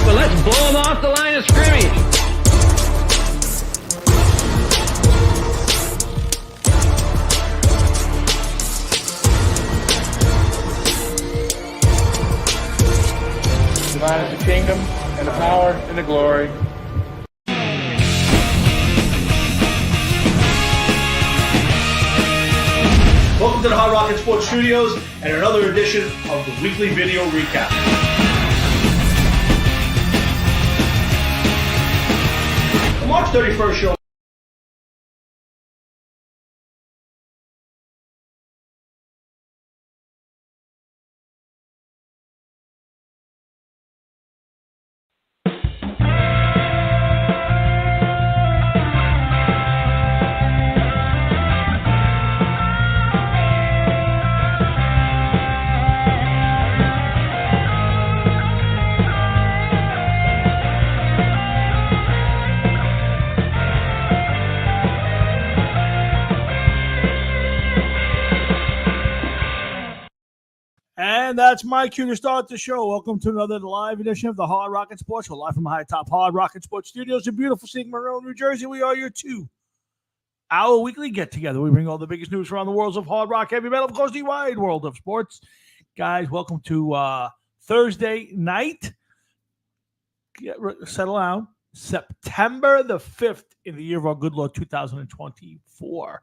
but let's blow them off the line of scrimmage. Thine is the kingdom, and the power, and the glory. Welcome to the Hard Rocket Sports Studios and another edition of the weekly video recap. The March 31st show. And that's my cue to start the show. Welcome to another live edition of the Hard Rocket Sports Show, live from High Top Hard Rocket Sports Studios in beautiful St. Monroe, New Jersey. We are your 2-hour weekly get-together. We bring all the biggest news around the worlds of hard rock, heavy metal, of course, the wide world of sports. Guys, welcome to Thursday night. Settle down. September the 5th in the year of our good Lord, 2024.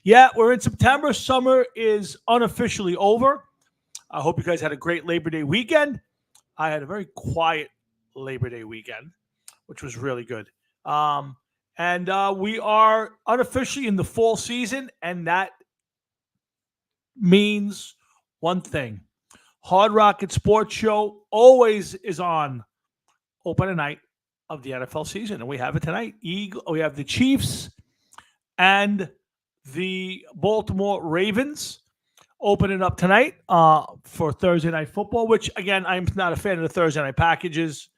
Yeah, we're in September. Summer is unofficially over. I hope you guys had a great Labor Day weekend. I had a very quiet Labor Day weekend, which was really good. And we are unofficially in the fall season, and that means one thing. Hard Rocket Sports Show always is on opening night of the NFL season, and we have it tonight. We have the Chiefs and the Baltimore Ravens opening up tonight for Thursday Night Football, which, again, I'm not a fan of the Thursday night packages.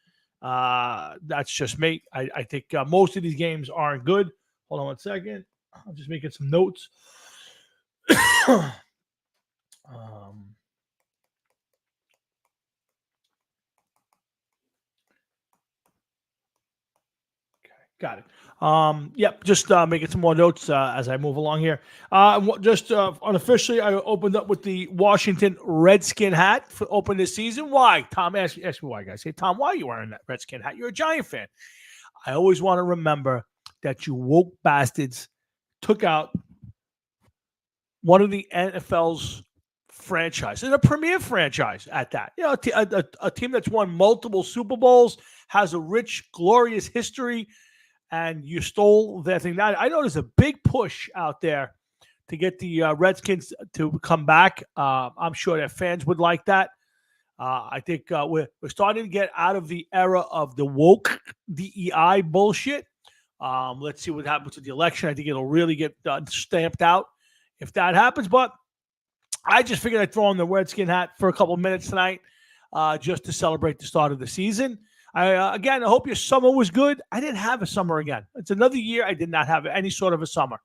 That's just me. I think most of these games aren't good. Hold on one second. I'm just making some notes. Got it. Yep, just making some more notes as I move along here. Just unofficially, I opened up with the Washington Redskin hat for open this season. Why? Tom, ask me why, guys. Hey, Tom, why are you wearing that Redskin hat? You're a Giant fan. I always want to remember that you woke bastards took out one of the NFL's franchise, and a premier franchise at that. You know, a team that's won multiple Super Bowls, has a rich, glorious history, and you stole their thing. Now, I know there's a big push out there to get the Redskins to come back. I'm sure their fans would like that. I think we're starting to get out of the era of the woke DEI bullshit. Let's see what happens with the election. I think it'll really get stamped out if that happens. But I just figured I'd throw on the Redskin hat for a couple of minutes tonight just to celebrate the start of the season. Again, I hope your summer was good. I didn't have a summer again. It's another year I did not have any sort of a summer.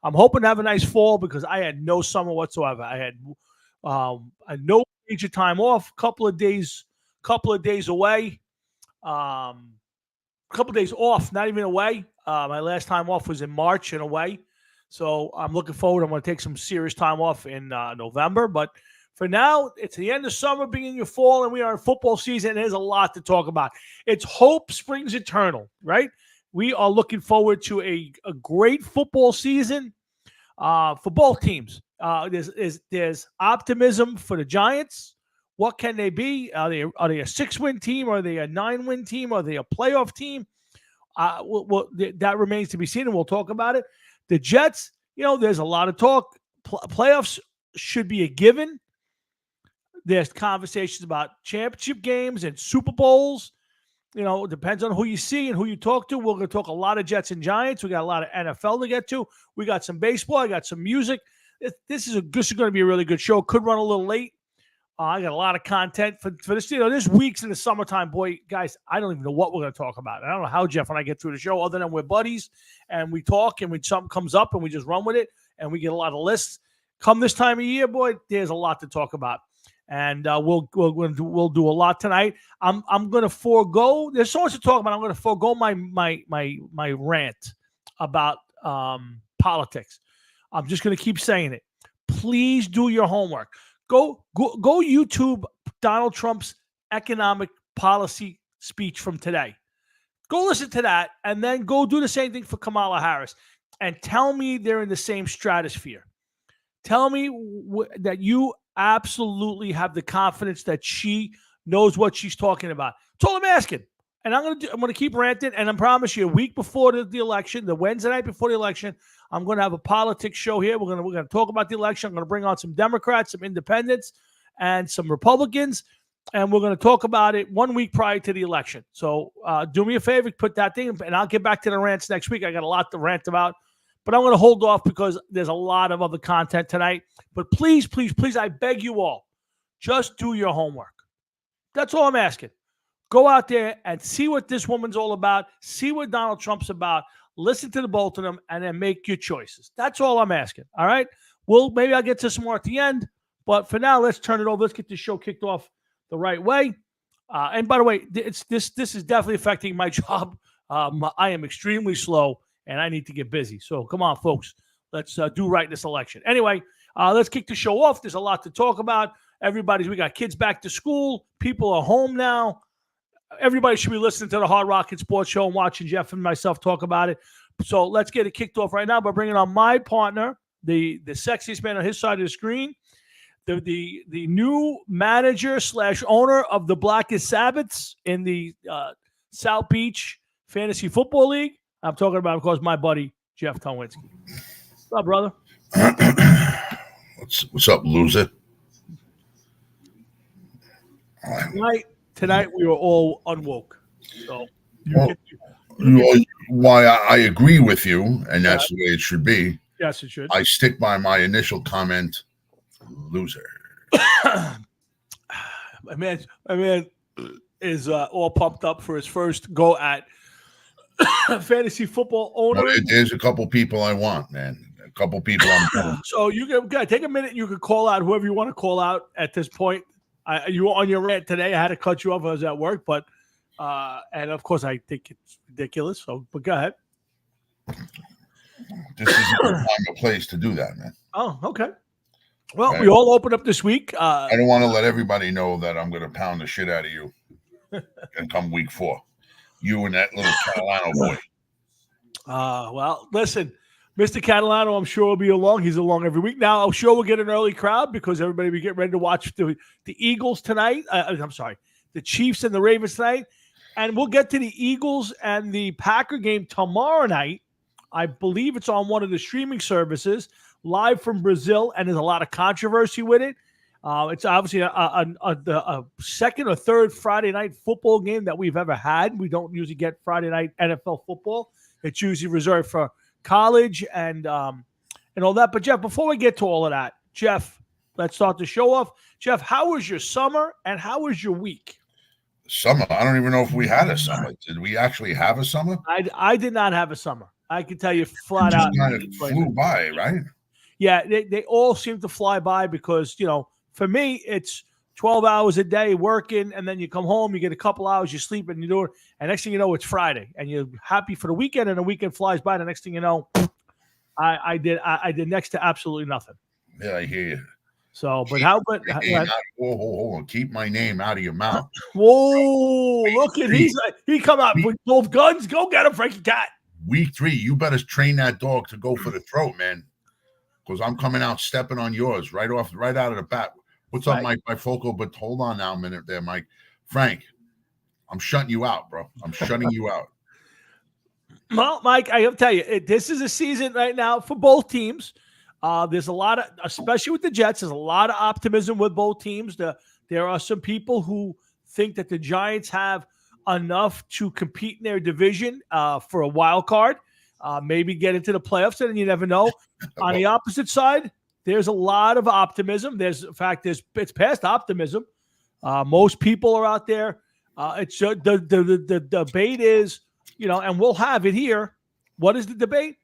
I'm hoping to have a nice fall because I had no summer whatsoever. I had no major time off, couple of days away, couple of days off, not even away. My last time off was in March and away. So I'm looking forward. I'm going to take some serious time off in November, but for now, it's the end of summer, beginning of fall, and we are in football season, and there's a lot to talk about. It's hope springs eternal, right? We are looking forward to a great football season for both teams. There's optimism for the Giants. What can they be? Are they a 6-win team? Are they a 9-win team? Are they a playoff team? That remains to be seen, and we'll talk about it. The Jets, there's a lot of talk. Playoffs should be a given. There's conversations about championship games and Super Bowls. It depends on who you see and who you talk to. We're going to talk a lot of Jets and Giants. We got a lot of NFL to get to. We got some baseball. I got some music. This is going to be a really good show. Could run a little late. I got a lot of content for this. There's weeks in the summertime, boy, guys, I don't even know what we're going to talk about. I don't know how Jeff and I get through the show other than we're buddies and we talk and when something comes up and we just run with it and we get a lot of lists. Come this time of year, boy, there's a lot to talk about. and we'll do a lot tonight. I'm going to forego. There's so much to talk about. I'm going to forego my rant about politics. I'm just going to keep saying it. Please do your homework. Go YouTube Donald Trump's economic policy speech from today. Go listen to that, and then go do the same thing for Kamala Harris, and tell me they're in the same stratosphere. Tell me that you absolutely have the confidence that she knows what she's talking about. That's all I'm asking. And I'm going to keep ranting, and I promise you, a week before the election, the Wednesday night before the election, I'm going to have a politics show here. We're going to talk about the election. I'm going to bring on some Democrats, some independents, and some Republicans, and we're going to talk about it 1 week prior to the election. So do me a favor, put that thing, and I'll get back to the rants next week. I got a lot to rant about, but I'm going to hold off because there's a lot of other content tonight. But please, please, please, I beg you all, just do your homework. That's all I'm asking. Go out there and see what this woman's all about. See what Donald Trump's about. Listen to the both of them, and then make your choices. That's all I'm asking. All right? Well, maybe I'll get to some more at the end. But for now, let's turn it over. Let's get this show kicked off the right way. And by the way, this is definitely affecting my job. I am extremely slow, and I need to get busy. So come on, folks. Let's do right this election. Anyway, let's kick the show off. There's a lot to talk about. We got kids back to school. People are home now. Everybody should be listening to the Hard Rocket Sports Show and watching Jeff and myself talk about it. So let's get it kicked off right now by bringing on my partner, the sexiest man on his side of the screen, the new manager / owner of the Blackest Sabbaths in the South Beach Fantasy Football League. I'm talking about, of course, my buddy, Jeff Towinski. What's up, brother? What's up, loser? Tonight we were all unwoke. So why I agree with you, and that's the way it should be. Yes, it should. I stick by my initial comment, loser. my man is all pumped up for his first go at fantasy football owner. Well, there's a couple people I want, man. A couple people I'm So you can take a minute. You can call out whoever you want to call out at this point. You were on your rant today. I had to cut you off. I was at work, but and of course I think it's ridiculous. So, but go ahead. This isn't the time or place to do that, man. Oh, okay. Well, we all open up this week. I don't want to let everybody know that I'm going to pound the shit out of you and come week 4. You and that little Catalano boy. Well, listen, Mr. Catalano, I'm sure will be along. He's along every week. Now, I'm sure we'll get an early crowd because everybody will be getting ready to watch the Eagles tonight. I'm sorry, the Chiefs and the Ravens tonight. And we'll get to the Eagles and the Packer game tomorrow night. I believe it's on one of the streaming services, live from Brazil, and there's a lot of controversy with it. It's obviously a second or third Friday night football game that we've ever had. We don't usually get Friday night NFL football. It's usually reserved for college and all that. But Jeff, before we get to all of that, Jeff, let's start the show off. Jeff, how was your summer and how was your week? Summer? I don't even know if we had a summer. Did we actually have a summer? I did not have a summer. I can tell you flat out. Kind of flew by, right? Yeah, they all seem to fly by because, for me, it's 12 hours a day working, and then you come home, you get a couple hours, you sleep, and you do it. And next thing you know, it's Friday, and you're happy for the weekend, and the weekend flies by. The next thing you know, I did next to absolutely nothing. Yeah, I hear you. So, but whoa, keep my name out of your mouth. Whoa, look at he come out with both guns. Go get him, Frankie Cat. Week 3, you better train that dog to go for the throat, man. Because I'm coming out stepping on yours right out of the bat. What's up, Mike Bifocal? But hold on now a minute there, Mike. Frank, I'm shutting you out, bro. I'm shutting you out. Well, Mike, I have to tell you, this is a season right now for both teams. There's a lot of, especially with the Jets, there's a lot of optimism with both teams. There are some people who think that the Giants have enough to compete in their division for a wild card, maybe get into the playoffs, and you never know. On the opposite side, there's a lot of optimism. It's past optimism. Most people are out there. It's the debate is, and we'll have it here. What is the debate?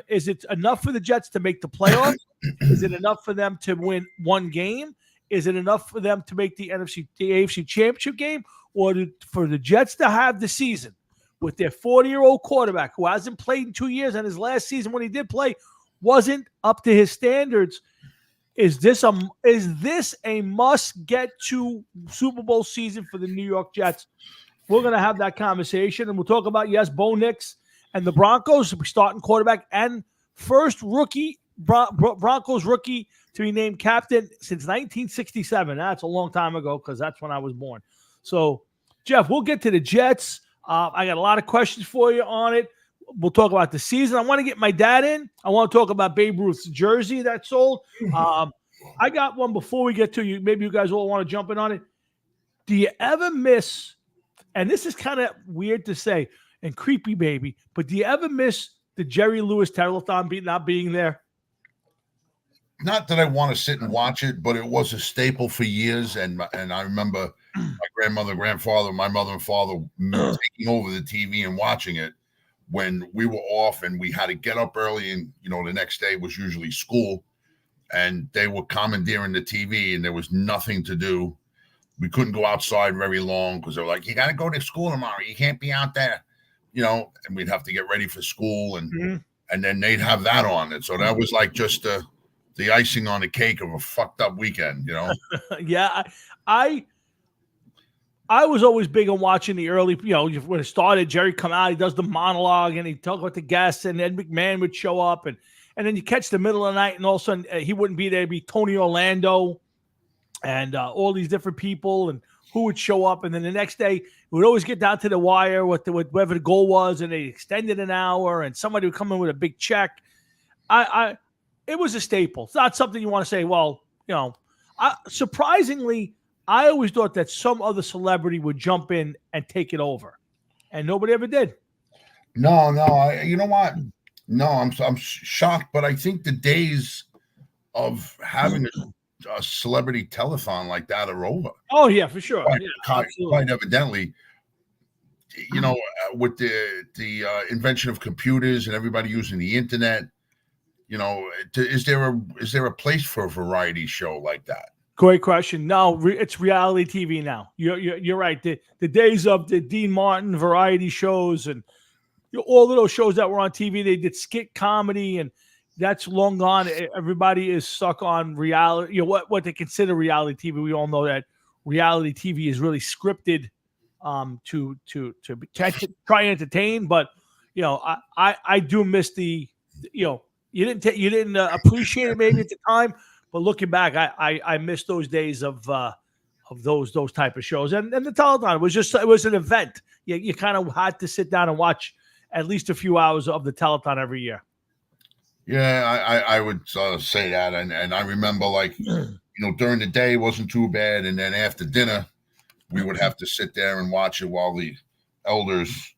Is it enough for the Jets to make the playoffs? Is it enough for them to win one game? is it enough for them to make the AFC Championship game, or for the Jets to have the season with their 40-year-old quarterback who hasn't played in 2 years, and his last season when he did play wasn't up to his standards? Is this a must-get to Super Bowl season for the New York Jets? We're going to have that conversation, and we'll talk about, Bo Nix and the Broncos starting quarterback and first rookie Broncos rookie to be named captain since 1967. That's a long time ago because that's when I was born. So, Jeff, we'll get to the Jets. I got a lot of questions for you on it. We'll talk about the season. I want to get my dad in. I want to talk about Babe Ruth's jersey that sold. I got one before we get to you. Maybe you guys all want to jump in on it. Do you ever miss, and this is kind of weird to say and creepy, baby, but do you ever miss the Jerry Lewis telethon not being there? Not that I want to sit and watch it, but it was a staple for years. And I remember my grandmother, grandfather, my mother and father taking over the TV and watching it when we were off and we had to get up early, and the next day was usually school, and they were commandeering the TV and there was nothing to do. We couldn't go outside very long because they were like, you got to go to school tomorrow. You can't be out there, and we'd have to get ready for school, and then they'd have that on it. So that was like just the icing on the cake of a fucked up weekend, Yeah. I was always big on watching the early, when it started, Jerry come out, he does the monologue and he talk about the guests, and Ed McMahon would show up, and then you catch the middle of the night and all of a sudden he wouldn't be there. It'd be Tony Orlando and all these different people and who would show up. And then the next day it would always get down to the wire with whatever the goal was, and they extended an hour and somebody would come in with a big check. It was a staple. It's not something you want to say, well, surprisingly, I always thought that some other celebrity would jump in and take it over, and nobody ever did. No, you know what? No, I'm shocked, but I think the days of having a celebrity telethon like that are over. Oh yeah, for sure. Quite evidently, with the invention of computers and everybody using the internet, is there a place for a variety show like that? Great question. No, it's reality TV now. You're right. The days of the Dean Martin variety shows and all of those shows that were on TV, they did skit comedy, and that's long gone. Everybody is stuck on reality. What they consider reality TV. We all know that reality TV is really scripted to try and entertain. But I do miss the you didn't appreciate it maybe at the time. But looking back, I miss those days of those type of shows, and the telethon it was an event. You kind of had to sit down and watch at least a few hours of the telethon every year. Yeah, I would say that, and I remember during the day it wasn't too bad, and then after dinner we would have to sit there and watch it while the elders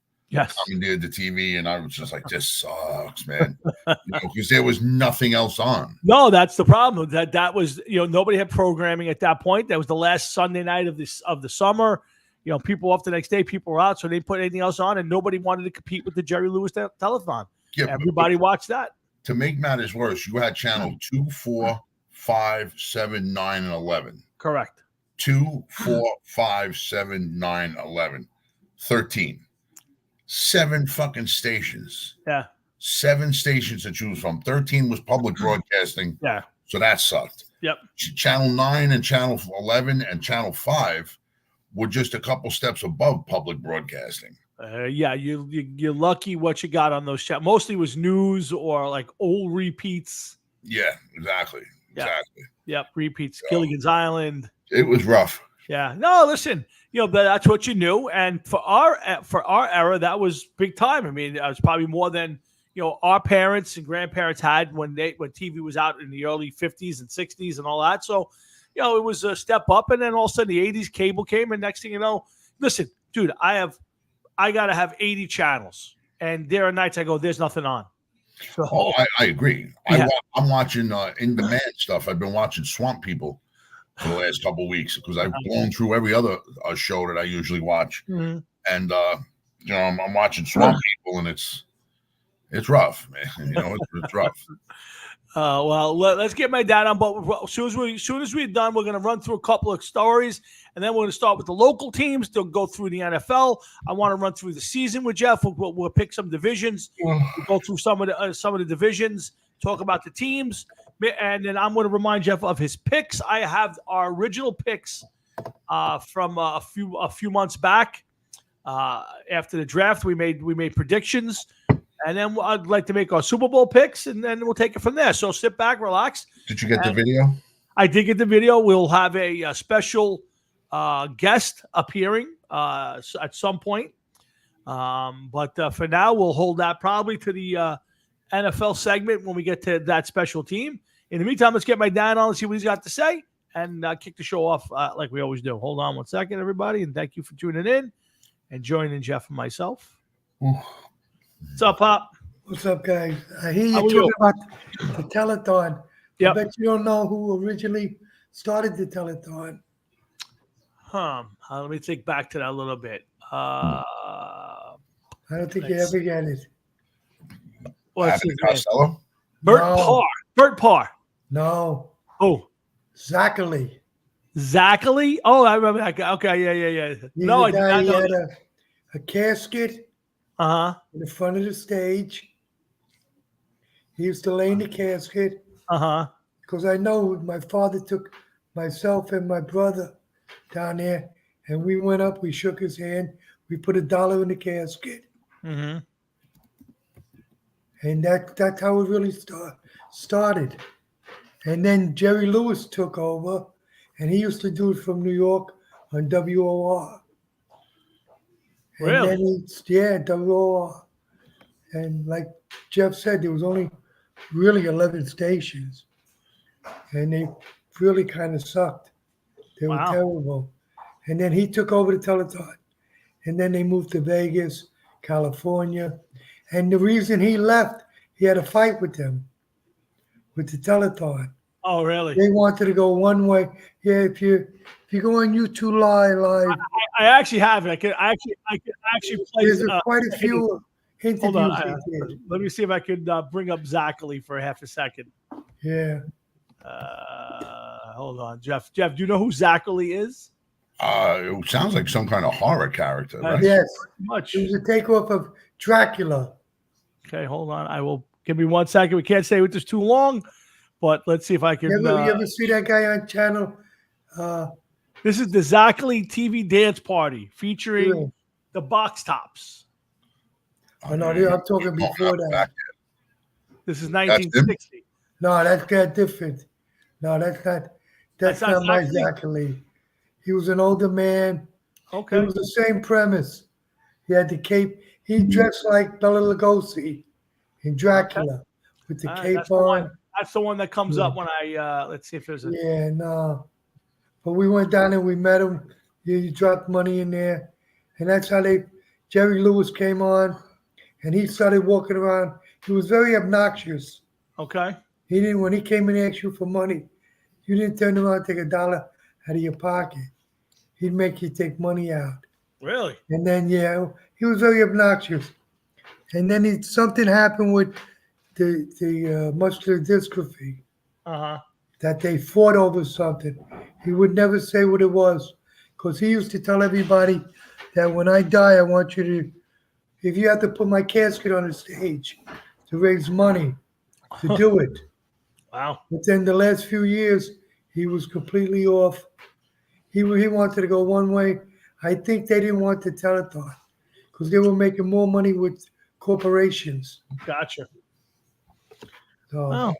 commandeered the TV, and I was just like, this sucks, man, because there was nothing else on. No, that's the problem. That was nobody had programming at that point. That was the last Sunday night of the summer. People off the next day, people were out, so they didn't put anything else on, and nobody wanted to compete with the Jerry Lewis telethon. Yeah, everybody watched that. To make matters worse, you had channel 2, 4, 5, 7, 9, and 11. Correct. 2, 4, 5, 7, 9, 11. 13. 7 fucking stations. Yeah. 7 stations to choose from. 13 was public broadcasting. Yeah. So that sucked. Yep. Channel 9 and channel 11 and channel 5 were just a couple steps above public broadcasting. You're lucky what you got on those channels. Mostly was news or like old repeats. Yeah, exactly. Yep, repeats. Gilligan's Island. It was rough. Yeah. No, listen. But that's what you knew, and for our era, that was big time. I mean, it was probably more than our parents and grandparents had when TV was out in the early 50s and 60s and all that. So, it was a step up, and then all of a sudden the 80s cable came, and next thing you know, listen, dude, I got to have 80 channels, and there are nights I go, there's nothing on. So, I agree. Yeah. I'm watching in-demand stuff. I've been watching Swamp People for the last couple of weeks because I've blown through every other show that I usually watch. Mm-hmm. And, I'm watching Swamp People, and it's rough, man. It's rough. Well, let's get my dad on. But as soon as we're done, we're going to run through a couple of stories, and then we're going to start with the local teams to go through the NFL. I want to run through the season with Jeff. We'll pick some divisions. We'll go through some of the divisions, talk about the teams, and then I'm going to remind Jeff of his picks. I have our original picks from a few months back. After the draft, we made predictions. And then I'd like to make our Super Bowl picks, and then we'll take it from there. So sit back, relax. Did you get the video? I did get the video. We'll have a special guest appearing at some point. But for now, we'll hold that probably to the NFL segment when we get to that special team. In the meantime, let's get my dad on and see what he's got to say and kick the show off like we always do. Hold on one second, everybody, and thank you for tuning in and joining Jeff and myself. What's up, Pop? What's up, guys? I hear you talking about the telethon. Yep. I bet you don't know who originally started the telethon. Let me think back to that a little bit. I don't think you ever get it. What's his name? Costello? Bert Parr. No. Oh, Zachary. Zachary? Oh, I remember that guy. Okay, yeah. No, I did not know had that. a casket in the front of the stage. He used to lay in the casket. Because I know my father took myself and my brother down there, and we went up, we shook his hand, we put $1 in the casket. And that's how it really started. And then Jerry Lewis took over, and he used to do it from New York on WOR. And Really? Then WOR. And like Jeff said, there was only really 11 stations, and they really kind of sucked. They were terrible. And then he took over the telethon, and then they moved to Vegas, California. And the reason he left, he had a fight with them, with the telethon. Oh, really? They wanted to go one way. Yeah, if you go on YouTube live, I actually have it. I could actually play. there's quite a few interviews. Hold on. they did. Let me see if I could bring up Zachary for half a second. Yeah. Hold on, Jeff. Jeff, do you know who Zachary is? It sounds like some kind of horror character, right? Yes. Much. It was a takeoff of Dracula. Okay, hold on. I will give me 1 second. We can't stay with this too long, but let's see if I can. You ever see that guy on channel? This is the Zachary TV dance party featuring the Box Tops. Oh, no, I'm talking before that. This is 1960. No, that's got different. No, that's not my Zachary. He was an older man. Okay. It was the same premise. He had the cape. He dressed like Bela Lugosi in Dracula with the cape on. That's the one that comes up when I let's see if there's a. Yeah, no. But we went down and we met him. You dropped money in there. And that's how Jerry Lewis came on, and he started walking around. He was very obnoxious. Okay. When he came and asked you for money, you didn't turn around and take $1 out of your pocket. He'd make you take money out. Really? And then, he was very obnoxious. And then something happened with the muscular dystrophy. That they fought over something. He would never say what it was, because he used to tell everybody that when I die, I want you to, if you have to put my casket on the stage to raise money, to do it. Wow. But then the last few years, he was completely off. He wanted to go one way. I think they didn't want the telethon because they were making more money with corporations. Gotcha. So,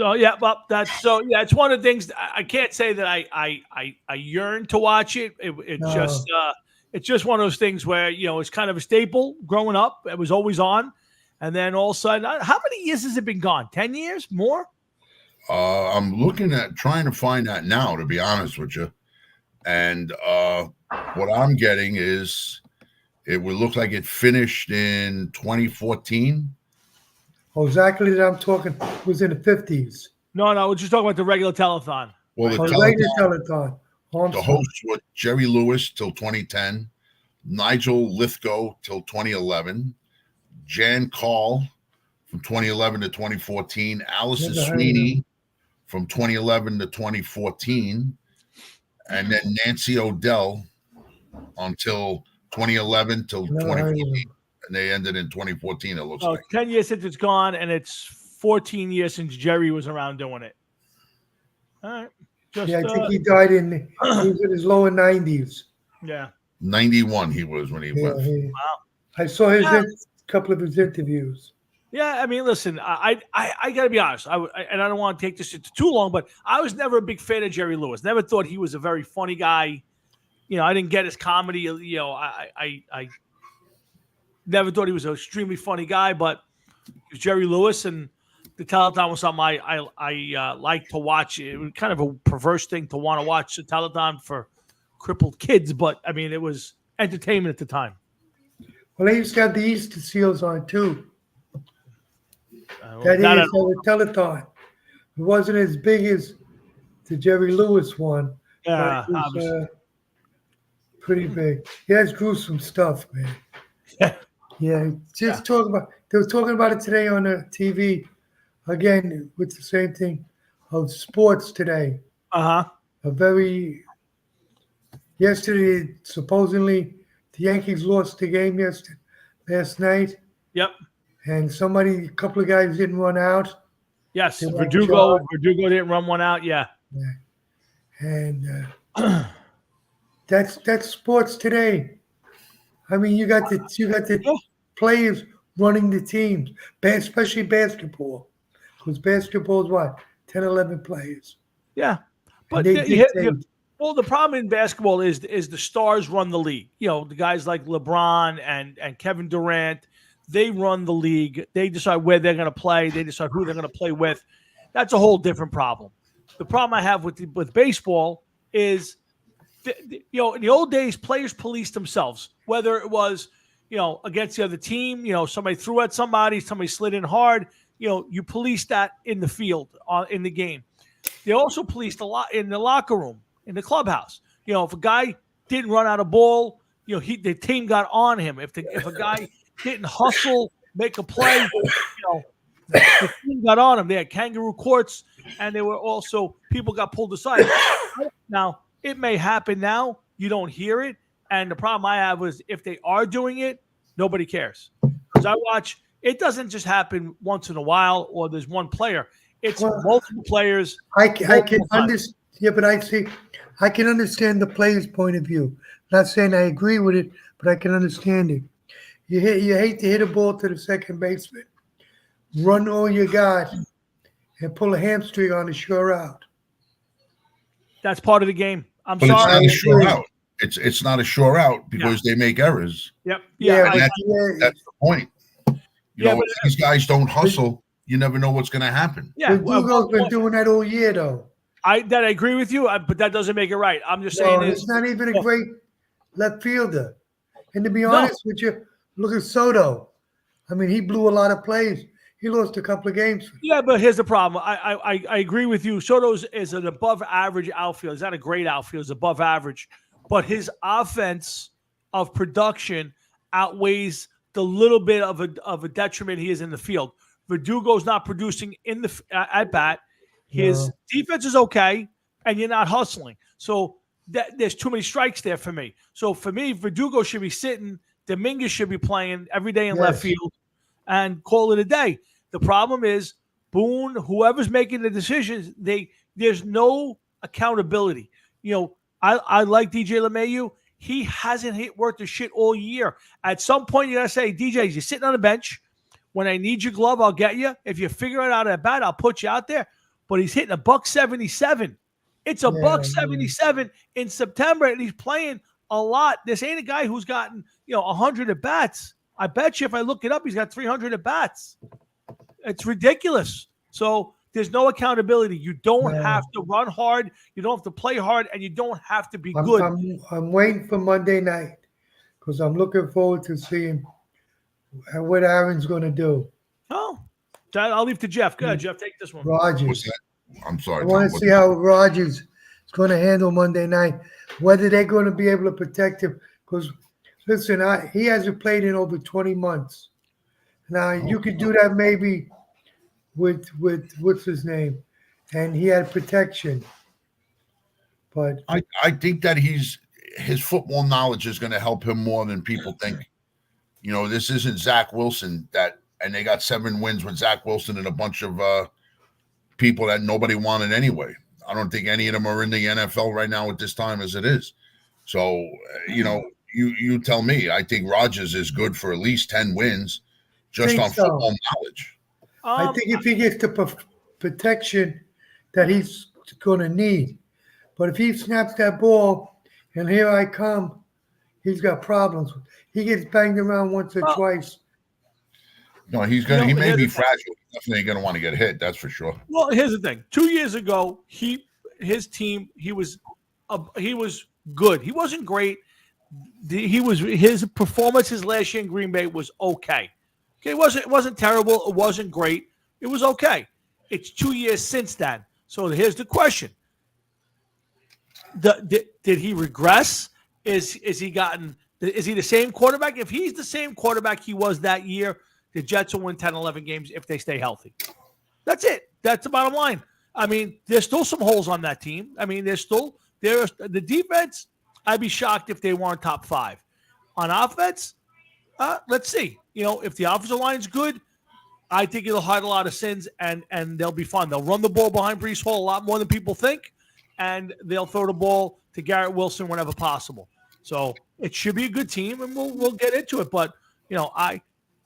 it's one of the things. I can't say that I yearn to watch it. It's just one of those things where it's kind of a staple growing up. It was always on, and then all of a sudden, how many years has it been gone? 10 years more? I'm looking at trying to find that now, to be honest with you. And what I'm getting is it would look like it finished in 2014. Oh, exactly that I'm talking was in the 50s. No, we're just talking about the regular telethon. Well, the regular telethon. The hosts were Jerry Lewis till 2010, Nigel Lithgow till 2011, Jan Call from 2011 to 2014. Allison Never heard of Sweeney from 2011 to 2014. And then Nancy O'Dell until 2011 till Never heard of 2014. him. And they ended in 2014, it looks Oh, like. 10 years since it's gone, and it's 14 years since Jerry was around doing it. All right. Just, Yeah, I think he died he was in his lower 90s. yeah. 91 he was when he Yeah, went. I saw his Yeah. couple of his interviews. Yeah, I mean, listen, I got to be honest. And I don't want to take this too long, but I was never a big fan of Jerry Lewis. Never thought he was a very funny guy. I didn't get his comedy. I never thought he was an extremely funny guy, but he was Jerry Lewis, and the telethon was something I like to watch. It was kind of a perverse thing to want to watch the telethon for crippled kids, but I mean, it was entertainment at the time. Well, they used to have the Easter Seals on too. Not at is the telethon. It wasn't as big as the Jerry Lewis one. Yeah, but it was, obviously. pretty big. He has gruesome stuff, man. Yeah. Yeah, talking about. They were talking about it today on the TV. Again, with the same thing of sports today. Yesterday, supposedly, the Yankees lost the game last night. Yep. And a couple of guys didn't run out. Yes, They were Verdugo charged. didn't run one out. Yeah. And that's sports today. I mean, you got the players running the teams, especially basketball, because basketball is what 10, 11 players. Yeah, but And they dictate. well, the problem in basketball is the stars run the league. The guys like LeBron and Kevin Durant, they run the league. They decide where they're going to play. They decide who they're going to play with. That's a whole different problem. The problem I have with baseball is, in the old days, players policed themselves, whether it was, against the other team, somebody threw at somebody slid in hard, you police that in the field, in the game. They also policed a lot in the locker room, in the clubhouse. If a guy didn't run out of ball, the team got on him. If a guy didn't hustle, make a play, the team got on him. They had kangaroo courts, and they were also, people got pulled aside. Now, it may happen now. You don't hear it. And the problem I have is if they are doing it, nobody cares. Because I watch, it doesn't just happen once in a while or there's one player. It's multiple players. I can understand. Yeah, but I can understand the player's point of view. Not saying I agree with it, but I can understand it. You hate to hit a ball to the second baseman, run all you got, and pull a hamstring on a sure out. That's part of the game. I'm But sorry. it's not a sure out. It's not a sure out because they make errors. Yep. Yeah, And that's the point. If these guys don't hustle, you never know what's going to happen. Yeah. Verdugo's been doing that all year, though. I agree with you, but that doesn't make it right. I'm just saying He's not even a great left fielder. And to be honest with you, look at Soto. I mean, he blew a lot of plays. He lost a couple of games. Yeah, but here's the problem. I agree with you. Soto is an above average outfield. He's not a great outfield. He's above average. But his offense of production outweighs the little bit of a detriment he is in the field. Verdugo's not producing at bat. His defense is okay, and you're not hustling. So there's too many strikes there for me. So for me, Verdugo should be sitting. Dominguez should be playing every day in left field and call it a day. The problem is Boone, whoever's making the decisions, there's no accountability. I like DJ LeMahieu. He hasn't hit worth the shit all year. At some point, you got to say, DJ, you're sitting on the bench. When I need your glove, I'll get you. If you figure it out at bat, I'll put you out there. But he's hitting $177. It's $177 in September, and he's playing a lot. This ain't a guy who's gotten 100 at bats. I bet you if I look it up, he's got 300 at bats. It's ridiculous. So there's no accountability. You don't have to run hard. You don't have to play hard, and you don't have to be good. I'm waiting for Monday night because I'm looking forward to seeing what Aaron's going to do. Oh, I'll leave to Jeff. Go ahead, Jeff. Take this one. Rogers. I'm sorry. I want to see how Rogers is going to handle Monday night, whether they're going to be able to protect him. Because, listen, he hasn't played in over 20 months. Now you could do that maybe with what's his name, and he had protection. But I think that his football knowledge is going to help him more than people think. You know, this isn't Zach Wilson and they got 7 wins with Zach Wilson and a bunch of people that nobody wanted anyway. I don't think any of them are in the NFL right now at this time as it is. So, you know, you tell me. I think Rodgers is good for at least 10 wins just on football knowledge. I think if he gets the protection that he's going to need. But if he snaps that ball and here I come, he's got problems. He gets banged around once or twice. No, he may be fragile. He's definitely going to want to get hit. That's for sure. Well, here's the thing. 2 years ago, his team, he was good. He wasn't great. His performance his last year in Green Bay was okay. Okay, it wasn't terrible. It wasn't great. It was okay. It's 2 years since then. So here's the question: Did he regress? Is he the same quarterback? If he's the same quarterback he was that year, the Jets will win 10, 11 games if they stay healthy. That's it. That's the bottom line. I mean, there's still some holes on that team. I mean, there's the defense. I'd be shocked if they weren't top 5. On offense, let's see. You know, if the offensive line's good, I think it'll hide a lot of sins and they'll be fun. They'll run the ball behind Breece Hall a lot more than people think, and they'll throw the ball to Garrett Wilson whenever possible. So it should be a good team, and we'll get into it. But you know,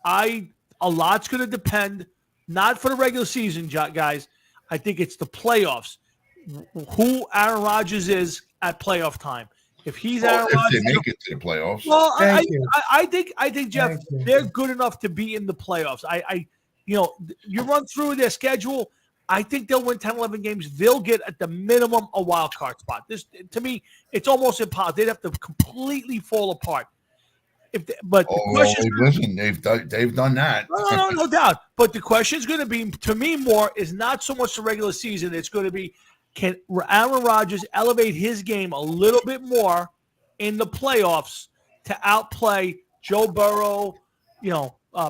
a lot's going to depend, not for the regular season, guys. I think it's the playoffs. Who Aaron Rodgers is at playoff time. If he's Aaron Rodgers, if they make it to the playoffs. Well, I think Jeff, they're good enough to be in the playoffs. You know, you run through their schedule. I think they'll win 10, 11 games. They'll get at the minimum a wild card spot. This, to me, it's almost impossible. They'd have to completely fall apart. Listen, they've done that. No doubt. But the question is going to be, to me, more is not so much the regular season. It's going to be, can Aaron Rodgers elevate his game a little bit more in the playoffs to outplay Joe Burrow,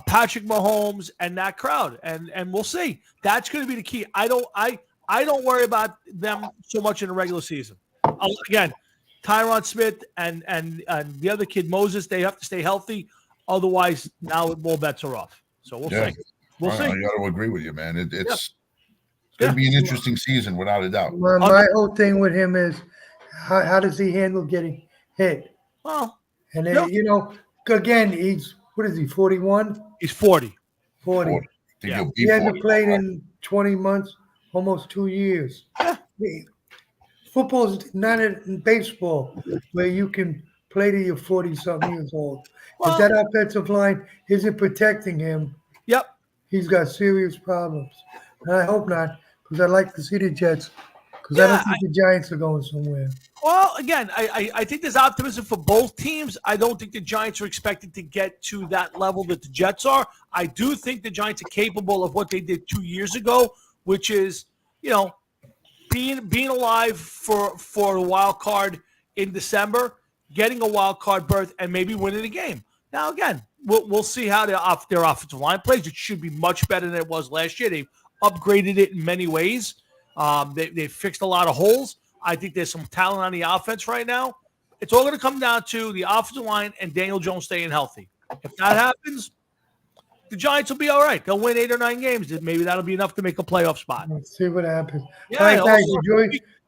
Patrick Mahomes, and that crowd? And we'll see. That's going to be the key. I don't worry about them so much in the regular season. Again, Tyron Smith and the other kid Moses, they have to stay healthy. Otherwise, now all bets are off. So we'll see. We'll see. I got to agree with you, man. It's going to be an interesting season, without a doubt. Well, my whole thing with him is how does he handle getting hit? Well, and then, again, he's, what is he, 41? He's 40. 40. Yeah. He hasn't played in 20 months, almost 2 years. Yeah. Football's not in baseball where you can play till you're 40-something years old. If that offensive line isn't protecting him, he's got serious problems. And I hope not, because I like to see the Jets, because I don't think the Giants are going somewhere. Well, again, I think there's optimism for both teams. I don't think the Giants are expected to get to that level that the Jets are. I do think the Giants are capable of what they did 2 years ago, which is, being alive for a wild card in December, getting a wild card berth, and maybe winning a game. Now, again, we'll see how their offensive line plays. It should be much better than it was last year. They've upgraded it in many ways. They fixed a lot of holes. I think there's some talent on the offense right now. It's all going to come down to the offensive line and Daniel Jones staying healthy. If that happens, the Giants will be all right. They'll win 8 or 9 games. Maybe that'll be enough to make a playoff spot. Let's see what happens. Yeah, all right, guys,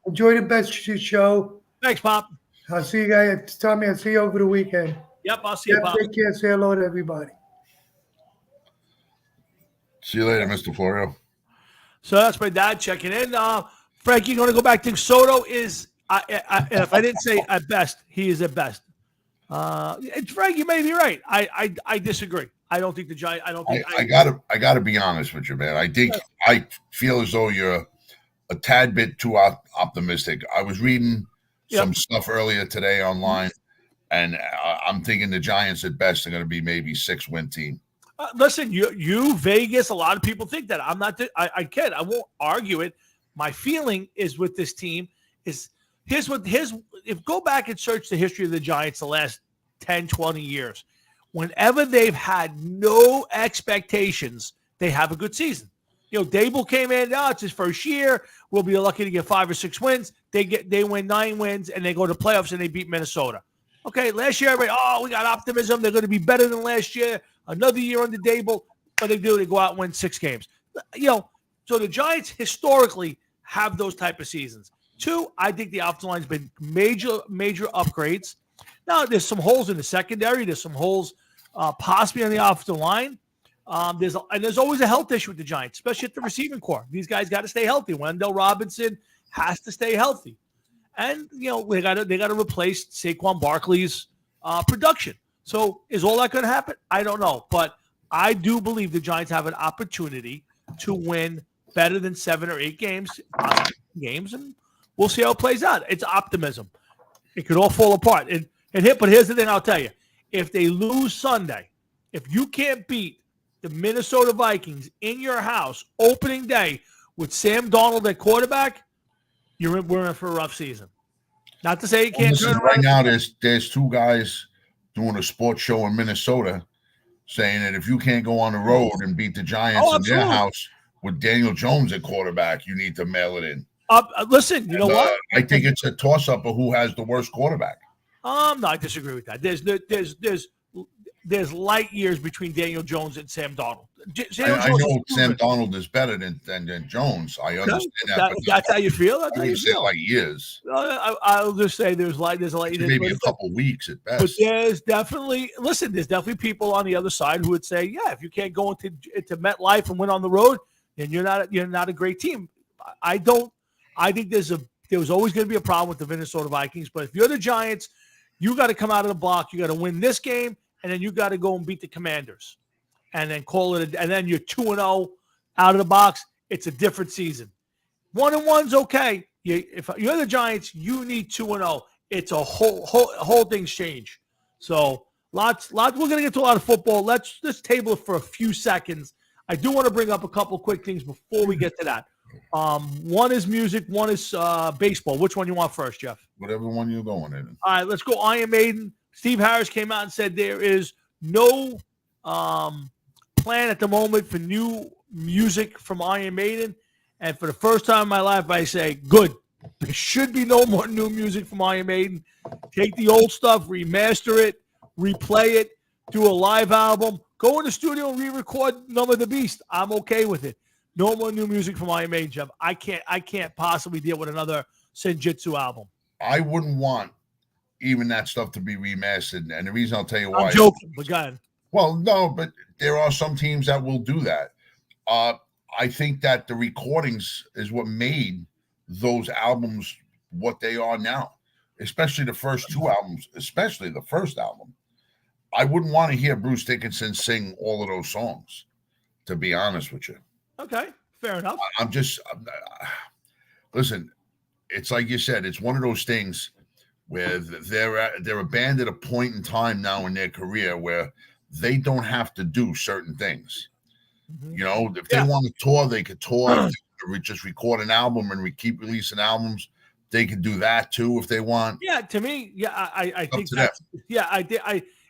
enjoy the best show. Thanks, Pop. I'll see you guys. Tommy, I'll see you over the weekend. Yep, I'll see you, Pop. Take care. Say hello to everybody. See you later, Mr. Florio. So that's my dad checking in. Frank, you're going to go back to Soto is, if I didn't say at best, he is at best. Frank, you may be right. I disagree. I don't think the Giants. I gotta be honest with you, man. I feel as though you're a tad bit too optimistic. I was reading some stuff earlier today online, and I'm thinking the Giants at best are going to be maybe 6-win team. Listen, you Vegas. A lot of people think that. I'm not. I can't. I won't argue it. My feeling is with this team is if go back and search the history of the Giants the last 10, 20 years. whenever they've had no expectations, they have a good season. Dable came in. It's his first year. We'll be lucky to get 5 or 6 wins. They win 9 wins, and they go to playoffs, and they beat Minnesota. Okay, last year, everybody, we got optimism. They're going to be better than last year. Another year under Dable. But they do. They go out and win 6 games. So the Giants historically have those type of seasons. 2, I think the offensive line's been major upgrades. Now, there's some holes in the secondary. There's some holes possibly on the offensive line. There's always a health issue with the Giants, especially at the receiving core. These guys got to stay healthy. Wendell Robinson has to stay healthy. And, they got to replace Saquon Barkley's production. So is all that going to happen? I don't know. But I do believe the Giants have an opportunity to win better than 7 or 8 games, and we'll see how it plays out. It's optimism. It could all fall apart. But here's the thing I'll tell you. If they lose Sunday, if you can't beat the Minnesota Vikings in your house opening day with Sam Darnold at quarterback, we're in for a rough season. Not to say you can't turn right now. There's 2 guys doing a sports show in Minnesota saying that if you can't go on the road and beat the Giants in their house with Daniel Jones at quarterback, you need to mail it in. Listen, you know what? I think it's a toss-up of who has the worst quarterback. No, I disagree with that. There's light years between Daniel Jones and Sam Darnold. I know Sam Darnold is better than Jones. I understand that. That's how you feel? That's how you feel. Like years. I'll just say there's a light years. Maybe a couple weeks at best. But there's definitely people on the other side who would say, yeah, if you can't go into MetLife and win on the road, then you're not a great team. I think there was always going to be a problem with the Minnesota Vikings. But if you're the Giants, you got to come out of the block. You got to win this game, and then you got to go and beat the Commanders. And then call it, and then you're 2-0 out of the box. It's a different season. 1-1's okay. If you're the Giants, you need 2-0. It's a whole thing's change. So lots. We're gonna get to a lot of football. Let's table it for a few seconds. I do want to bring up a couple quick things before we get to that. One is music. One is baseball. Which one you want first, Jeff? Whatever one you're going in. All right, let's go. Iron Maiden. Steve Harris came out and said there is no plan at the moment for new music from Iron Maiden, and for the first time in my life I say good. There should be no more new music from Iron Maiden. Take the old stuff, remaster it, replay it, do a live album, go in the studio and re-record Number of the Beast. I'm okay with it. No more new music from Iron Maiden, Jeff. I can't possibly deal with another Senjutsu album. I wouldn't want even that stuff to be remastered, and the reason I'll tell you why. I'm joking, but go ahead. Well, no, but there are some teams that will do that. I think that the recordings is what made those albums what they are now, especially the first 2 albums, especially the first album. I wouldn't want to hear Bruce Dickinson sing all of those songs, to be honest with you. Okay, fair enough. Listen, it's like you said, it's one of those things where they're a band at a point in time now in their career where they don't have to do certain things. Mm-hmm. If they want to tour, they could tour. Just record an album and keep releasing albums. They could do that too if they want. Yeah, to me, I think that's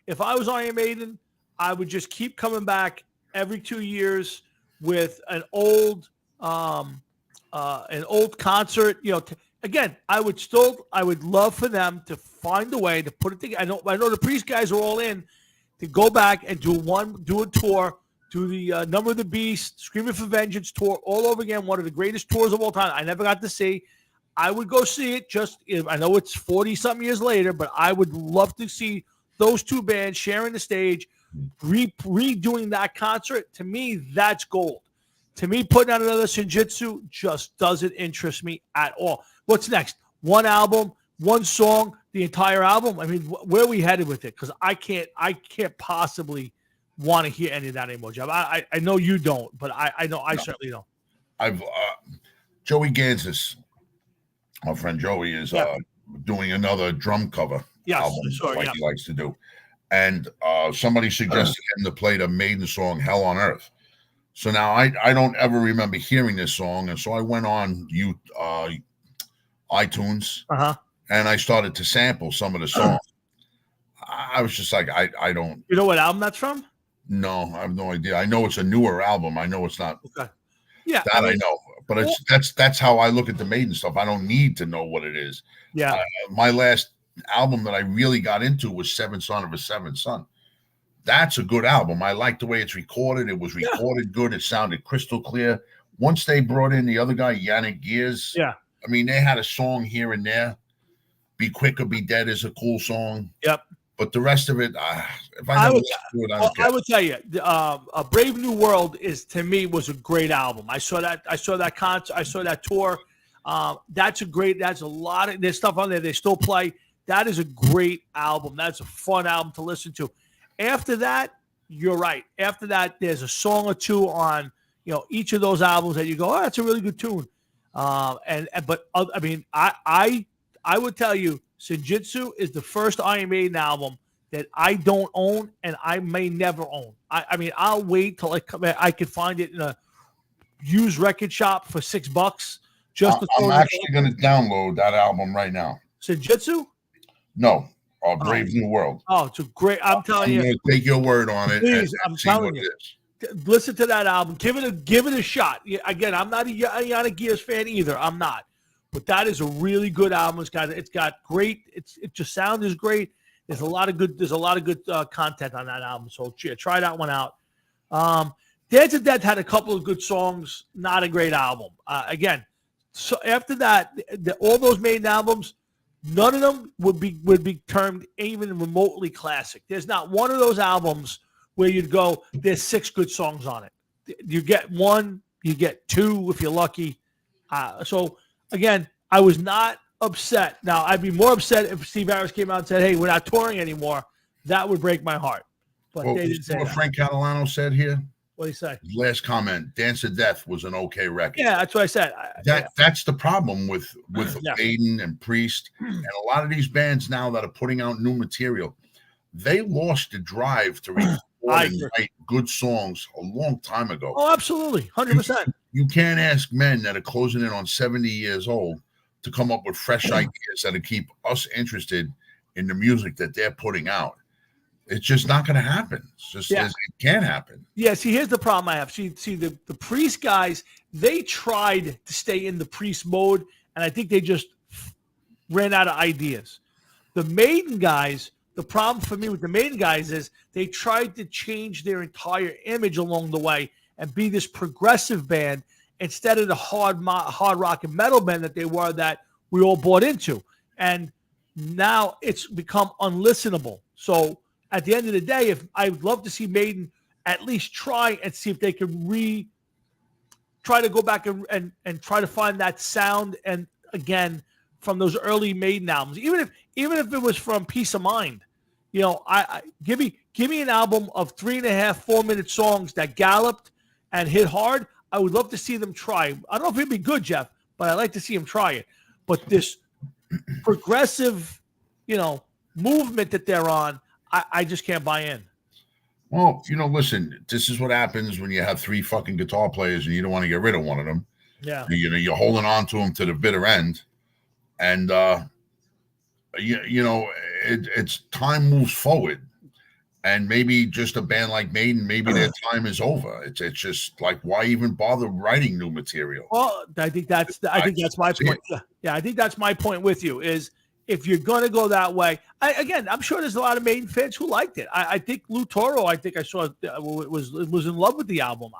if I was Iron Maiden, I would just keep coming back every 2 years with an old concert. Again, I would love for them to find a way to put it together. I know the Priest guys are all in to go back and do a tour, do the Number of the Beast, Screaming for Vengeance tour all over again. One of the greatest tours of all time. I never got to see. I would go see it. I know it's 40-something years later, but I would love to see those 2 bands sharing the stage, redoing that concert. To me, that's gold. To me, putting out another Senjutsu just doesn't interest me at all. What's next? One album, one song, the entire album? I mean, where are we headed with it? Because I can't possibly want to hear any of that anymore, Jeff. I know you don't, but I know I certainly don't. Joey Gansas, our friend Joey, is doing another drum cover album he likes to do. And somebody suggested him to play the Maiden song Hell on Earth. So now I don't ever remember hearing this song. And so I went on iTunes and I started to sample some of the songs. I was just like, I don't. You know what album that's from? No, I have no idea. I know it's a newer album. I know it's not. Okay. Yeah, that I know, but that's how I look at the Maiden stuff. I don't need to know what it is. Yeah. My last album that I really got into was Seventh Son of a Seventh Son. That's a good album. I like the way it's recorded. It was recorded good. It sounded crystal clear. Once they brought in the other guy, Yannick Gears. Yeah. I mean, they had a song here and there. Be Quick or Be Dead is a cool song. Yep. But the rest of it, if I never listen to it, I don't care. I would tell you, A Brave New World to me was a great album. I saw that concert. I saw that tour. That's a lot of there's stuff on there they still play. That is a great album. That's a fun album to listen to. After that, you're right. After that, there's a song or two on each of those albums that you go, oh, that's a really good tune. But I mean, I would tell you, Senjutsu is the first Iron Maiden album that I don't own and I may never own. I mean, I'll wait till I could find it in a used record shop for $6. I'm actually going to download that album right now. Senjutsu? No, Brave New World. Oh, it's a great. I'm telling you. I'm going to take your word on it. Please, I'm telling you. Listen to that album. Give it a shot. Again, I'm not a Yannick Gears fan either. I'm not. But that is a really good album. It's got great. It just sound is great. There's a lot of good content on that album. So try that one out. Dance of Death had a couple of good songs. Not a great album. Again, so after that, all those Maiden albums, none of them would be termed even remotely classic. There's not one of those albums where you'd go, there's 6 good songs on it. You get 1, you get 2 if you're lucky. So again, I was not upset. Now, I'd be more upset if Steve Harris came out and said, hey, we're not touring anymore. That would break my heart. But they didn't say what that. Frank Catalano said here? What did he say? His last comment, Dance of Death was an okay record. Yeah, that's what I said. That's the problem with Maiden and Priest and a lot of these bands now that are putting out new material. They lost the drive to record and write good songs a long time ago. Oh, absolutely. 100%. You can't ask men that are closing in on 70 years old to come up with fresh ideas that'll keep us interested in the music that they're putting out. It's just not going to happen. It can't happen. Yeah, see, here's the problem I have. See, the Priest guys, they tried to stay in the Priest mode, and I think they just ran out of ideas. The Maiden guys, the problem for me with the Maiden guys is they tried to change their entire image along the way and be this progressive band instead of the hard rock and metal band that they were that we all bought into. And now it's become unlistenable. So at the end of the day, if I would love to see Maiden at least try and see if they can try to go back and try to find that sound and again from those early Maiden albums, even if it was from Peace of Mind, I give me an album of 3.5, 4-minute songs that galloped and hit hard. I would love to see them try. I don't know if it'd be good, Jeff, but I'd like to see them try it. But this progressive, movement that they're on, I just can't buy in. Well, listen, this is what happens when you have 3 fucking guitar players and you don't want to get rid of one of them. Yeah. You're holding on to them to the bitter end. And, it's time moves forward. And maybe just a band like Maiden, maybe their time is over. It's just like, why even bother writing new material? Well, I think that's my point. Yeah, I think that's my point with you is if you're going to go that way, I'm sure there's a lot of Maiden fans who liked it. I think Lou Toro, I think I saw was in love with the album.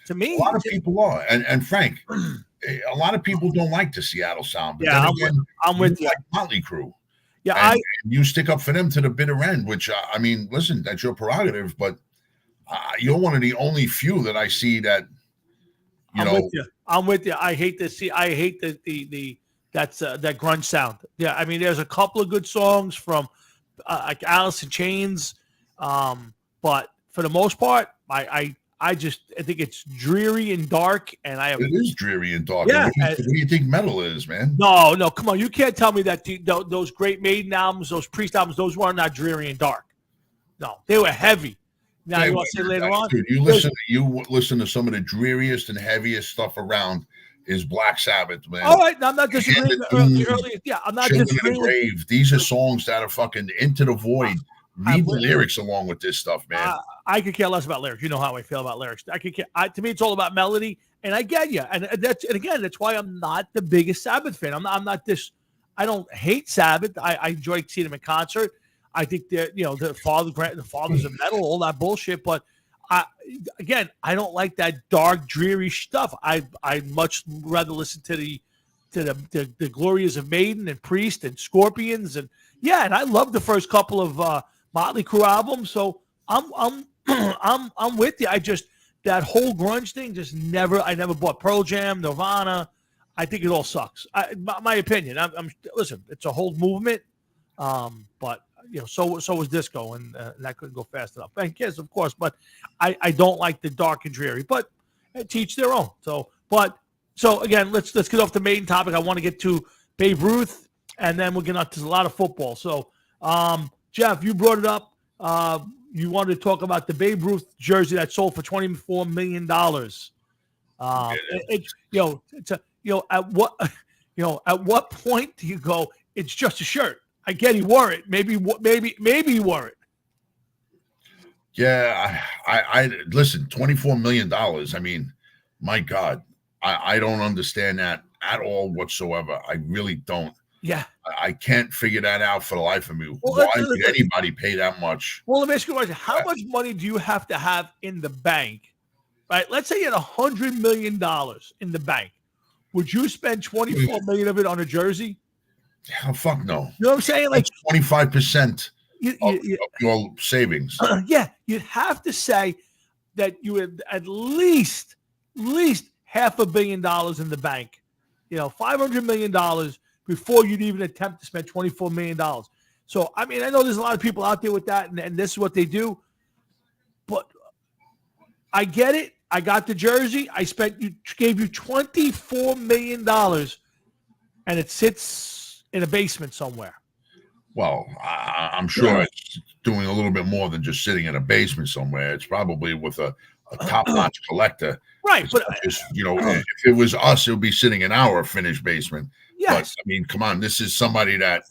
To me, a lot of people are, and Frank, a lot of people don't like the Seattle sound. But yeah, I'm with you. Like Motley Crue. Yeah, and you stick up for them to the bitter end, which I mean, listen, that's your prerogative, but you're one of the only few that I see that. I'm with you. I hate that grunge sound. Yeah, I mean, there's a couple of good songs from like Alice in Chains, but for the most part, I think it's dreary and dark, and it is dreary and dark. Yeah, what do you think metal is, man? No, come on, you can't tell me that those great Maiden albums, those Priest albums, those were not dreary and dark. No, they were heavy. Now you want to say later on? Dude, you listen to some of the dreariest and heaviest stuff around is Black Sabbath, man. All right, I'm not disagreeing. I'm not disagreeing. The Grave. These are songs that are fucking Into the Void. Read the lyrics along with this stuff, man. I could care less about lyrics. You know how I feel about lyrics. I could care. To me, it's all about melody, and I get you. And that's why I'm not the biggest Sabbath fan. I'm not this. I don't hate Sabbath. I enjoy seeing them in concert. I think they're, the fathers of metal, all that bullshit. But I don't like that dark, dreary stuff. I'd much rather listen to the glories of Maiden and Priest and Scorpions, and I love the first couple of Motley Crue albums. So I'm with you. That whole grunge thing I never bought Pearl Jam, Nirvana. I think it all sucks. My opinion. Listen, it's a whole movement, but so was disco, and that couldn't go fast enough. And yes, of course, but I don't like the dark and dreary. But teach their own. So again, let's get off the Maiden topic. I want to get to Babe Ruth, and then we'll get on to a lot of football. So, Jeff, you brought it up. You wanted to talk about the Babe Ruth jersey that sold for $24 million. At what point do you go, it's just a shirt? I get he wore it. Maybe he wore it. Yeah, I listen, $24 million. I mean, my God, I don't understand that at all whatsoever. I really don't. Yeah. I can't figure that out for the life of me. Why would anybody pay that much? Well, let me ask you a question. How much money do you have to have in the bank? Right? Let's say you had $100 million in the bank. Would you spend $24 million of it on a jersey? Hell, fuck no. You know what I'm saying? Like 25% of your savings. Yeah, you'd have to say that you had at least $500 million in the bank. $500 million before you'd even attempt to spend $24 million. So, I mean, I know there's a lot of people out there with that, and this is what they do. But I get it. I got the jersey. Gave you $24 million, and it sits in a basement somewhere. Well, I'm sure it's doing a little bit more than just sitting in a basement somewhere. It's probably with a top-notch collector. Right. But if it was us, it would be sitting in our finished basement. Yes. But, I mean, come on. This is somebody that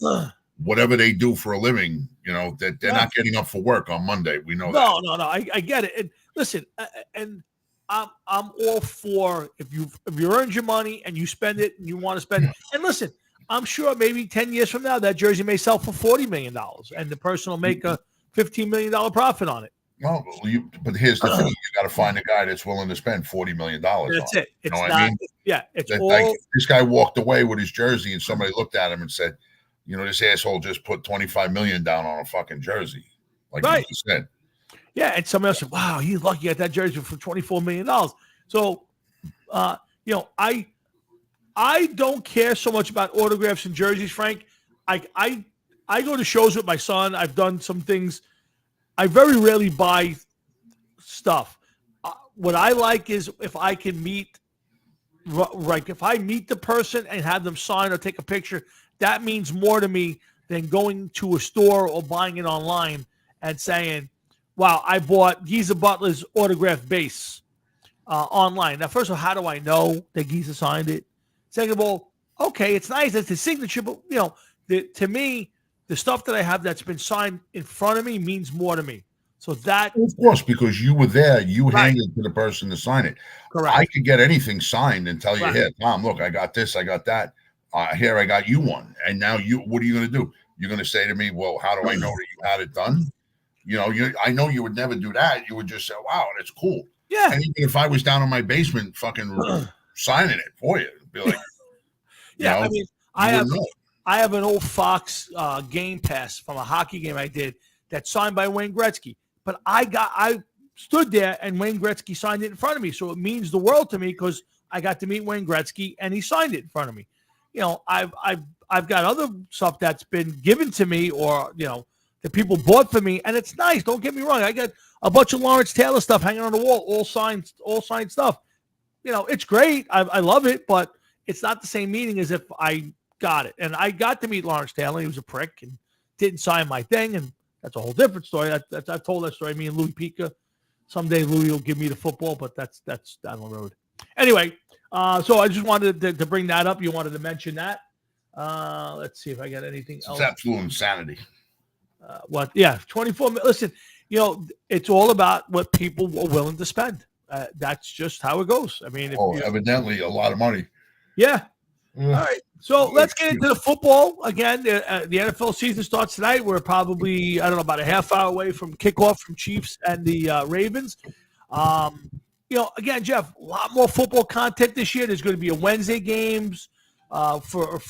whatever they do for a living, that they're not getting up for work on Monday. We know that. No. I get it. And listen, and I'm all for if you earned your money and you spend it and you want to spend it. And listen, I'm sure maybe 10 years from now that jersey may sell for $40 million and the person will make a $15 million profit on it. No, but here's the thing: you got to find a guy that's willing to spend $40 million. That's it. It's not. I mean? Yeah, it's all. Like, this guy walked away with his jersey, and somebody looked at him and said, "This asshole just put $25 million down on a fucking jersey." Like you said. Yeah, and somebody else said, "Wow, he's lucky to get that jersey for $24 million." So, I don't care so much about autographs and jerseys, Frank. I go to shows with my son. I've done some things. I very rarely buy stuff. What I like is if I can meet, if I meet the person and have them sign or take a picture, that means more to me than going to a store or buying it online and saying, wow, I bought Geezer Butler's autographed base online. Now, first of all, how do I know that Geezer signed it? Second of all, okay, it's nice. It's his signature, but, to me, the stuff that I have that's been signed in front of me means more to me. So that, of course, because you were there, you handed it to the person to sign it. Correct. I could get anything signed and tell you, here, Tom, look, I got this, I got that. Here, I got you one. And now what are you going to do? You're going to say to me, well, how do I know that you had it done? I know you would never do that. You would just say, wow, that's cool. Yeah. And even if I was down in my basement fucking signing it for you, it'd be like, yeah, I mean, I have an old Fox game pass from a hockey game I did that's signed by Wayne Gretzky. But I stood there and Wayne Gretzky signed it in front of me. So it means the world to me because I got to meet Wayne Gretzky and he signed it in front of me. I've got other stuff that's been given to me or, that people bought for me. And it's nice. Don't get me wrong. I got a bunch of Lawrence Taylor stuff hanging on the wall, all signed stuff. It's great. I love it, but it's not the same meaning as if I got it. And I got to meet Lawrence Taylor. He was a prick and didn't sign my thing. And that's a whole different story. I told that story. Me and Louis Pica. Someday Louis will give me the football, but that's down the road. Anyway, so I just wanted to bring that up. You wanted to mention that. Let's see if I got anything else. It's absolute insanity. What? Yeah, 24. Listen, it's all about what people are willing to spend. That's just how it goes. I mean, evidently a lot of money. Yeah. All right. So let's get into the football again. The NFL season starts tonight. We're probably, about a half hour away from kickoff from Chiefs and the Ravens. Again, Jeff, a lot more football content this year. There's going to be a Wednesday games for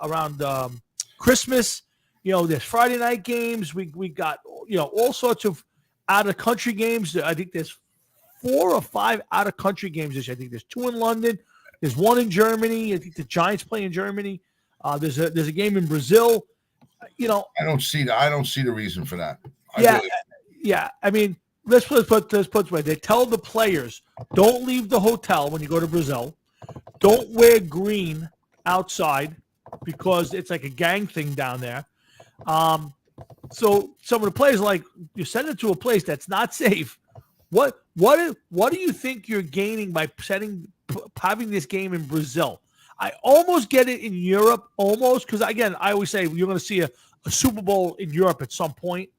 around Christmas. There's Friday night games. We got all sorts of out of country games. I think there's 4 or 5 out of country games this year. I think there's 2 in London. There's 1 in Germany. I think the Giants play in Germany. There's a game in Brazil. I don't see the reason for that. I mean, let's put it away. They tell the players, don't leave the hotel when you go to Brazil. Don't wear green outside because it's like a gang thing down there. So some of the players are like, you send it to a place that's not safe. What do you think you're gaining by having this game in Brazil? I almost get it in Europe, because again, I always say you're going to see a Super Bowl in Europe at some point.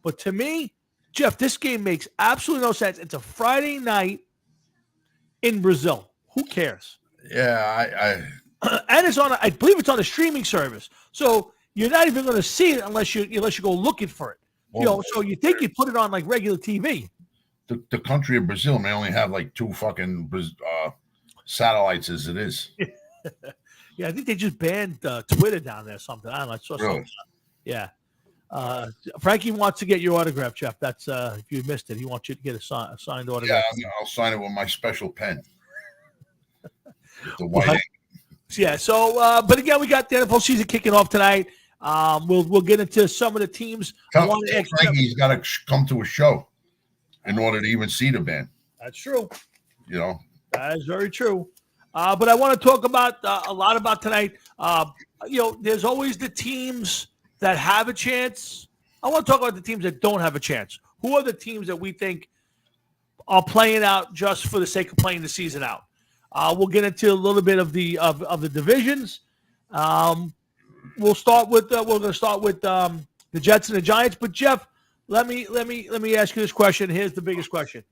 But to me, Jeff, this game makes absolutely no sense. It's a Friday night in Brazil. Who cares? Yeah, and it's on. I believe it's on a streaming service, so you're not even going to see it unless you go looking for it. Well, so you think you put it on like regular TV. The country of Brazil may only have like 2 fucking satellites as it is. Yeah, I think they just banned Twitter down there or something. I don't know. I saw something. Yeah. Frankie wants to get your autograph, Jeff. That's if you missed it, he wants you to get a signed autograph. Yeah, I'll sign it with my special pen. The white. Yeah. So, but again, we got the NFL season kicking off tonight. We'll get into some of the teams. Frankie, he's got to come to a show in order to even see the band. That's true. That is very true. But I want to talk about a lot about tonight. There's always the teams that have a chance. I want to talk about the teams that don't have a chance. Who are the teams that we think are playing out just for the sake of playing the season out? We'll get into a little bit of the divisions. We'll start with we're going to start with the Jets and the Giants. But Jeff, let me ask you this question. Here's the biggest question: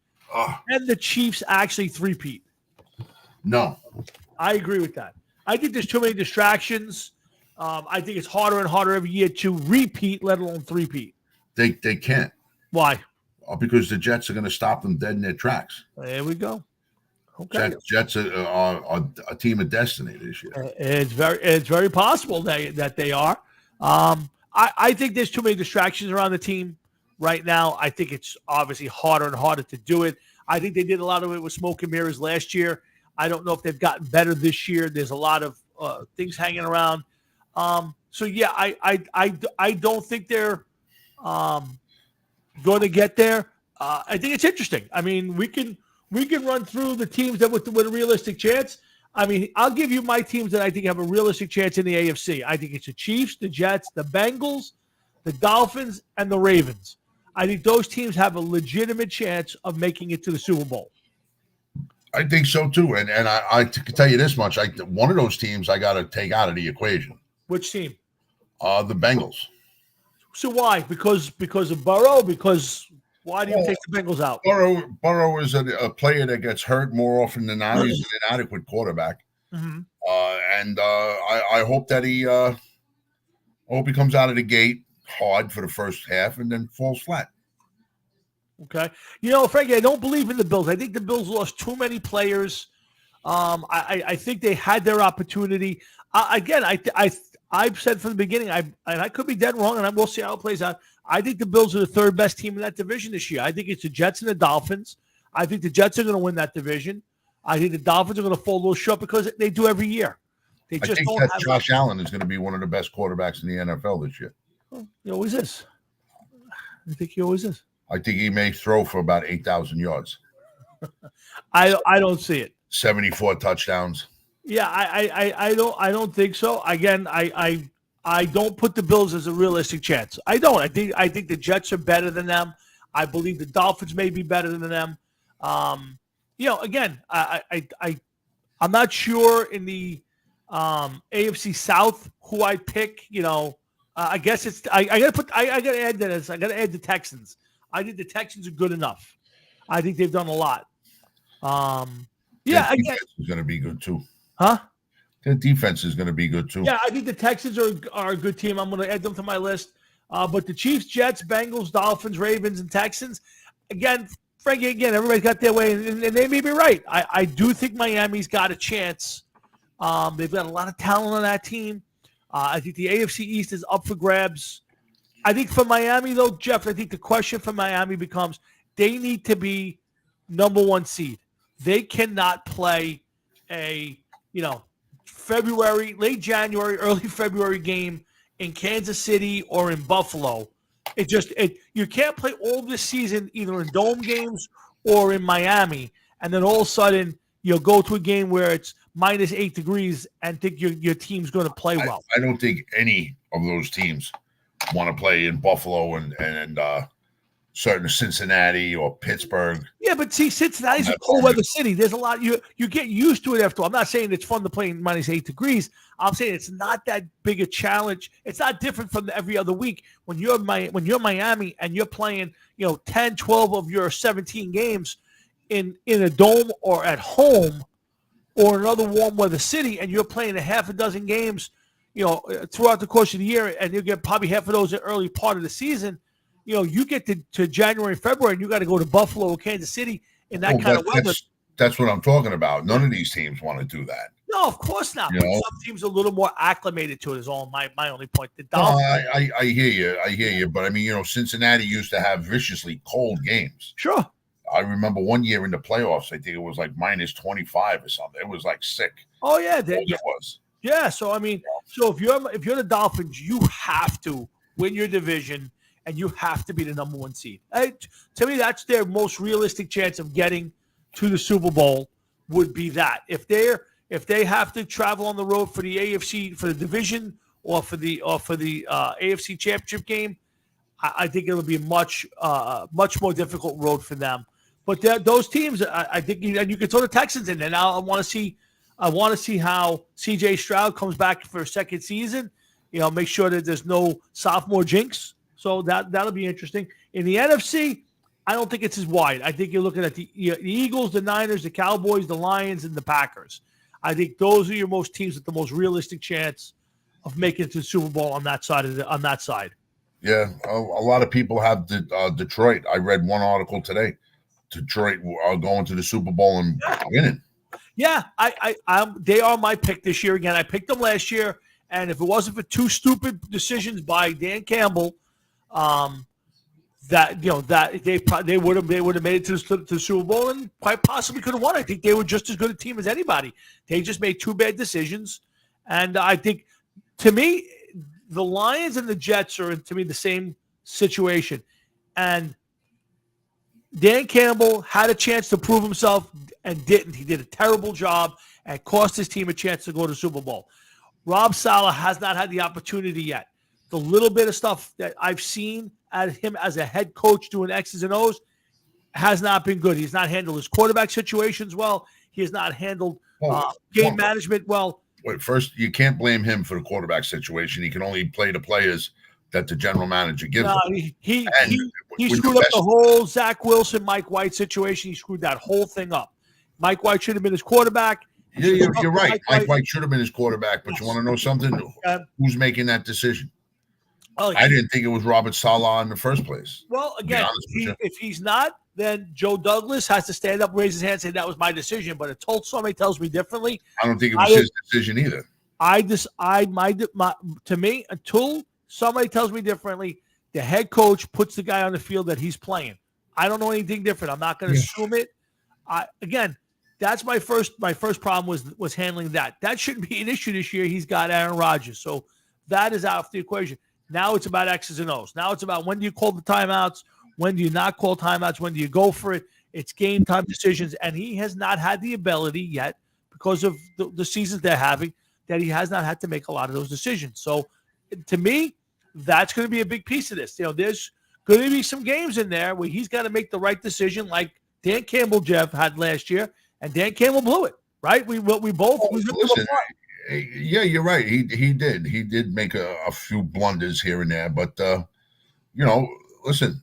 Can the Chiefs actually three-peat? No, I agree with that. I think there's too many distractions. I think it's harder and harder every year to repeat, let alone three-peat. They can't. Why? Because the Jets are going to stop them dead in their tracks. There we go. Okay. Jets are a team of destiny this year. It's very possible that they are. I think there's too many distractions around the team right now. I think it's obviously harder and harder to do it. I think they did a lot of it with smoke and mirrors last year. I don't know if they've gotten better this year. There's a lot of things hanging around. So yeah, I don't think they're going to get there. I think it's interesting. I mean, we can run through the teams that with a realistic chance. I mean, I'll give you my teams that I think have a realistic chance in the AFC. I think it's the Chiefs, the Jets, the Bengals, the Dolphins, and the Ravens. I think those teams have a legitimate chance of making it to the Super Bowl. I think so too, and I can tell you this much: one of those teams I got to take out of the equation. Which team? The Bengals. So why? Because of Burrow? Why do you take the Bengals out? Burrow is a player that gets hurt more often than not. He's an inadequate quarterback, and I hope that he comes out of the gate hard for the first half and then falls flat. Okay. Frankie, I don't believe in the Bills. I think the Bills lost too many players. I think they had their opportunity. I've said from the beginning, and I could be dead wrong, and we'll see how it plays out. I think the Bills are the third best team in that division this year. I think it's the Jets and the Dolphins. I think the Jets are going to win that division. I think the Dolphins are going to fall a little short because they do every year. I think that Josh Allen is going to be one of the best quarterbacks in the NFL this year. He always is. I think he always is. I think he may throw for about 8,000 yards. I don't see it. 74 touchdowns. Yeah, I don't think so. Again, I don't put the Bills as a realistic chance. I don't. I think the Jets are better than them. I believe the Dolphins may be better than them. Again, I'm not sure in the AFC South who I pick. I guess it's. I gotta add this. I gotta add the Texans. I think the Texans are good enough. I think they've done a lot. Yeah, defense is going to be good too. Huh? Their defense is going to be good too. Yeah, I think the Texans are a good team. I'm going to add them to my list. But the Chiefs, Jets, Bengals, Dolphins, Ravens, and Texans. Again, Frankie. Everybody's got their way, and they may be right. I do think Miami's got a chance. They've got a lot of talent on that team. I think the AFC East is up for grabs. I think for Miami, though, Jeff, I think the question for Miami becomes they need to be number 1 seed. They cannot play a, February, late January, early February game in Kansas City or in Buffalo. You can't play all this season either in dome games or in Miami, and then all of a sudden you'll go to a game where it's minus 8 degrees and think your team's going to play well. I don't think any of those teams want to play in Buffalo and certain Cincinnati or Pittsburgh. Yeah, but see, Cincinnati's a cold weather city. There's a lot you get used to it after. I'm not saying it's fun to play in minus 8 degrees. I'm saying it's not that big a challenge. It's not different from every other week when you're Miami and you're playing 10, 12 of your 17 games in a dome or at home or another warm weather city, and you're playing a half a dozen games throughout the course of the year, and you get probably half of those in early part of the season. You get to January, February, and you got to go to Buffalo or Kansas City in that kind of weather. That's what I'm talking about. None of these teams want to do that. No, of course not. But some teams are a little more acclimated to it. Is all my only point. The Dolphins. I hear you. But I mean, Cincinnati used to have viciously cold games. Sure. I remember one year in the playoffs, I think it was like minus 25 or something. It was like sick. Oh yeah, it was. Yeah. So I mean, if you're the Dolphins, you have to win your division. And you have to be the number 1 seed. To me, that's their most realistic chance of getting to the Super Bowl. Would be that if they have to travel on the road for the AFC for the division or for the AFC Championship game, I think it'll be a much more difficult road for them. But those teams, I think, and you can throw the Texans in. And I want to see how C.J. Stroud comes back for a second season. Make sure that there's no sophomore jinx. So that'll be interesting. In the NFC, I don't think it's as wide. I think you're looking at the Eagles, the Niners, the Cowboys, the Lions, and the Packers. I think those are your most teams with the most realistic chance of making it to the Super Bowl on that side. Yeah, a lot of people have Detroit. I read one article today. Detroit are going to the Super Bowl and winning. Yeah, they are my pick this year. Again, I picked them last year, and if it wasn't for 2 stupid decisions by Dan Campbell. That they would have made it to the Super Bowl and quite possibly could have won. I think they were just as good a team as anybody. They just made 2 bad decisions, and I think, to me, the Lions and the Jets are to me the same situation. And Dan Campbell had a chance to prove himself and didn't. He did a terrible job and cost his team a chance to go to the Super Bowl. Rob Saleh has not had the opportunity yet. The little bit of stuff that I've seen at him as a head coach doing X's and O's has not been good. He's not handled his quarterback situations well. He has not handled game management well. Wait, first, you can't blame him for the quarterback situation. He can only play the players that the general manager gives him. He screwed up the whole Zach Wilson, Mike White situation. He screwed that whole thing up. Mike White should have been his quarterback. Yeah, you're right. Mike White should have been his quarterback, but you want to know something? Who's making that decision? I didn't think it was Robert Saleh in the first place. Well, again, if he's not, then Joe Douglas has to stand up, raise his hand, and say that was my decision. But until somebody tells me differently, I don't think it was his decision either. To me, until somebody tells me differently, the head coach puts the guy on the field that he's playing. I don't know anything different. I'm not going to assume it. Again, that's my first problem was handling that. That shouldn't be an issue this year. He's got Aaron Rodgers, so that is out of the equation. Now it's about X's and O's. Now it's about when do you call the timeouts, when do you not call timeouts, when do you go for it. It's game time decisions, and he has not had the ability yet because of the seasons they're having that he has not had to make a lot of those decisions. So to me, that's going to be a big piece of this. There's going to be some games in there where he's got to make the right decision like Dan Campbell, Jeff, had last year, and Dan Campbell blew it, right? We both. Listen, Yeah, you're right. He did make a few blunders here and there, but listen,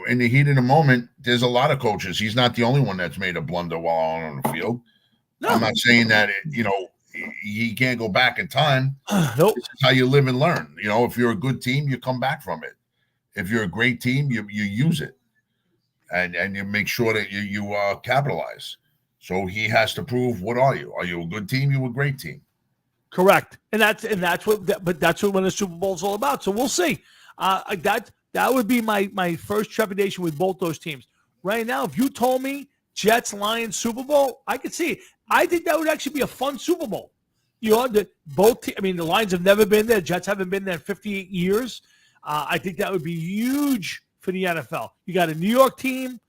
in the heat of the moment, there's a lot of coaches. He's not the only one that's made a blunder while on the field. No. I'm not saying that he can't go back in time. Nope. This is how you live and learn. If you're a good team, you come back from it. If you're a great team, you use it, and you make sure that you capitalize. So he has to prove, what are you? Are you a good team? You a great team? Correct, and that's what when the Super Bowl is all about. So we'll see. That would be my first trepidation with both those teams. Right now, if you told me Jets Lions Super Bowl, I could see it. I think that would actually be a fun Super Bowl. The Lions have never been there. Jets haven't been there in 58 years. I think that would be huge for the NFL. You got a New York team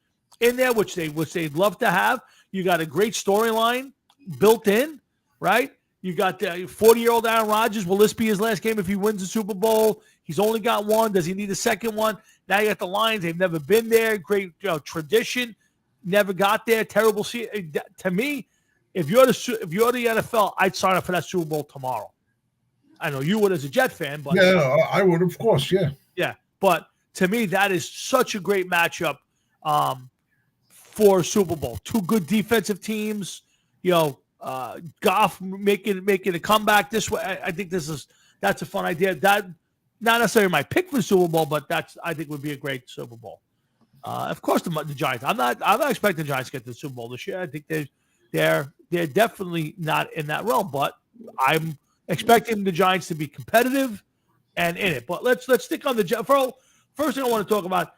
in there, which they'd love to have. You got a great storyline built in, right? You got the 40-year-old Aaron Rodgers. Will this be his last game if he wins the Super Bowl? He's only got one. Does he need a second one? Now you got the Lions. They've never been there. Great tradition. Never got there. Terrible. To me, if you're the NFL, I'd sign up for that Super Bowl tomorrow. I know you would as a Jet fan, but yeah, I would, of course, yeah. Yeah, but to me, that is such a great matchup for Super Bowl. Two good defensive teams. Goff making a comeback this way. I think that's a fun idea. That not necessarily my pick for the Super Bowl, but I think would be a great Super Bowl. Of course, the Giants. I'm not expecting the Giants to get to the Super Bowl this year. I think they're definitely not in that realm, but I'm expecting the Giants to be competitive and in it. But let's stick on the first thing I want to talk about: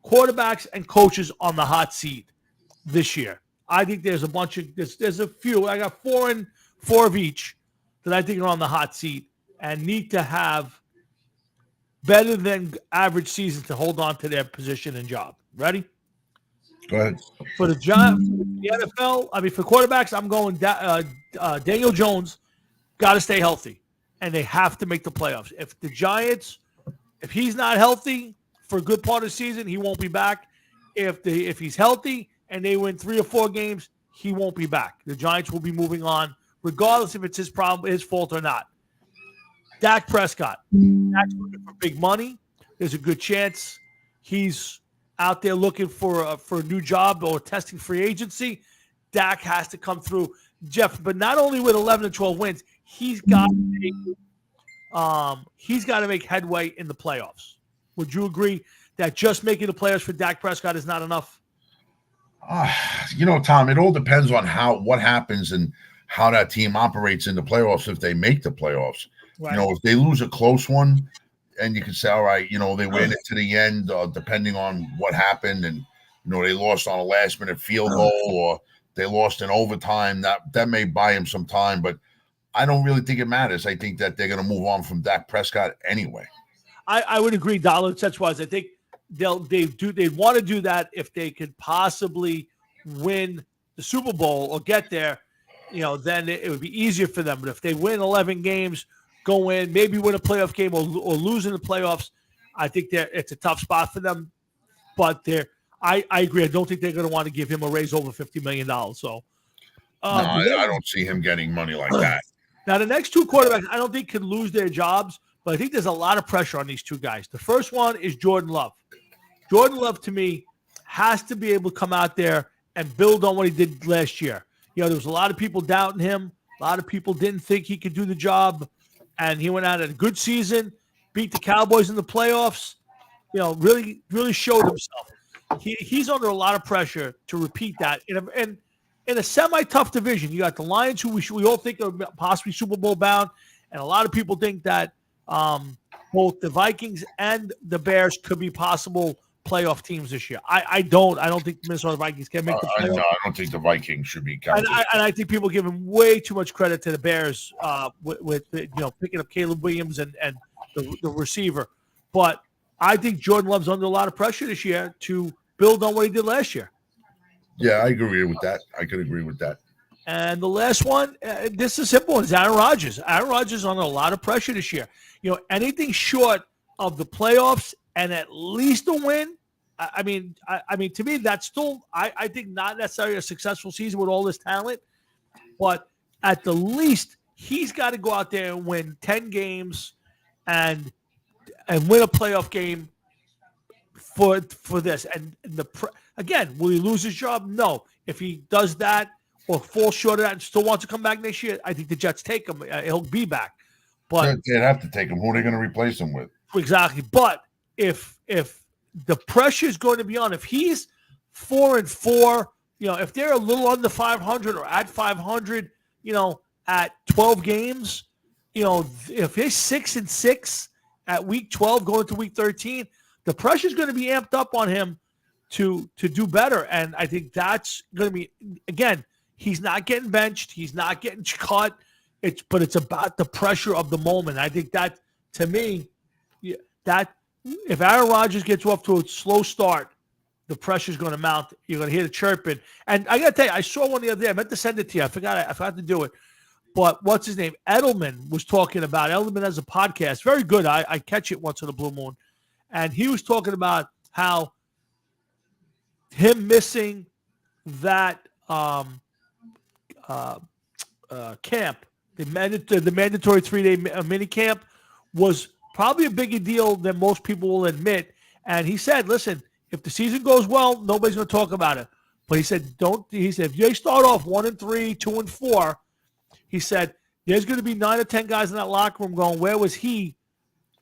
quarterbacks and coaches on the hot seat this year. I think there's a bunch of there's a few. I got four of each that I think are on the hot seat and need to have better than average season to hold on to their position and job. Ready? Go ahead. For the NFL, for quarterbacks, I'm going Daniel Jones. Got to stay healthy, and they have to make the playoffs. If the Giants, if he's not healthy for a good part of the season, he won't be back. If he's healthy and they win 3 or 4 games, he won't be back. The Giants will be moving on, regardless if it's his problem, his fault or not. Dak Prescott. Dak's looking for big money. There's a good chance he's out there looking for a new job or testing free agency. Dak has to come through, Jeff. But not only with 11 and 12 wins, he's got to make headway in the playoffs. Would you agree that just making the playoffs for Dak Prescott is not enough? Tom, it all depends on what happens and how that team operates in the playoffs if they make the playoffs. Right. If they lose a close one, and you can say, all right, they win it to the end, depending on what happened, and they lost on a last-minute field goal or they lost in overtime. That may buy him some time, but I don't really think it matters. I think that they're going to move on from Dak Prescott anyway. I would agree, dollar cents wise. I think they'd want to do that if they could possibly win the Super Bowl or get there. Then it would be easier for them. But if they win 11 games, go in, maybe win a playoff game or lose in the playoffs, I think it's a tough spot for them. But I agree. I don't think they're going to want to give him a raise over $50 million. So, I don't see him getting money like that. Now, the next 2 quarterbacks, I don't think could lose their jobs, but I think there's a lot of pressure on these 2 guys. The first one is Jordan Love. Jordan Love, to me, has to be able to come out there and build on what he did last year. There was a lot of people doubting him. A lot of people didn't think he could do the job. And he went out at a good season, beat the Cowboys in the playoffs, really, really showed himself. He's under a lot of pressure to repeat that. In a semi-tough division, you got the Lions, who we all think are possibly Super Bowl bound, and a lot of people think that both the Vikings and the Bears could be possible playoff teams this year. I don't think the Minnesota Vikings can make the playoffs. No, I don't think the Vikings should be counted. And I think people give them way too much credit to the Bears with picking up Caleb Williams and the receiver. But I think Jordan Love's under a lot of pressure this year to build on what he did last year. Yeah, I agree with that. I could agree with that. And the last one, this is a simple one, is Aaron Rodgers. Aaron Rodgers is under a lot of pressure this year. Anything short of the playoffs and at least a win, I mean, to me, that's still, I think, not necessarily a successful season with all this talent, but at the least, he's got to go out there and win 10 games and win a playoff game for this. And again, will he lose his job? No. If he does that or falls short of that and still wants to come back next year, I think the Jets take him. He'll be back. But they'd have to take him. Who are they going to replace him with? Exactly. But if the pressure is going to be on, if he's 4-4, if they're a little under 500 or at 500, at 12 games, if he's 6-6 at week 12 going to week 13, the pressure is going to be amped up on him to do better. And I think that's going to be, again, he's not getting benched. He's not getting cut. But it's about the pressure of the moment. I think that, to me, that if Aaron Rodgers gets off to a slow start, the pressure is going to mount. You're going to hear the chirping. And I got to tell you, I saw one the other day. I meant to send it to you. I forgot to do it. But what's his name? Edelman was talking about. Edelman has a podcast. Very good. I catch it once in a blue moon. And he was talking about how him missing that camp, the mandatory 3-day mini camp, was probably a bigger deal than most people will admit. And he said, listen, if the season goes well, nobody's going to talk about it. But he said, if they start off 1-3, 2-4, he said, there's going to be 9 or 10 guys in that locker room going, where was he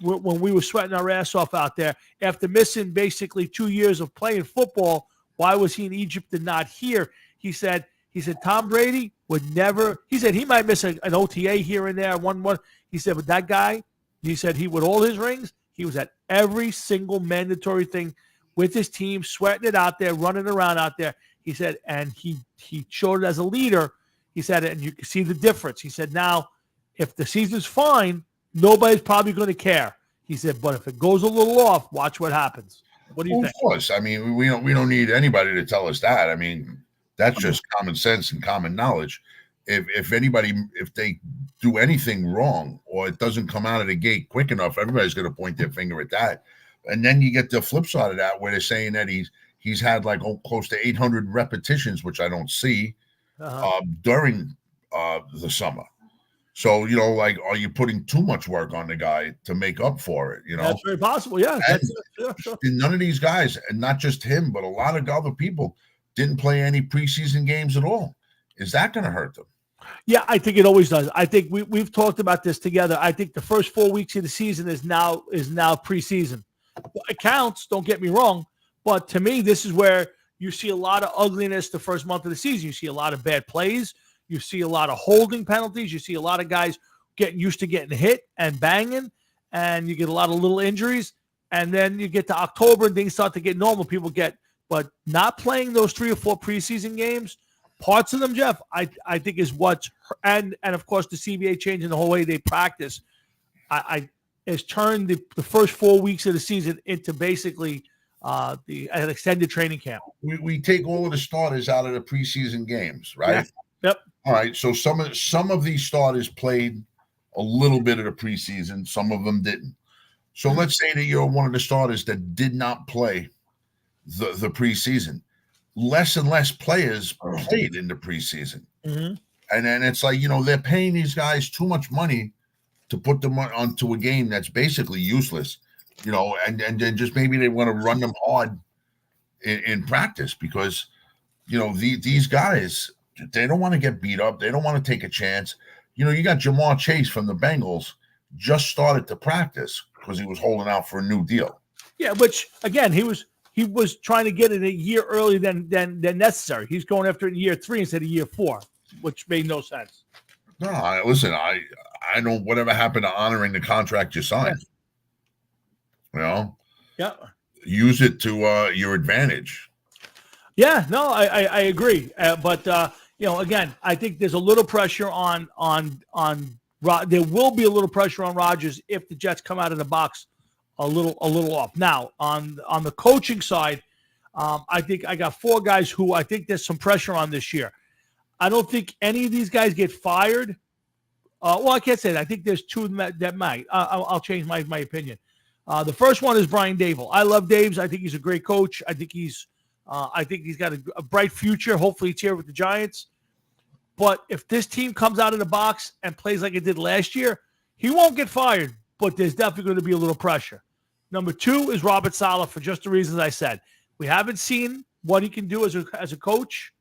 when we were sweating our ass off out there? After missing basically 2 years of playing football, why was he in Egypt and not here? He said, Tom Brady would never, he said he might miss an OTA here and there, one. He said, but that guy, he said he, with all his rings, he was at every single mandatory thing with his team, sweating it out there, running around out there. He said, and he showed it as a leader. He said, and you can see the difference. He said, now, if the season's fine, nobody's probably going to care. He said, but if it goes a little off, watch what happens. What do you think? Of course. I mean, we don't need anybody to tell us that. I mean, that's just common sense and common knowledge. If they do anything wrong or it doesn't come out of the gate quick enough, everybody's going to point their finger at that. And then you get the flip side of that, where they're saying that he's had like close to 800 repetitions, which I don't see during the summer. So, like, are you putting too much work on the guy to make up for it? That's very possible. Yeah. Sure. None of these guys, and not just him, but a lot of other people, didn't play any preseason games at all. Is that going to hurt them? Yeah, I think it always does. I think we've talked about this together. I think the first 4 weeks of the season is now preseason. It counts, don't get me wrong, but to me, this is where you see a lot of ugliness the first month of the season. You see a lot of bad plays. You see a lot of holding penalties. You see a lot of guys getting used to getting hit and banging, and you get a lot of little injuries. And then you get to October and things start to get normal. But not playing those 3 or 4 preseason games, parts of them, Jeff, I think is what's, and of course the CBA changing the whole way they practice, has turned the first 4 weeks of the season into basically an extended training camp. We take all of the starters out of the preseason games, right? Yeah. Yep. All right. So some of these starters played a little bit of the preseason. Some of them didn't. So let's say that you're one of the starters that did not play the preseason. Less and less players played in the preseason. Mm-hmm. And then it's like, they're paying these guys too much money to put them onto a game that's basically useless, and then just maybe they want to run them hard in practice because, these guys, they don't want to get beat up. They don't want to take a chance. You got Jamar Chase from the Bengals just started to practice because he was holding out for a new deal. Yeah, which, again, he was trying to get it a year earlier than necessary. He's going after it in year 3 instead of year 4, which made no sense. No, listen, I don't, whatever happened to honoring the contract you signed? Yeah. Yeah. Use it to your advantage. Yeah, no, I agree. But again, I think there's a little pressure on there will be a little pressure on Rodgers if the Jets come out of the box a little off. Now, on the coaching side, I think I got 4 guys who I think there's some pressure on this year. I don't think any of these guys get fired. Well, I can't say that. I think there's 2 that might. I'll change my opinion. The first one is Brian Daboll. I love Daboll. I think he's a great coach. I think he's got a bright future. Hopefully, he's here with the Giants. But if this team comes out of the box and plays like it did last year, he won't get fired, but there's definitely going to be a little pressure. Number 2 is Robert Saleh for just the reasons I said. We haven't seen what he can do as a coach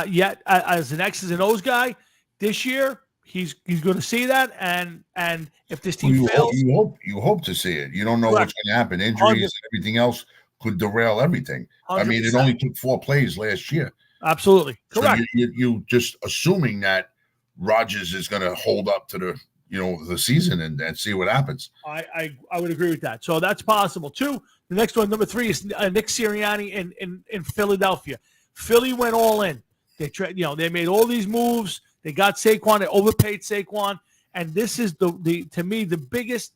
yet as an X's and O's guy. This year, he's going to see that, and if this team fails, you hope to see it. You don't know what's going to happen. Injuries and everything else could derail everything. 100%. I mean, it only took 4 plays last year. Absolutely correct. So you just assuming that Rodgers is going to hold up to the season and see what happens. I would agree with that. So that's possible too. The next one, number 3, is Nick Sirianni in Philadelphia. Philly went all in. They made all these moves. They got Saquon. They overpaid Saquon, and this is the to me the biggest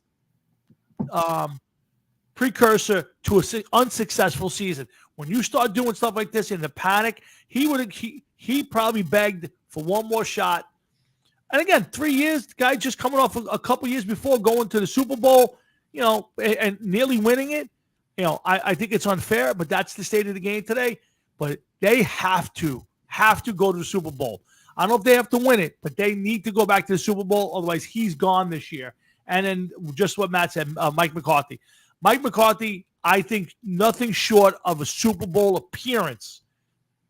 precursor to an unsuccessful season. When you start doing stuff like this in the panic, he probably begged for one more shot. And again, 3 years, the guy just coming off a couple years before going to the Super Bowl, and nearly winning it. I think it's unfair, but that's the state of the game today. But they have to go to the Super Bowl. I don't know if they have to win it, but they need to go back to the Super Bowl. Otherwise, he's gone this year. And then just what Matt said, Mike McCarthy. Mike McCarthy, I think nothing short of a Super Bowl appearance,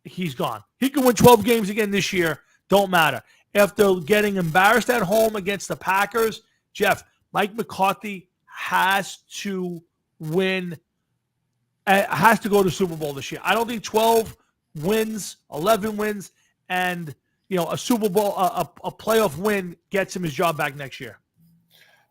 he's gone. He can win 12 games again this year. Don't matter. After getting embarrassed at home against the Packers, Jeff, Mike McCarthy has to win, has to go to Super Bowl this year. I don't think 12 wins, 11 wins, and a Super Bowl, a playoff win gets him his job back next year.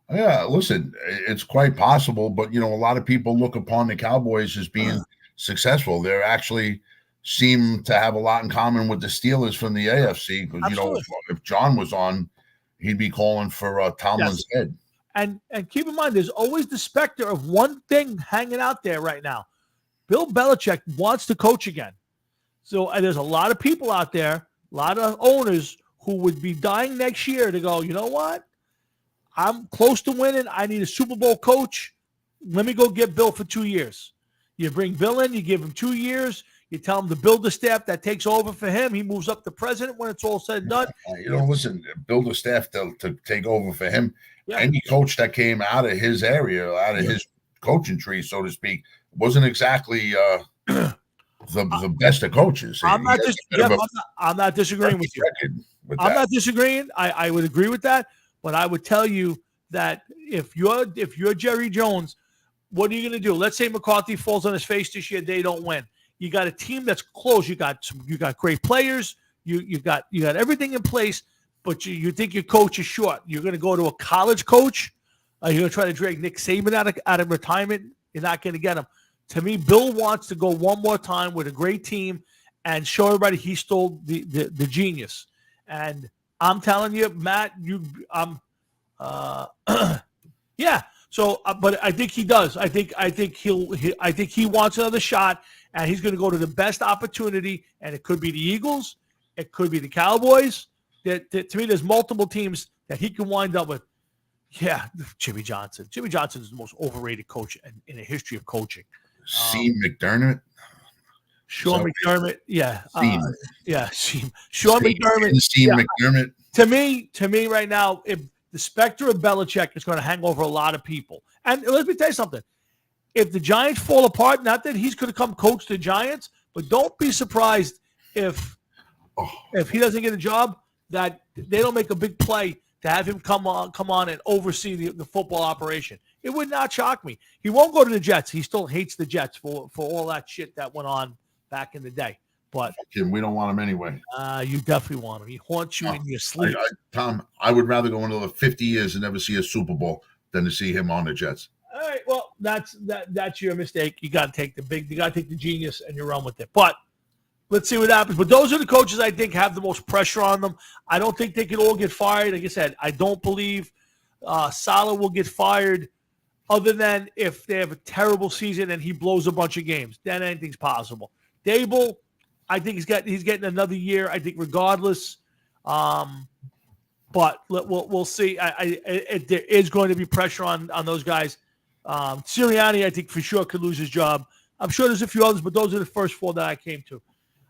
Yeah, listen, it's quite possible, but a lot of people look upon the Cowboys as being successful. They actually seem to have a lot in common with the Steelers from the AFC. Because if John was on, he'd be calling for Tomlin's head. And keep in mind, there's always the specter of one thing hanging out there right now. Bill Belichick wants to coach again. So there's a lot of people out there, a lot of owners who would be dying next year to go, you know what? I'm close to winning. I need a Super Bowl coach. Let me go get Bill for 2 years. You bring Bill in, you give him 2 years. You tell him to build the staff that takes over for him. He moves up to president when it's all said and done. Listen, build a staff to take over for him. Yeah. Any coach that came out of his area, out of his coaching tree, so to speak, wasn't exactly the best of coaches. I'm not disagreeing with you. I'm not disagreeing. I would agree with that. But I would tell you that if you're Jerry Jones, what are you going to do? Let's say McCarthy falls on his face this year. They don't win. You got a team that's close. You got great players. You got everything in place. But you think your coach is short. You're going to go to a college coach. You're going to try to drag Nick Saban out of retirement. You're not going to get him. To me, Bill wants to go one more time with a great team and show everybody he stole the genius. And I'm telling you, Matt, yeah. So, but I think he does. I think he wants another shot, and he's going to go to the best opportunity. And it could be the Eagles, it could be the Cowboys. To me, there's multiple teams that he can wind up with. Yeah, Jimmy Johnson. Jimmy Johnson is the most overrated coach in the history of coaching. McDermott. Sean McDermott, yeah. Sean McDermott. McDermott. To me right now, if the specter of Belichick is going to hang over a lot of people. And let me tell you something. If the Giants fall apart, not that he's going to come coach the Giants, but don't be surprised if he doesn't get a job, that they don't make a big play to have him come on and oversee the football operation. It would not shock me. He won't go to the Jets. He still hates the Jets for all that shit that went on back in the day. But we don't want him anyway. You definitely want him. He haunts you in your sleep. Tom, I would rather go another 50 years and never see a Super Bowl than to see him on the Jets. All right, well, that's your mistake. You got to take the genius and you run with it. But let's see what happens. But those are the coaches I think have the most pressure on them. I don't think they can all get fired. Like I said, I don't believe Saleh will get fired, other than if they have a terrible season and he blows a bunch of games. Then anything's possible. Dable, I think he's getting another year, I think, regardless. But we'll see. There is going to be pressure on those guys. Sirianni, I think, for sure could lose his job. I'm sure there's a few others, but those are the first 4 that I came to.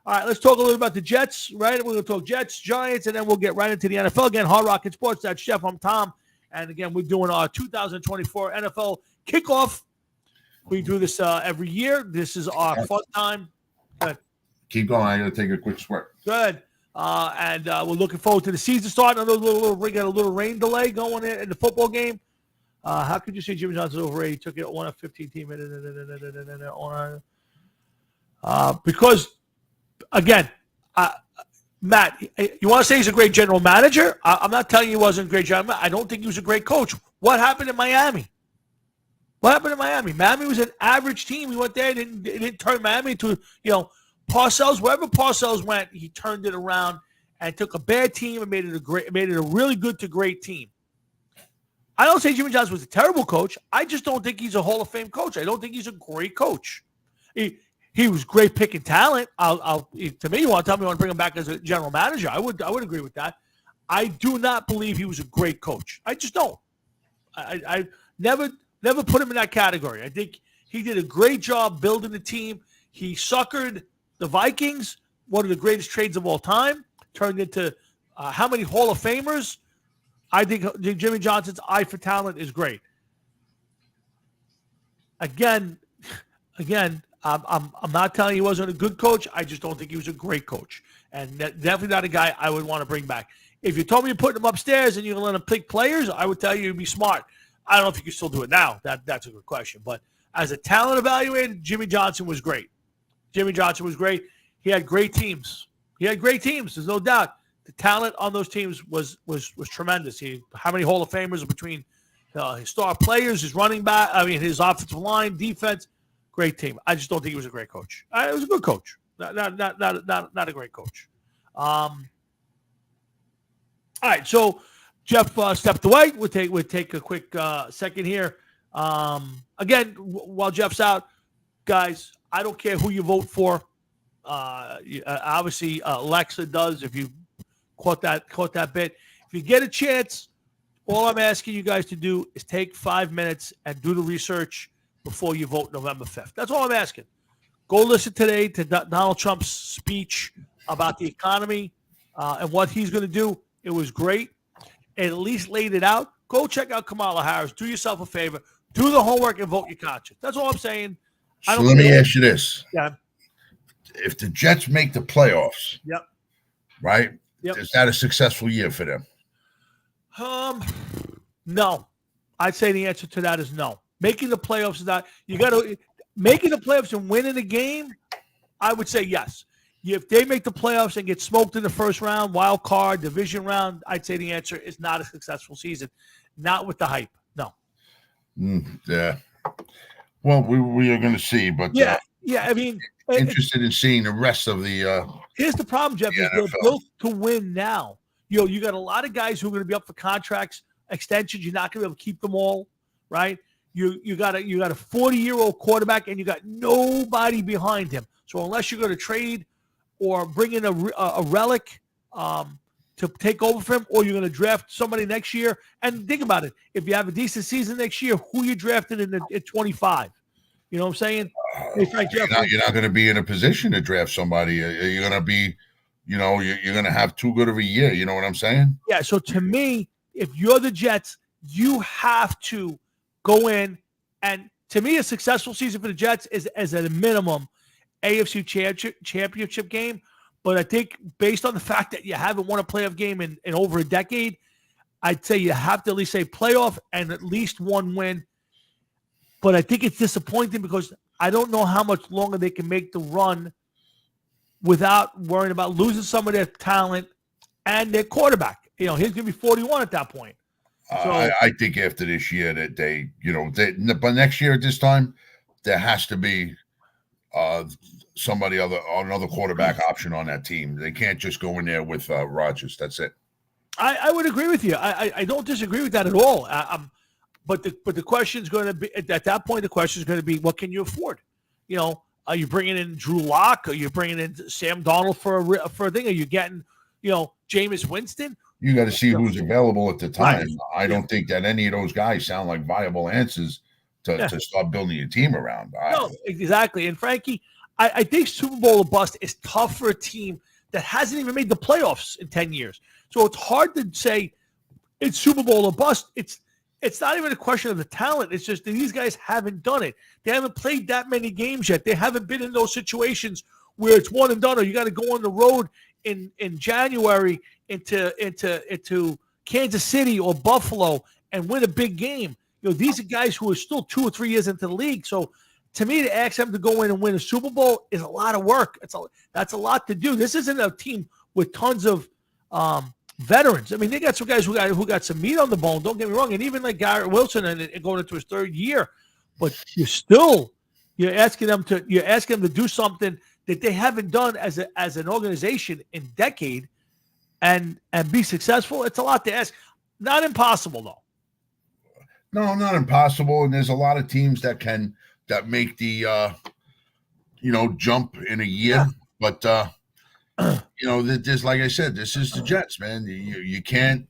All right, let's talk a little about the Jets, right? We're going to talk Jets, Giants, and then we'll get right into the NFL again. Hard Rock and Sports. That's Jeff. I'm Tom. And again, we're doing our 2024 NFL kickoff. We do this every year. This is our fun time. Good. Keep going. I got to take a quick sweat. Good. And we're looking forward to the season starting. We got a little rain delay going in the football game. How could you say Jimmy Johnson's overrated? He took it 1 of 15 minutes. Because, again, Matt, you want to say he's a great general manager? I'm not telling you he wasn't a great general manager. I don't think he was a great coach. What happened in Miami? Miami was an average team. He went there and didn't turn Miami into, Parcells. Wherever Parcells went, he turned it around and took a bad team and made it a really good to great team. I don't say Jimmy Johnson was a terrible coach. I just don't think he's a Hall of Fame coach. I don't think he's a great coach. He was great picking talent. To me, you want to tell me you want to bring him back as a general manager? I would agree with that. I do not believe he was a great coach. I just don't. I never put him in that category. I think he did a great job building the team. He suckered the Vikings, one of the greatest trades of all time, turned into how many Hall of Famers? I think Jimmy Johnson's eye for talent is great. Again, I'm not telling you he wasn't a good coach. I just don't think he was a great coach. And definitely not a guy I would want to bring back. If you told me you're putting him upstairs and you're going to let him pick players, I would tell you you'd be smart. I don't know if you can still do it now. That's a good question. But as a talent evaluator, Jimmy Johnson was great. He had great teams. There's no doubt. The talent on those teams was tremendous. How many Hall of Famers between his star players, his running back, his offensive line, defense. Great team. I just don't think he was a great coach. He was a good coach. Not a great coach. All right, so Jeff stepped away. We'll take a quick second here. Again, while Jeff's out, guys, I don't care who you vote for. Obviously, Alexa does. If you caught that bit, if you get a chance, all I'm asking you guys to do is take 5 minutes and do the research before you vote November 5th. That's all I'm asking. Go listen today to Donald Trump's speech about the economy and what he's going to do. It was great. It at least laid it out. Go check out Kamala Harris. Do yourself a favor. Do the homework and vote your conscience. That's all I'm saying. So let me ask you this. Yeah. If the Jets make the playoffs, yep. Right? Yep. Is that a successful year for them? No. I'd say the answer to that is no. Making the playoffs is not. Making the playoffs and winning the game, I would say yes. If they make the playoffs and get smoked in the first round, wild card, division round, I'd say the answer is not a successful season. Not with the hype. No. Yeah. Well, we are going to see, but yeah. Interested in seeing the rest of the. Here's the problem, Jeff. Is they're built to win now. You got a lot of guys who are going to be up for contracts, extensions. You're not going to be able to keep them all, right? You got a 40-year-old quarterback, and you got nobody behind him. So unless you're going to trade or bring in a relic to take over for him, or you're going to draft somebody next year. And think about it: if you have a decent season next year, who you drafted at 25? You know what I'm saying? You're not going to be in a position to draft somebody. You're going to be, you're going to have too good of a year. You know what I'm saying? Yeah. So to me, if you're the Jets, you have to go in, and to me, a successful season for the Jets is, as a minimum, AFC championship game. But I think based on the fact that you haven't won a playoff game in over a decade, I'd say you have to at least say playoff and at least one win. But I think it's disappointing because I don't know how much longer they can make the run without worrying about losing some of their talent and their quarterback. He's going to be 41 at that point. So, I think after this year that but next year at this time, there has to be another quarterback option on that team. They can't just go in there with Rodgers. That's it. I would agree with you. I don't disagree with that at all. But the question is going to be, at that point, the question is going to be, what can you afford? Are you bringing in Drew Lock? Are you bringing in Sam Darnold for a thing? Are you getting, Jameis Winston? You got to see who's available at the time. Right. I don't think that any of those guys sound like viable answers to start building your team around. No, exactly. And Frankie, I think Super Bowl or bust is tough for a team that hasn't even made the playoffs in 10 years. So it's hard to say it's Super Bowl or bust. It's not even a question of the talent. It's just that these guys haven't done it. They haven't played that many games yet. They haven't been in those situations where it's one and done, or you got to go on the road in January into Kansas City or Buffalo and win a big game. These are guys who are still 2 or 3 years into the league. So to me, to ask them to go in and win a Super Bowl is a lot of work. That's a lot to do. This isn't a team with tons of veterans. I mean, they got some guys who got some meat on the bone. Don't get me wrong, and even like Garrett Wilson and going into his third year, but you're asking them to do something that they haven't done as an organization in decade, and be successful. It's a lot to ask. Not impossible though. No, not impossible. And there's a lot of teams that make the jump in a year, but this, like I said, this is the Jets, man. You can't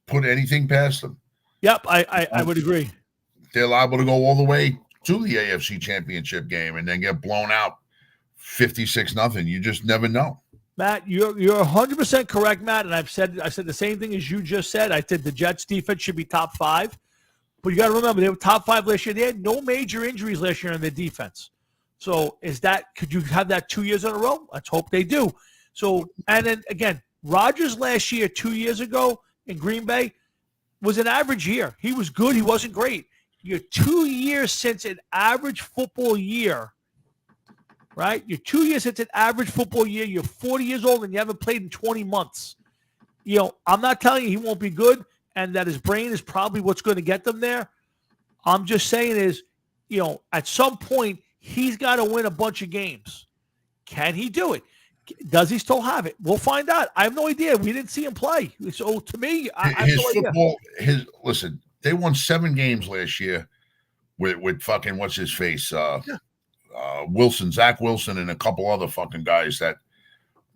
put anything past them. Yep, I would agree. They're liable to go all the way to the AFC Championship game and then get blown out 56-0. You just never know. Matt, you're 100% correct, Matt. And I said the same thing as you just said. I said the Jets defense should be top 5. But you got to remember, they were top 5 last year. They had no major injuries last year in their defense. So could you have that 2 years in a row? Let's hope they do. So, and then again, Rodgers last year, 2 years ago in Green Bay, was an average year. He was good. He wasn't great. You're 2 years since an average football year, right? You're 2 years since an average football year. You're 40 years old and you haven't played in 20 months. I'm not telling you he won't be good and that his brain is probably what's going to get them there. I'm just saying is, at some point, he's got to win a bunch of games. Can he do it? Does he still have it? We'll find out. I have no idea. We didn't see him play. So to me, I have no idea. Listen, they won 7 games last year with fucking what's his face, Wilson, Zach Wilson, and a couple other fucking guys that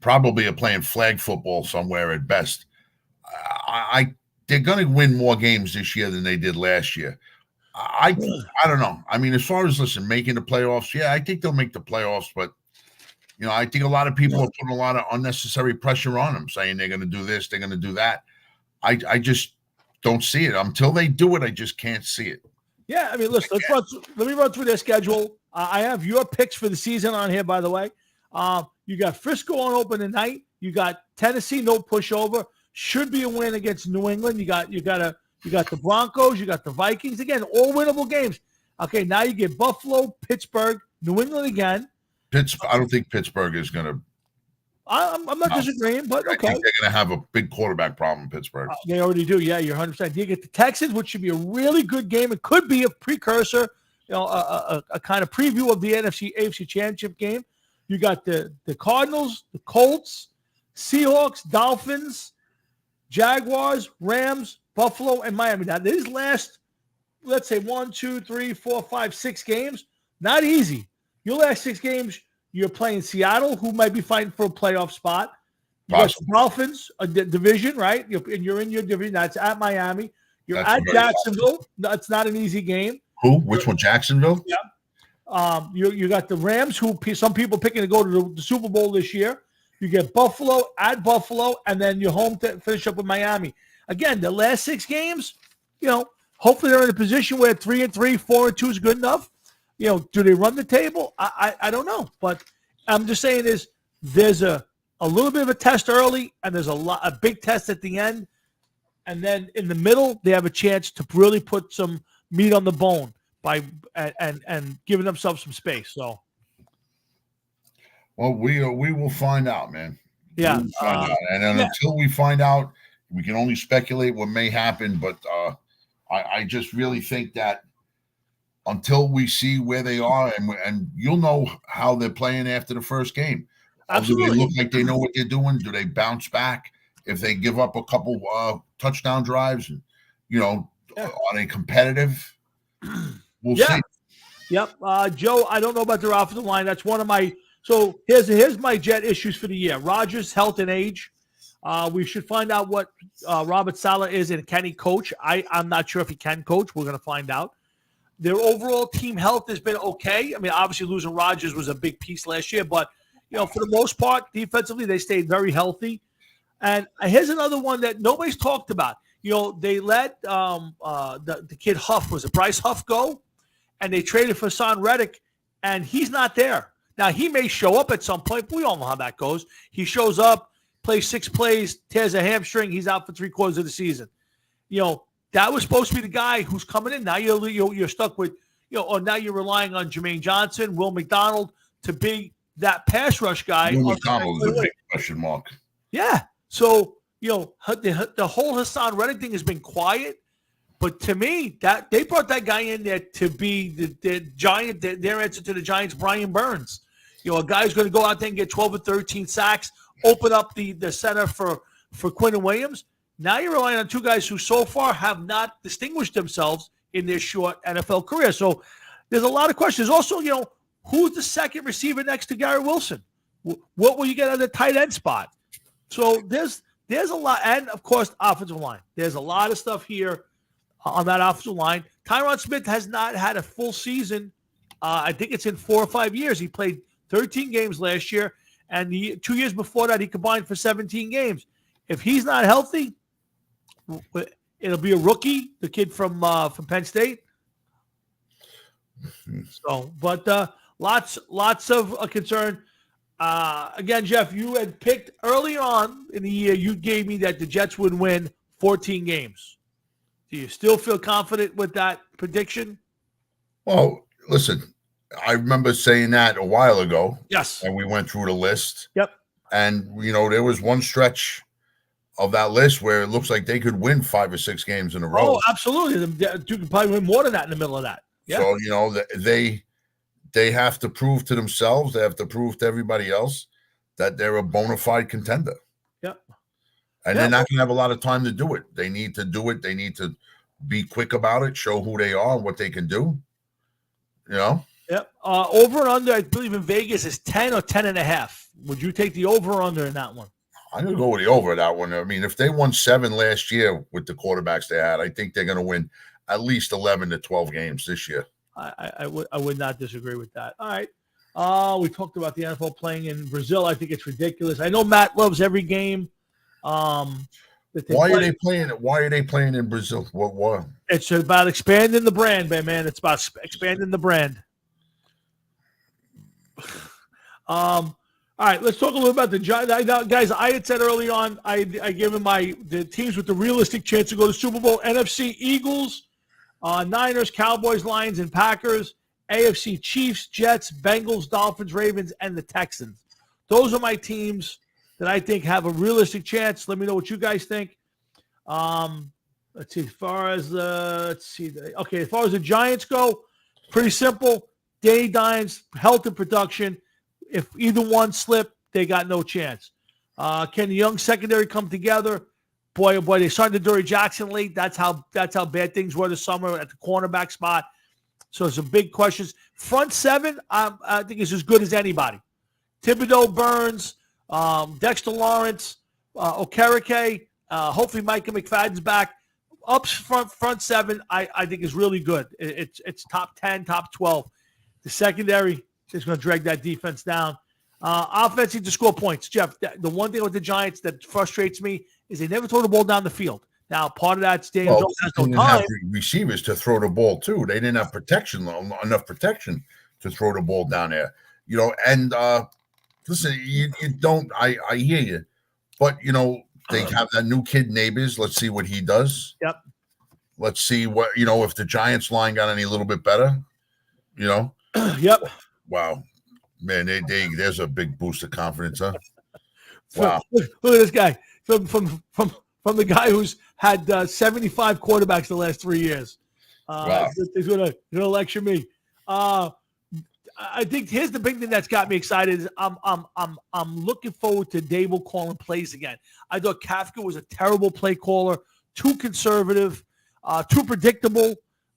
probably are playing flag football somewhere at best. They're going to win more games this year than they did last year. I don't know. I mean, as far as making the playoffs, yeah, I think they'll make the playoffs, but I think a lot of people are putting a lot of unnecessary pressure on them, saying they're going to do this, they're going to do that. I just don't see it. Until they do it, I just can't see it. Yeah, I mean, listen, let me run through their schedule. I have your picks for the season on here, by the way. You got Frisco on open tonight. You got Tennessee, no pushover. Should be a win against New England. You got the Broncos. You got the Vikings. Again, all winnable games. Okay, now you get Buffalo, Pittsburgh, New England again. I don't think Pittsburgh is going to. I'm not disagreeing, but okay. I think they're going to have a big quarterback problem in Pittsburgh. They already do. Yeah, you're 100%. You get the Texans, which should be a really good game. It could be a precursor, a kind of preview of the AFC Championship game. You got the Cardinals, the Colts, Seahawks, Dolphins, Jaguars, Rams, Buffalo, and Miami. Now, these last, let's say 1, 2, 3, 4, 5, 6 games, not easy. Your last 6 games, you're playing Seattle, who might be fighting for a playoff spot. You got the Dolphins, a division, right? You're in your division. That's at Miami. You're at Jacksonville. That's not an easy game. Who? Which one? Jacksonville? Yeah. You got the Rams, who some people picking to go to the Super Bowl this year. You get Buffalo at Buffalo, and then you're home to finish up with Miami. Again, the last 6 games, hopefully they're in a position where 3-3, 4-2 is good enough. Do they run the table? I don't know, but I'm just saying there's a little bit of a test early, and there's a big test at the end, and then in the middle they have a chance to really put some meat on the bone and giving themselves some space. So, well, we will find out, man. Yeah, we'll find out. And then until we find out, we can only speculate what may happen. But I just really think that until we see where they are, and you'll know how they're playing after the first game. Absolutely. Do they look like they know what they're doing? Do they bounce back if they give up a couple touchdown drives? Are they competitive? We'll see. Yep. Joe, I don't know about their offensive line. That's one of my – so here's my Jet issues for the year. Rodgers, health and age. We should find out what Robert Saleh is and can he coach. I'm not sure if he can coach. We're going to find out. Their overall team health has been okay. I mean, obviously losing Rodgers was a big piece last year, but for the most part, defensively they stayed very healthy. And here's another one that nobody's talked about. They let the kid Huff, was it Bryce Huff, go, and they traded for Hassan Reddick, and he's not there. Now, he may show up at some point, but we all know how that goes. He shows up, plays 6 plays, tears a hamstring, he's out for 3/4 of the season. That was supposed to be the guy who's coming in. Now you're stuck with, or now you're relying on Jermaine Johnson, Will McDonald to be that pass rush guy. Will McDonald is a big question mark. Yeah. So, the whole Hassan Reddick thing has been quiet. But to me, that they brought that guy in there to be the Giant, their answer to the Giants, Brian Burns. A guy who's going to go out there and get 12 or 13 sacks, open up the center for Quinnen Williams. Now you're relying on 2 guys who so far have not distinguished themselves in their short NFL career. So there's a lot of questions. Also, who's the second receiver next to Garrett Wilson? What will you get at the tight end spot? So there's a lot. And, of course, offensive line. There's a lot of stuff here on that offensive line. Tyron Smith has not had a full season. I think it's in 4 or 5 years. He played 13 games last year, and 2 years before that, he combined for 17 games. If he's not healthy, it'll be a rookie, the kid from Penn State. So, but lots of concern. Again, Jeff, you had picked early on in the year. You gave me that the Jets would win 14 games. Do you still feel confident with that prediction? Well, listen, I remember saying that a while ago. Yes. And we went through the list. Yep. And, there was one stretch of that list where it looks like they could win 5 or 6 games in a row. Oh, absolutely. You can probably win more than that in the middle of that. Yeah. So, they have to prove to themselves, they have to prove to everybody else that they're a bona fide contender. Yep. And they're not going to have a lot of time to do it. They need to do it. They need to be quick about it, show who they are, what they can do. Yep. Over and under, I believe in Vegas is 10 or 10.5. Would you take the over or under in that one? I'm going to go with the over that one. I mean, if they won 7 last year with the quarterbacks they had, I think they're going to win at least 11 to 12 games this year. I would not disagree with that. All right. We talked about the NFL playing in Brazil. I think it's ridiculous. I know Matt loves every game. Why are they playing? Why are they playing in Brazil? What? It's about expanding the brand, man. It's about expanding the brand. All right, let's talk a little about the Giants. Guys, I had said early on, I gave him the teams with the realistic chance to go to Super Bowl. NFC, Eagles, Niners, Cowboys, Lions, and Packers. AFC, Chiefs, Jets, Bengals, Dolphins, Ravens, and the Texans. Those are my teams that I think have a realistic chance. Let me know what you guys think. Let's see. As far as the Giants go, pretty simple. Danny Dimes, health and production. If either one slip, they got no chance. Can the young secondary come together? Boy, oh boy, they signed Dory Jackson late. That's how bad things were this summer at the cornerback spot. So some big questions. Front 7, I think is as good as anybody. Thibodeau, Burns, Dexter Lawrence, Okereke, hopefully Micah McFadden's back. Up front 7, I think is really good. It's top 10, top 12. The secondary is going to drag that defense down. Offense needs to score points. Jeff, the one thing with the Giants that frustrates me is they never throw the ball down the field. Now, part of that's Daniel Jones has no time. Have receivers to throw the ball too. They didn't have enough protection to throw the ball down there. And listen, you don't. I hear you, but they have that new kid Neighbors. Let's see what he does. Yep. Let's see what if the Giants line got any a little bit better. Yep. Wow, man, there's a big boost of confidence, huh? Wow. Look at this guy from the guy who's had 75 quarterbacks the last 3 years. Wow. He's gonna lecture me. I think here's the big thing that's got me excited is I'm looking forward to Dable calling plays again. I thought Kafka was a terrible play caller, too conservative, too predictable.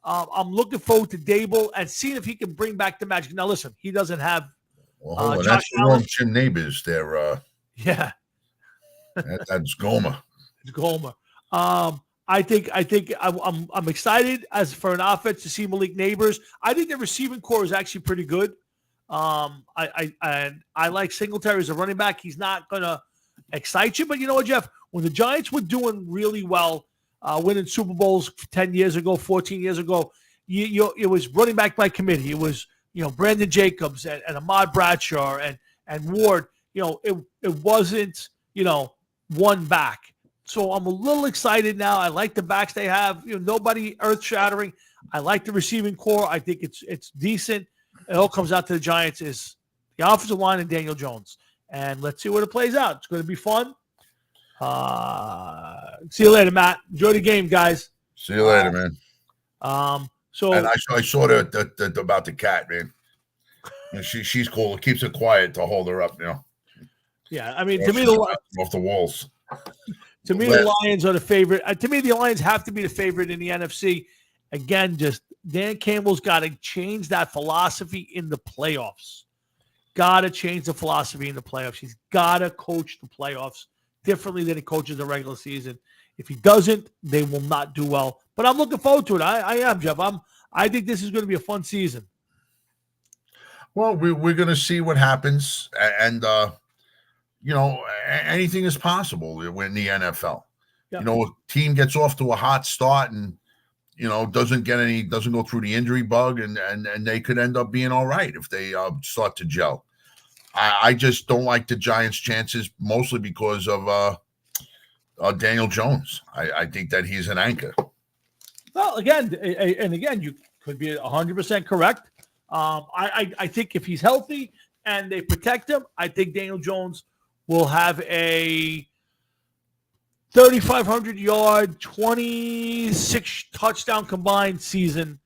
I'm looking forward to Dable and seeing if he can bring back the magic. Now, listen, he doesn't have Josh that's Allen. Jim Neighbors there. Yeah. That's Gomer. It's Gomer. I think I'm excited as for an offense to see Malik Neighbors. I think the receiving core is actually pretty good. I like Singletary as a running back. He's not gonna excite you, but you know what, Jeff? When the Giants were doing really well, winning Super Bowls 10 years ago, 14 years ago, it was running back by committee. It was Brandon Jacobs and Ahmad Bradshaw and Ward. It wasn't one back. So I'm a little excited now. I like the backs they have. Nobody earth-shattering. I like the receiving core. I think it's decent. It all comes out to the Giants is the offensive line and Daniel Jones. And let's see where it plays out. It's going to be fun. See you later, Matt. Enjoy the game, guys. See you later, man. So and I saw that about the cat, man. And she's cool. It keeps her quiet to hold her up, Yeah, I mean, to me, off the walls. To me, the Lions are the favorite. To me, the Lions have to be the favorite in the NFC. Again, just Dan Campbell's got to change that philosophy in the playoffs. Got to change the philosophy in the playoffs. He's got to coach the playoffs differently than he coaches the regular season. If he doesn't, they will not do well. But I'm looking forward to it. I am, Jeff. I think this is going to be a fun season. Well, we're going to see what happens, and anything is possible in the NFL. Yep. A team gets off to a hot start and doesn't go through the injury bug, and they could end up being all right if they start to gel. I just don't like the Giants' chances, mostly because of Daniel Jones. I think that he's an anchor. Well, again, you could be 100% correct. I think if he's healthy and they protect him, I think Daniel Jones will have a 3,500-yard, 26 touchdown combined season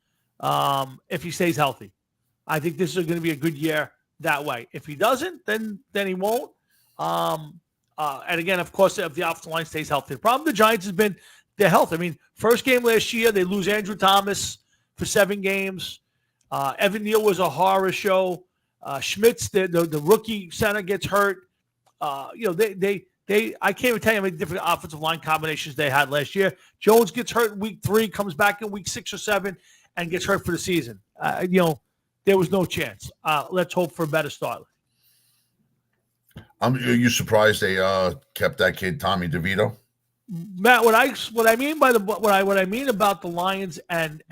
if he stays healthy. I think this is going to be a good year that way. If he doesn't, then he won't. And again, of course, if the offensive line stays healthy. The problem with the Giants has been their health. I mean, first game last year, they lose Andrew Thomas for 7 games. Evan Neal was a horror show. Schmitz, the rookie center, gets hurt. I can't even tell you how many different offensive line combinations they had last year. Jones gets hurt in week 3, comes back in week 6 or 7, and gets hurt for the season. There was no chance. Let's hope for a better start. Are you surprised they kept that kid Tommy DeVito? Matt, what I mean about the Lions and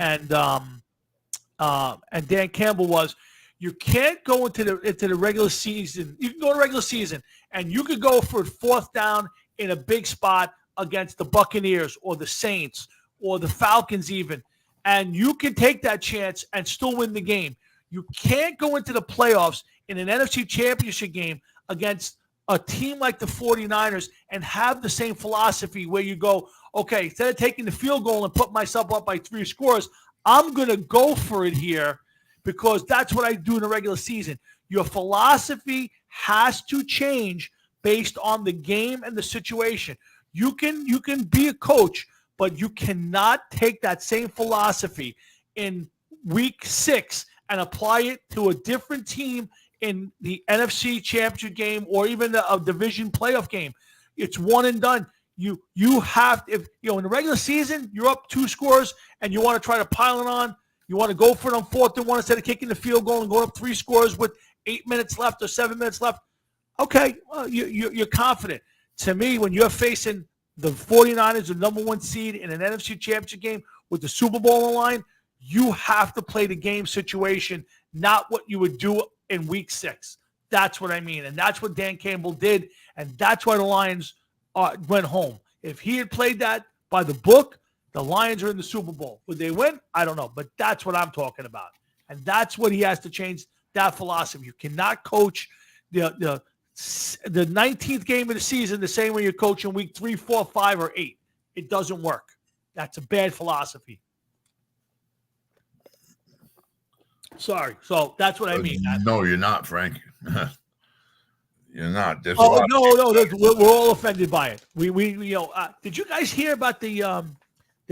Dan Campbell was, you can't go into the regular season. You can go to regular season and you could go for 4th down in a big spot against the Buccaneers or the Saints or the Falcons even, and you can take that chance and still win the game. You can't go into the playoffs in an NFC Championship game against a team like the 49ers and have the same philosophy where you go, okay, instead of taking the field goal and put myself up by 3 scores, I'm going to go for it here because that's what I do in the regular season. Your philosophy has to change based on the game and the situation. You can be a coach, but you cannot take that same philosophy in week 6 and apply it to a different team in the NFC Championship game or even a division playoff game. It's one and done. You have, if in the regular season you're up 2 scores and you want to try to pile it on, you want to go for it on 4th and 1 instead of kicking the field goal and going up 3 scores with 8 minutes left or 7 minutes left. Okay, well, you're confident. To me, when you're facing the 49ers, the number 1 seed in an NFC Championship game with the Super Bowl on the line, you have to play the game situation, not what you would do in week 6. That's what I mean. And that's what Dan Campbell did. And that's why the Lions went home. If he had played that by the book, the Lions are in the Super Bowl. Would they win? I don't know. But that's what I'm talking about. And that's what he has to change, that philosophy. You cannot coach the 19th game of the season the same way you coach in week 3, 4, 5, or 8. It doesn't work. That's a bad philosophy. Sorry. So that's what I mean. No, you're not, Frank. You're not. No. We're all offended by it. We did you guys hear about the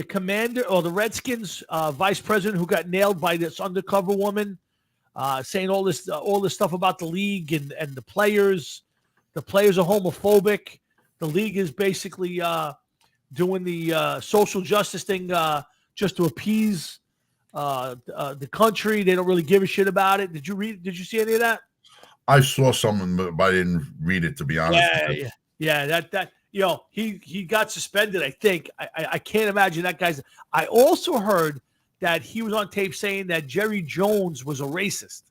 commander or the Redskins vice president who got nailed by this undercover woman, saying all this stuff about the league and the players? The players are homophobic. The league is basically doing the social justice thing just to appease the country. They don't really give a shit about it. Did you see any of that? I saw something, but I didn't read it, to be honest. Yeah. That he got suspended. I think I can't imagine that guy's. I also heard that he was on tape saying that Jerry Jones was a racist.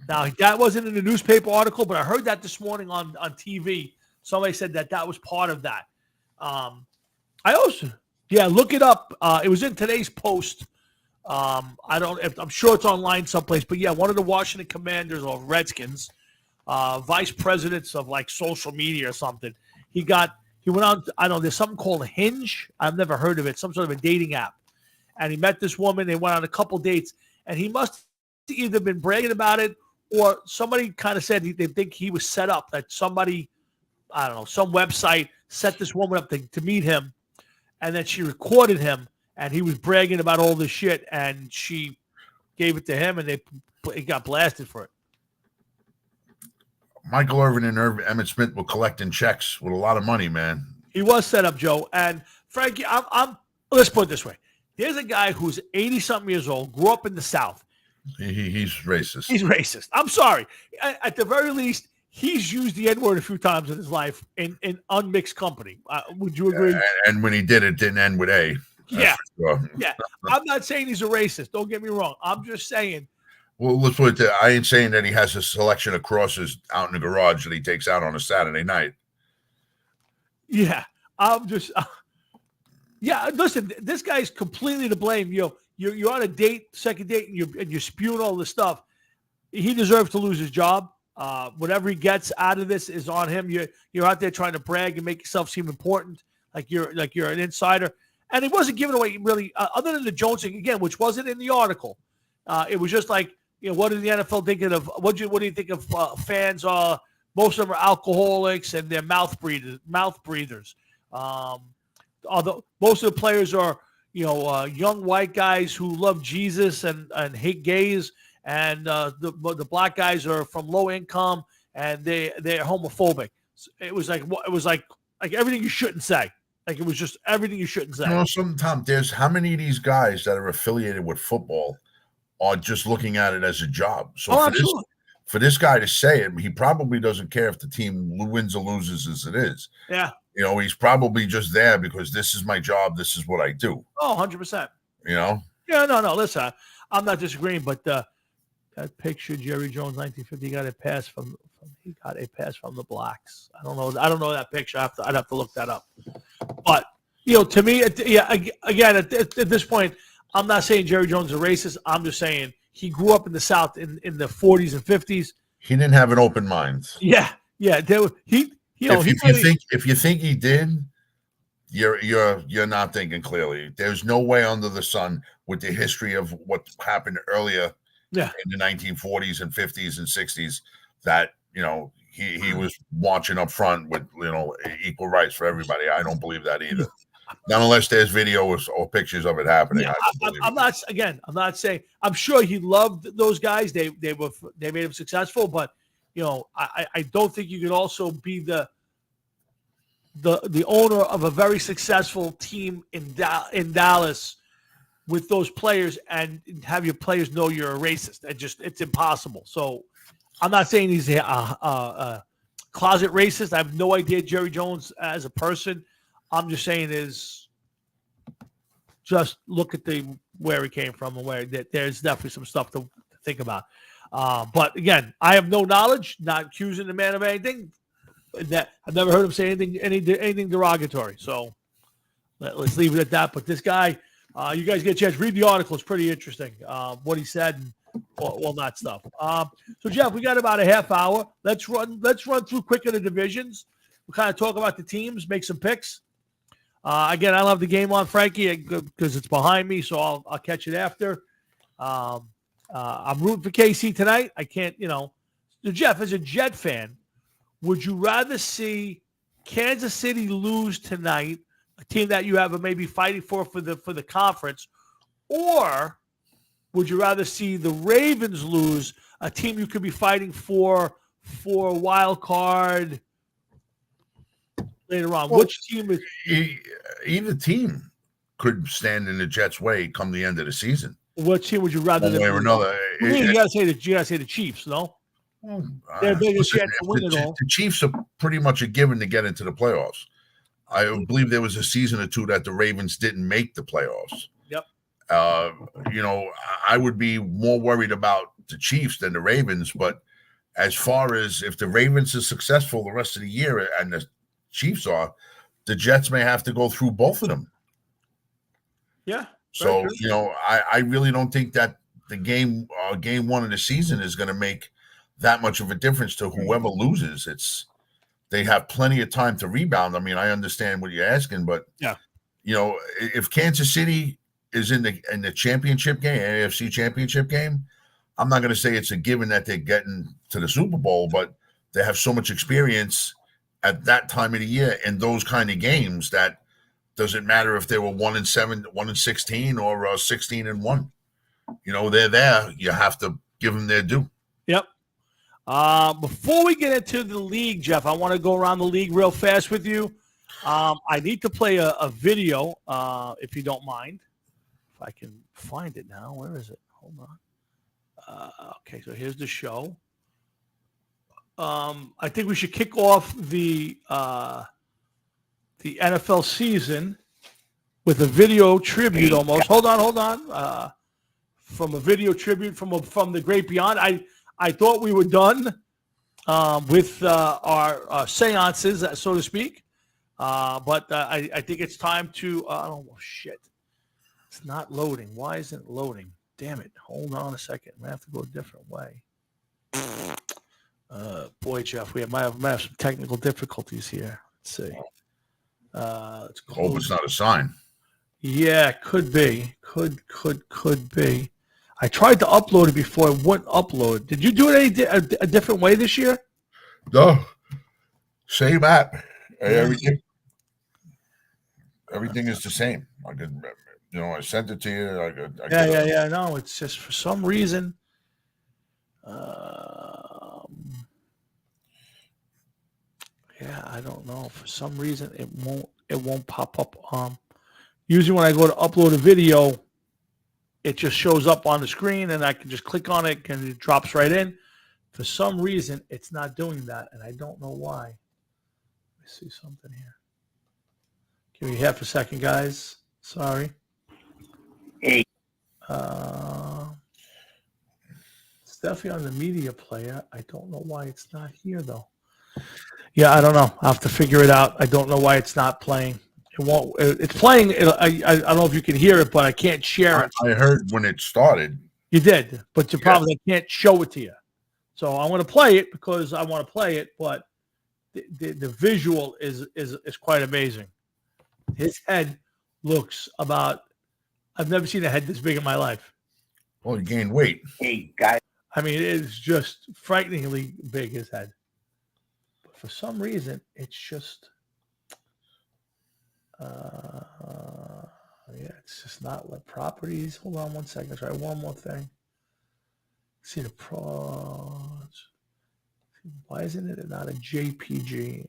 Now that wasn't in the newspaper article, but I heard that this morning on TV. Somebody said that was part of that. I also look it up. It was in today's Post. I'm sure it's online someplace, but one of the Washington Commanders or Redskins, vice presidents of like social media or something. He went on, I don't know, there's something called Hinge. I've never heard of it. Some sort of a dating app. And he met this woman. They went on a couple dates, and he must have either been bragging about it or somebody kind of said they think he was set up, that somebody, I don't know, some website set this woman up to meet him, and then she recorded him. And he was bragging about all this shit, and she gave it to him, and he got blasted for it. Michael Irvin and Emmett Smith were collecting checks with a lot of money, man. He was set up, Joe. And Frankie, let's put it this way. There's a guy who's 80-something years old, grew up in the South. He's racist. He's racist. I'm sorry. At the very least, he's used the N-word a few times in his life in unmixed company. Would you agree? And when he did, it didn't end with A. Yeah. I'm not saying he's a racist. Don't get me wrong. I'm just saying. Well, let's put it there. I ain't saying that he has a selection of crosses out in the garage that he takes out on a Saturday night. Yeah. I'm just. Listen, this guy's completely to blame. You're on a date, second date, and you're spewing all this stuff. He deserves to lose his job. Whatever he gets out of this is on him. You're out there trying to brag and make yourself seem important, like you're an insider. And it wasn't given away really, other than the Jones thing, again, which wasn't in the article. It was just like, what are the NFL thinking of? What do you think of fans? Most of them are alcoholics and they're mouth breathers. Although most of the players are, young white guys who love Jesus and hate gays, and the black guys are from low income and they're homophobic. It was like everything you shouldn't say. Like it was just everything you shouldn't say. Sometimes there's how many of these guys that are affiliated with football are just looking at it as a job. So for this guy to say it, he probably doesn't care if the team wins or loses as it is. Yeah. He's probably just there because this is my job. This is what I do. Oh, 100%. Yeah, no. Listen, I'm not disagreeing, but that picture, Jerry Jones, 1950, got a pass from the Blacks. I don't know that picture. I'd have to look that up. But to me, again, at this point, I'm not saying Jerry Jones is a racist. I'm just saying he grew up in the South in the 40s and 50s. He didn't have an open mind. Yeah. If you think he did, you're not thinking clearly. There's no way under the sun with the history of what happened earlier in the 1940s and 50s and 60s that he was watching up front with equal rights for everybody. I don't believe that either. Not unless there's video or pictures of it happening. Yeah, I'm not saying. I'm sure he loved those guys. They made him successful, but I don't think you could also be the owner of a very successful team in Dallas with those players and have your players know you're a racist. It's impossible. So I'm not saying he's a closet racist. I have no idea Jerry Jones as a person. I'm just saying just look at where he came from and where there's definitely some stuff to think about. But again, I have no knowledge, not accusing the man of anything. That I've never heard him say anything derogatory. So let's leave it at that. But this guy, you guys get a chance, read the article. It's pretty interesting what he said and all that stuff. So Jeff, we got about a half hour. Let's run through quick of the divisions. We'll kind of talk about the teams, make some picks. Again, I don't have the game on, Frankie, because it's behind me, so I'll catch it after. I'm rooting for KC tonight. I can't, So Jeff, as a Jet fan, would you rather see Kansas City lose tonight, a team that you have maybe fighting for the conference, or would you rather see the Ravens lose, a team you could be fighting for a wild card later on. Well, Which team is either team could stand in the Jets' way come the end of the season. What team would you rather One way or another. You gotta say the Chiefs, no? Their biggest chance to win it all. The Chiefs are pretty much a given to get into the playoffs. I believe there was a season or two that the Ravens didn't make the playoffs. Yep. I would be more worried about the Chiefs than the Ravens, but as far as if the Ravens are successful the rest of the year and the Chiefs are, the Jets may have to go through both of them. Yeah. So, I really don't think that the game one of the season is going to make that much of a difference to whoever loses. They have plenty of time to rebound. I mean, I understand what you're asking, but yeah, if Kansas City is in the championship game, AFC championship game, I'm not going to say it's a given that they're getting to the Super Bowl, but they have so much experience at that time of the year in those kind of games that doesn't matter if they were 1-7, 1-16, or 16-1. They're there. You have to give them their due. Yep. Before we get into the league, Jeff, I want to go around the league real fast with you. I need to play a video, if you don't mind. If I can find it now. Where is it? Hold on. Okay, so here's the show. I think we should kick off the NFL season with a video tribute almost. Hold on. From a video tribute from the great beyond. I thought we were done with our seances, so to speak. But I think it's time to, oh, shit. It's not loading. Why isn't it loading? Damn it. Hold on a second. I have to go a different way. Boy, Jeff, we might have some technical difficulties here. Let's see. Let's hope it's not a sign. Yeah, could be. Could be. I tried to upload it before. It wouldn't upload. Did you do it a different way this year? No. Same app. Everything is the same. I sent it to you. Yeah. No, it's just for some reason. Yeah, I don't know. For some reason, it won't pop up. Usually when I go to upload a video, it just shows up on the screen, and I can just click on it, and it drops right in. For some reason, it's not doing that, and I don't know why. Let me see something here. Give me half a second, guys. Sorry. Hey. It's definitely on the media player. I don't know why it's not here, though. Yeah, I don't know. I'll have to figure it out. I don't know why it's not playing. It won't. It's playing. I don't know if you can hear it, but I can't share it. I heard when it started. You did, but the problem is I can't show it to you. So I'm going to play it because I want to play it, but the visual is quite amazing. His head looks about. I've never seen a head this big in my life. Well, he gained weight. Hey, guys. I mean, it's just frighteningly big, his head. But for some reason, it's just. Yeah, it's just not like properties. Hold on one second. Try one more thing. See the pros. Why isn't it not a JPG?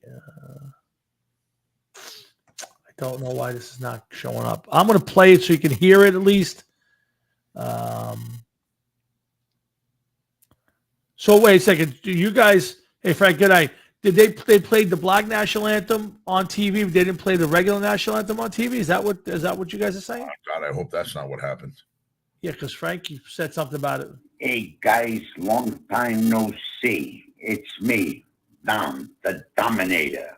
I don't know why this is not showing up. I'm going to play it so you can hear it at least. So wait a second. Do you guys? Hey Frank, good night. Did they played the Black National Anthem on TV? They didn't play the regular National Anthem on TV? Is that what you guys are saying? Oh, God, I hope that's not what happened. Yeah, because Frankie said something about it. Hey, guys, long time no see. It's me, Dom, the Dominator.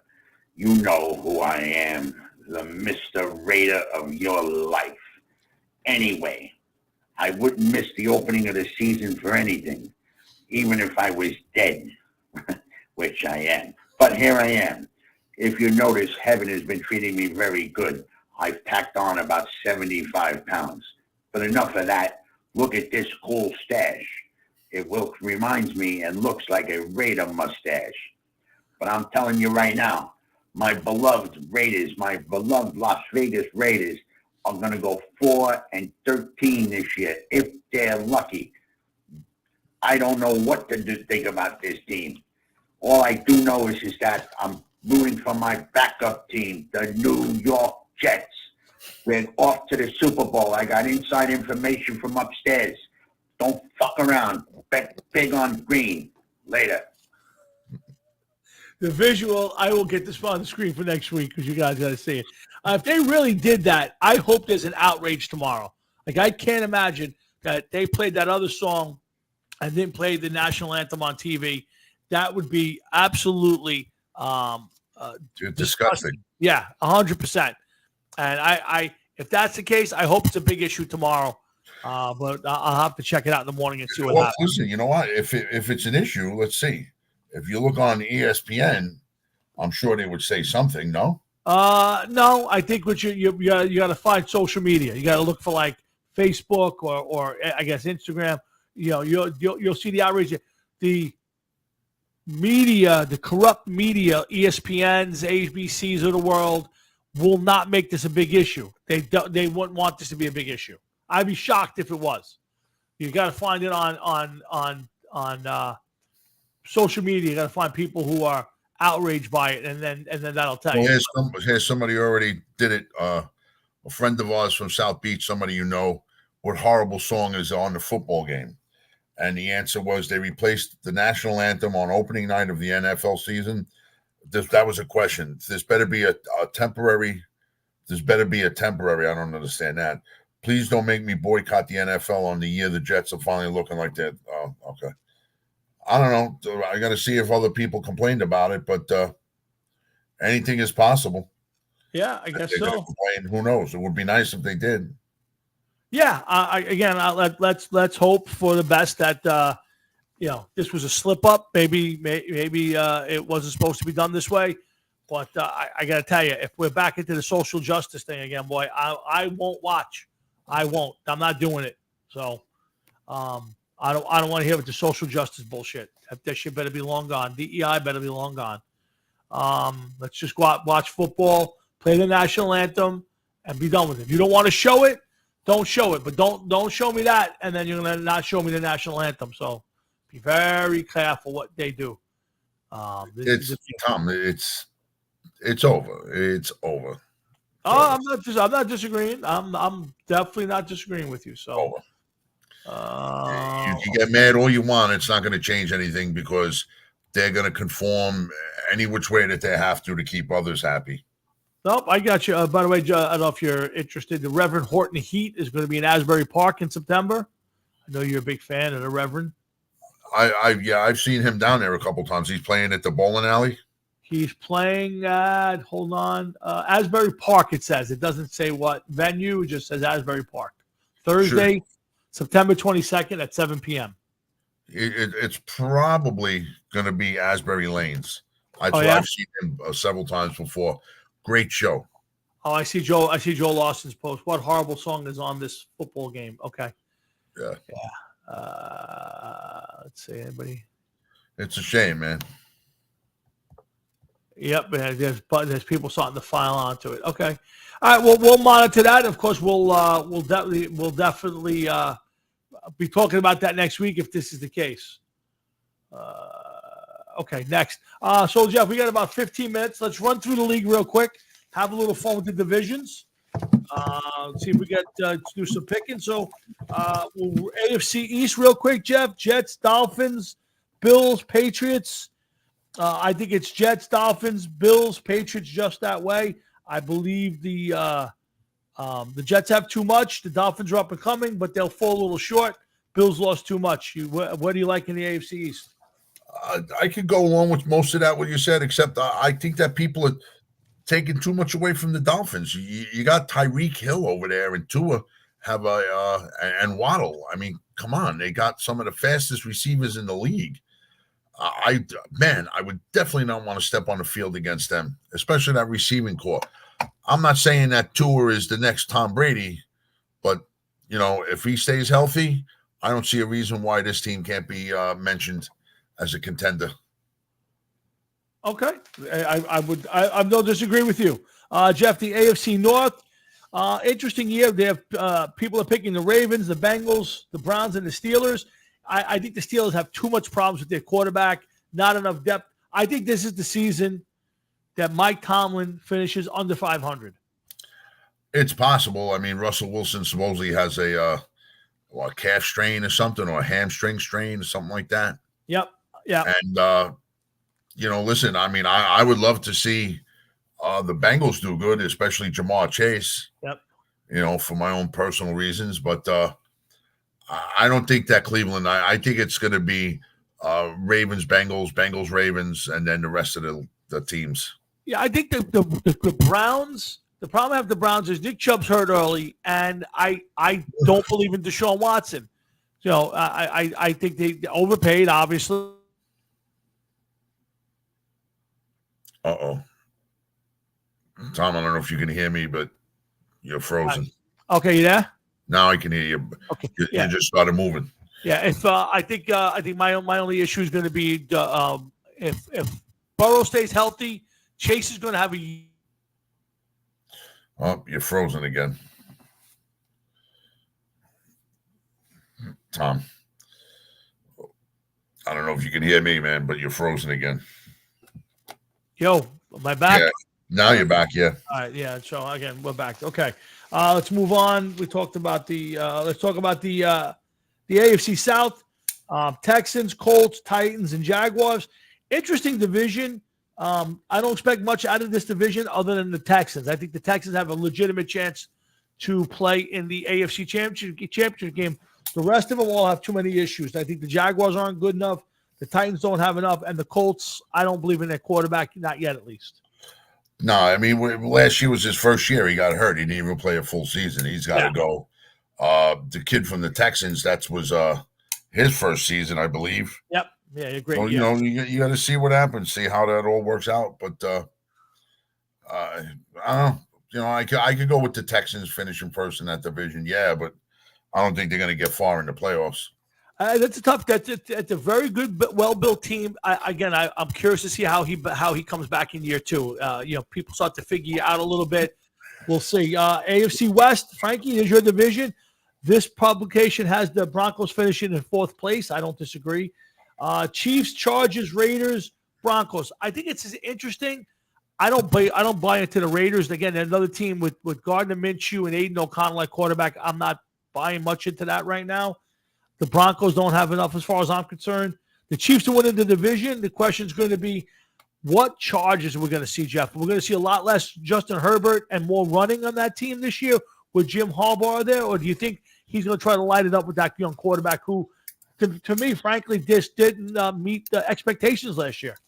You know who I am, the Mr. Raider of your life. Anyway, I wouldn't miss the opening of the season for anything, even if I was dead. Which I am. But here I am. If you notice, heaven has been treating me very good. I've packed on about 75 pounds. But enough of that. Look at this cool stash. It reminds me and looks like a Raider mustache. But I'm telling you right now, my beloved Raiders, my beloved Las Vegas Raiders are going to go 4-13 this year if they're lucky. I don't know what to think about this team. All I do know is that I'm rooting for my backup team, the New York Jets. We're off to the Super Bowl. I got inside information from upstairs. Don't fuck around. Bet big on green. Later. The visual, I will get this on the screen for next week because you guys got to see it. If they really did that, I hope there's an outrage tomorrow. Like, I can't imagine that they played that other song and then played the national anthem on TV. That would be absolutely disgusting. Yeah, 100%. And I, if that's the case, I hope it's a big issue tomorrow. But I'll have to check it out in the morning and see what happens. Listen, you know what? If it's an issue, let's see. If you look on ESPN, I'm sure they would say something. No. No. I think what you got to find social media. You got to look for like Facebook or I guess Instagram. You know, you'll see the outrage. The media, the corrupt media, ESPNs, ABCs of the world, will not make this a big issue. They wouldn't want this to be a big issue. I'd be shocked if it was. You got to find it on social media. You got to find people who are outraged by it, and then that'll tell you. Here's somebody who already did it. A friend of ours from South Beach, somebody you know, what horrible song is on the football game? And the answer was they replaced the national anthem on opening night of the NFL season. That was a question. There's better be a temporary. There's better be a temporary. I don't understand that. Please don't make me boycott the NFL on the year the Jets are finally looking like that. Oh, okay. I don't know. I got to see if other people complained about it, but anything is possible. Yeah, I guess so. Who knows? It would be nice if they did. Yeah. Let's hope for the best that this was a slip up. Maybe it wasn't supposed to be done this way. But I got to tell you, if we're back into the social justice thing again, boy, I won't watch. I won't. I'm not doing it. So I don't want to hear with the social justice bullshit. That shit better be long gone. DEI better be long gone. Let's just go out, watch football, play the national anthem, and be done with it. If you don't want to show it, don't show it. But don't show me that, and then you're gonna not show me the national anthem. So be very careful what they do. It's over. It's over. I'm not disagreeing. I'm definitely not disagreeing with you. So you can get mad all you want. It's not going to change anything because they're going to conform any which way that they have to keep others happy. Nope, I got you. By the way, I don't know if you're interested. The Reverend Horton Heat is going to be in Asbury Park in September. I know you're a big fan of the Reverend. I've seen him down there a couple times. He's playing at the bowling alley. He's playing at, Asbury Park, it says. It doesn't say what venue. It just says Asbury Park. Thursday, September 22nd at 7 p.m. It's probably going to be Asbury Lanes. I've seen him several times before. Great show. Oh, I see Joe Lawson's post. What horrible song is on this football game? Okay. Yeah. Let's see, anybody? It's a shame, man. Yep, there's people starting to file onto it. Okay, all right. Well, we'll monitor that. Of course, we'll definitely be talking about that next week if this is the case. Okay, next. So Jeff, we got about 15 minutes. Let's run through the league real quick. Have a little fun with the divisions. See if we get do some picking. So, AFC East real quick, Jeff. Jets, Dolphins, Bills, Patriots. I think it's Jets, Dolphins, Bills, Patriots just that way. I believe the Jets have too much. The Dolphins are up and coming, but they'll fall a little short. Bills lost too much. What do you like in the AFC East? I could go along with most of that, what you said, except I think that people are taking too much away from the Dolphins. You got Tyreek Hill over there and Tua and Waddle. I mean, come on. They got some of the fastest receivers in the league. I would definitely not want to step on the field against them, especially that receiving core. I'm not saying that Tua is the next Tom Brady, but, if he stays healthy, I don't see a reason why this team can't be mentioned as a contender. Okay. I don't disagree with you. Jeff, the AFC North, interesting year. They have people are picking the Ravens, the Bengals, the Browns, and the Steelers. I think the Steelers have too much problems with their quarterback, not enough depth. I think this is the season that Mike Tomlin finishes under 500? It's possible. I mean, Russell Wilson supposedly has a calf strain or something, or a hamstring strain or something like that. Yep. Yeah. And listen, I mean, I would love to see the Bengals do good, especially Jamar Chase. Yep. For my own personal reasons, but I don't think that Cleveland. I think it's going to be Ravens, Bengals, Bengals, Ravens, and then the rest of the teams. Yeah, I think the Browns. The problem I have with the Browns is Nick Chubb's hurt early, and I don't believe in Deshaun Watson. I think they overpaid, obviously. Uh-oh. Tom, I don't know if you can hear me, but you're frozen. Okay, you there? Now I can hear you. Okay, you just started moving. Yeah, if I think my only issue is going to be if Burrow stays healthy, Chase is going to have a. Oh, you're frozen again. Tom, I don't know if you can hear me, man, but you're frozen again. Yo, am I back? Yeah, now you're back, yeah. All right, yeah. So again, we're back. Okay, let's move on. We talked about let's talk about the AFC South. Texans, Colts, Titans, and Jaguars. Interesting division. I don't expect much out of this division other than the Texans. I think the Texans have a legitimate chance to play in the AFC championship game. The rest of them all have too many issues. I think the Jaguars aren't good enough. The Titans don't have enough. And the Colts, I don't believe in their quarterback, not yet at least. No, I mean, last year was his first year. He got hurt. He didn't even play a full season. He's got to go. The kid from the Texans, that was his first season, I believe. Yep. Yeah, great. So, you got to see what happens, see how that all works out. But I don't know. I could go with the Texans finishing first in that division. Yeah, but I don't think they're going to get far in the playoffs. That's a tough. That's a very good, well-built team. I'm curious to see how he comes back in year two. People start to figure out a little bit. We'll see. AFC West, Frankie, is your division. This publication has the Broncos finishing in fourth place. I don't disagree. Chiefs, Chargers, Raiders, Broncos. I think it's interesting. I don't buy into the Raiders. Again, another team with Gardner Minshew and Aiden O'Connell at quarterback. I'm not buying much into that right now. The Broncos don't have enough as far as I'm concerned. The Chiefs are winning the division. The question is going to be, what charges are we going to see, Jeff? We're going to see a lot less Justin Herbert and more running on that team this year with Jim Harbaugh there, or do you think he's going to try to light it up with that young quarterback who, to me, frankly, just didn't meet the expectations last year?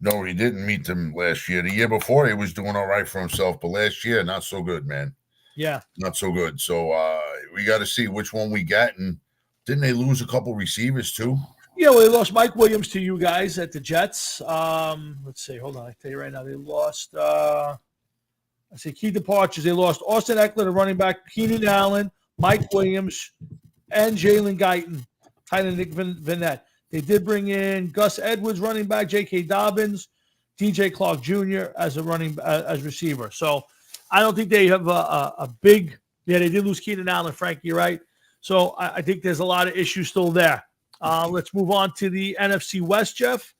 No, he didn't meet them last year. The year before, he was doing all right for himself, but last year, not so good, man. Yeah. Not so good. So we got to see which one we get. And didn't they lose a couple receivers too? Yeah, well, they lost Mike Williams to you guys at the Jets. Let's see. Hold on. I tell you right now, they lost key departures. They lost Austin Eckler, the running back, Keenan Allen, Mike Williams, and Jalen Guyton, tight end Nick Vinette. They did bring in Gus Edwards, running back, J.K. Dobbins, DJ Clark Jr. as as receiver. So I don't think they have a big. Yeah, they did lose Keenan Allen, Frank. You're right. So I think there's a lot of issues still there. Let's move on to the NFC West, Jeff.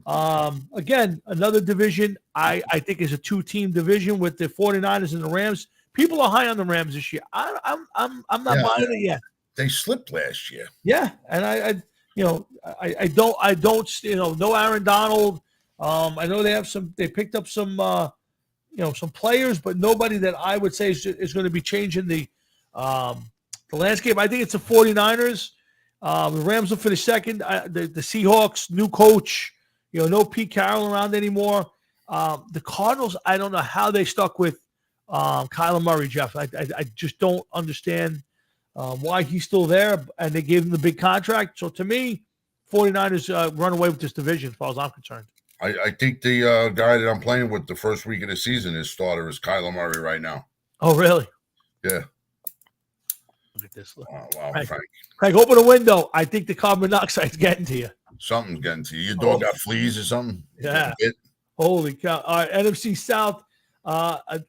Again, another division I think is a two-team division with the 49ers and the Rams. People are high on the Rams this year. I'm not buying it yet. They slipped last year. Yeah, and I don't no Aaron Donald. I know they picked up some players, but nobody that I would say is going to be changing the landscape. I think it's the 49ers. The Rams will finish second. The Seahawks, new coach, no Pete Carroll around anymore. The Cardinals, I don't know how they stuck with Kyler Murray, Jeff. I just don't understand why he's still there, and they gave him the big contract. So to me, 49ers run away with this division as far as I'm concerned. I think the guy that I'm playing with the first week of the season, his starter is Kyler Murray right now. Oh, really? Yeah. Look at this. Wow, Frank, open the window. I think the carbon monoxide's getting to you. Something's getting to you. Your dog got fleas or something? Yeah. Holy cow! All right, NFC South. I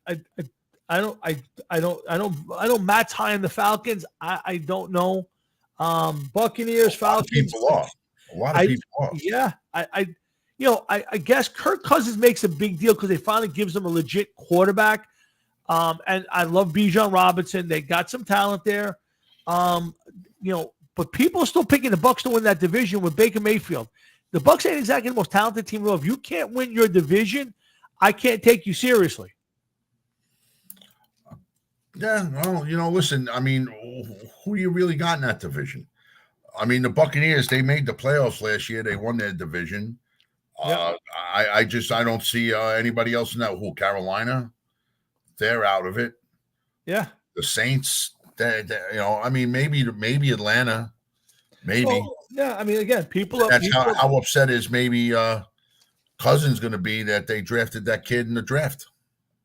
don't. Matt's high in the Falcons. I don't know. Buccaneers, Falcons. A lot of people are. Yeah. I guess Kirk Cousins makes a big deal because they finally gives them a legit quarterback. And I love Bijan Robinson. They got some talent there. But people are still picking the Bucs to win that division with Baker Mayfield. The Bucs ain't exactly the most talented team. If you can't win your division, I can't take you seriously. Yeah, well, listen, I mean, who you really got in that division? I mean, the Buccaneers, they made the playoffs last year. They won their division. Yeah. I don't see anybody else in that. Who? Carolina? They're out of it. Yeah. The Saints, maybe Atlanta. Maybe. Well, yeah, I mean, again, That's how upset is maybe Cousins going to be that they drafted that kid in the draft.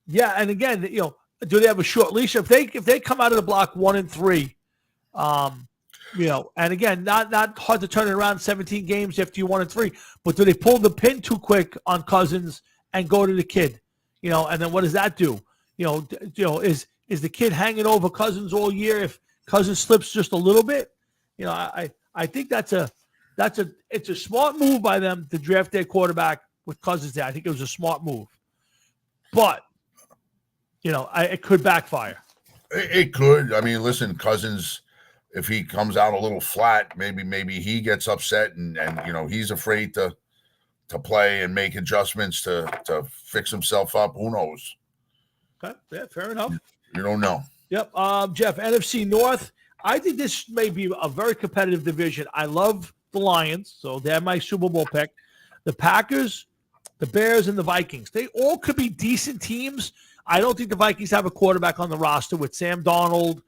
Yeah, and again, do they have a short leash? If they come out of the block 1-3, and again, not hard to turn it around 17 games after you 1-3, but do they pull the pin too quick on Cousins and go to the kid? And then what does that do? Is the kid hanging over Cousins all year if Cousins slips just a little bit? I think it's a smart move by them to draft their quarterback with Cousins there. I think it was a smart move, but it could backfire. It could. I mean, listen, Cousins, if he comes out a little flat, maybe he gets upset and he's afraid to play and make adjustments to fix himself up. Who knows? Okay, yeah, fair enough. You don't know. Yep. Jeff, NFC North. I think this may be a very competitive division. I love the Lions, so they're my Super Bowl pick. The Packers, the Bears, and the Vikings. They all could be decent teams. I don't think the Vikings have a quarterback on the roster with Sam Darnold.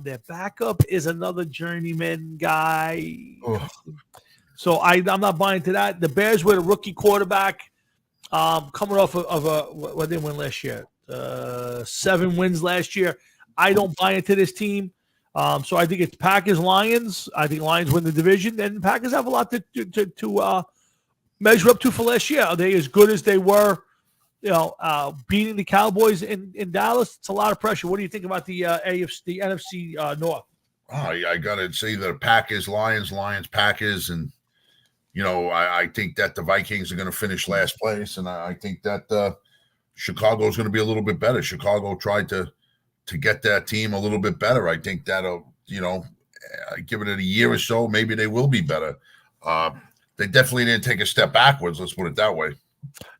Their backup is another journeyman guy. Ugh. So I'm not buying into that. The Bears with a rookie quarterback coming off of what they win last year. 7 wins last year. I don't buy into this team. So I think it's Packers, Lions. I think Lions win the division, and the Packers have a lot to measure up to for last year. Are they as good as they were? Beating the Cowboys in Dallas. It's a lot of pressure. What do you think about the NFC North? I gotta say the Packers, Lions, Packers, and I think that the Vikings are going to finish last place, and I think that Chicago is going to be a little bit better. Chicago tried to get that team a little bit better. I think that'll, give it a year or so, maybe they will be better. They definitely didn't take a step backwards. Let's put it that way.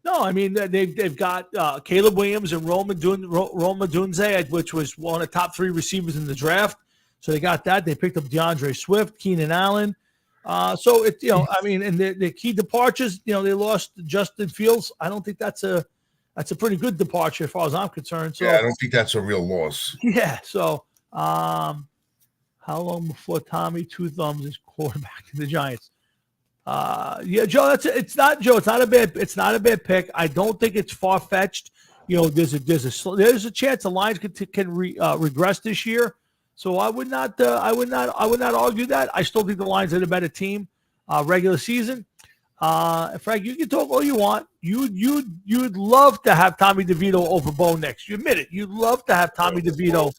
No, I mean they've got Caleb Williams and Roma Dunze, which was one of the top 3 receivers in the draft. So they got that. They picked up DeAndre Swift, Keenan Allen. So it, and the key departures, they lost Justin Fields. I don't think that's a pretty good departure as far as I'm concerned. So yeah, I don't think that's a real loss. Yeah. So how long before Tommy Two Thumbs is quarterback of the Giants? Joe, it's not a bad pick. I don't think it's far fetched. There's a chance the Lions can regress this year. So I would not argue that. I still think the Lions are the better team. Regular season, Frank, you can talk all you want. You'd love to have Tommy DeVito over Bo Nix. You admit it. You'd love to have Tommy DeVito,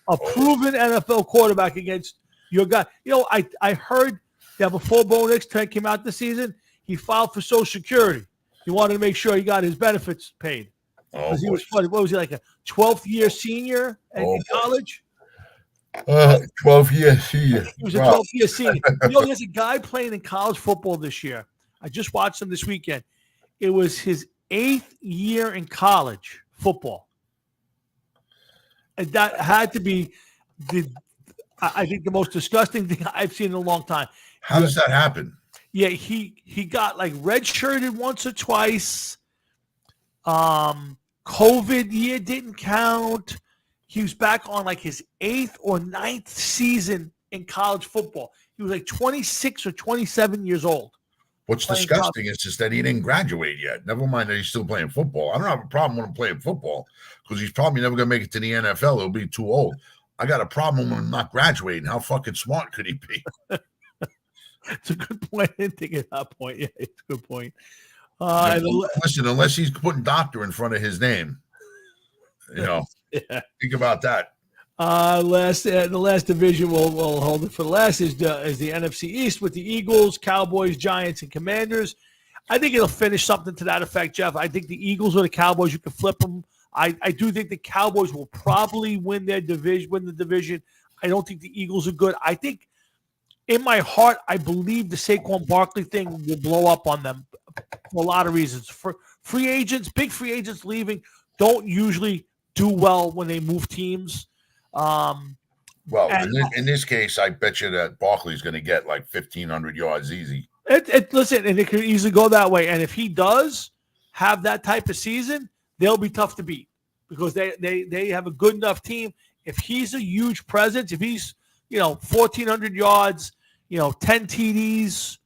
a proven NFL quarterback, against your guy. I heard that before Bo Nix came out this season, he filed for Social Security. He wanted to make sure he got his benefits paid. Because he was funny. What was he, like a 12th year senior in college? 12-year senior. He was a 12th year senior. There's a guy playing in college football this year. I just watched him this weekend. It was his 8th year in college football. And that had to be I think the most disgusting thing I've seen in a long time. How does that happen? Yeah, he got like redshirted once or twice. COVID year didn't count. He was back on like his 8th or 9th season in college football. He was like 26 or 27 years old. What's disgusting is just that he didn't graduate yet. Never mind that he's still playing football. I don't have a problem with him playing football because he's probably never going to make it to the NFL. He'll be too old. I got a problem with him not graduating. How fucking smart could he be? It's a good point. I didn't think at that point. Yeah, it's a good point. Listen, unless he's putting doctor in front of his name, think about that. The last division we'll hold it for last is the NFC East with the Eagles, Cowboys, Giants, and Commanders. I think it'll finish something to that effect, Jeff. I think the Eagles or the Cowboys, you can flip them. I do think the Cowboys will probably win the division. I don't think the Eagles are good. I think in my heart, I believe the Saquon Barkley thing will blow up on them for a lot of reasons. For free agents, big free agents leaving don't usually do well when they move teams. Well, in this case, I bet you that Barkley's going to get like 1,500 yards easy. Listen, and it could easily go that way. And if he does have that type of season, they'll be tough to beat because they have a good enough team. If he's a huge presence, if he's 1,400 yards, 10 TDs,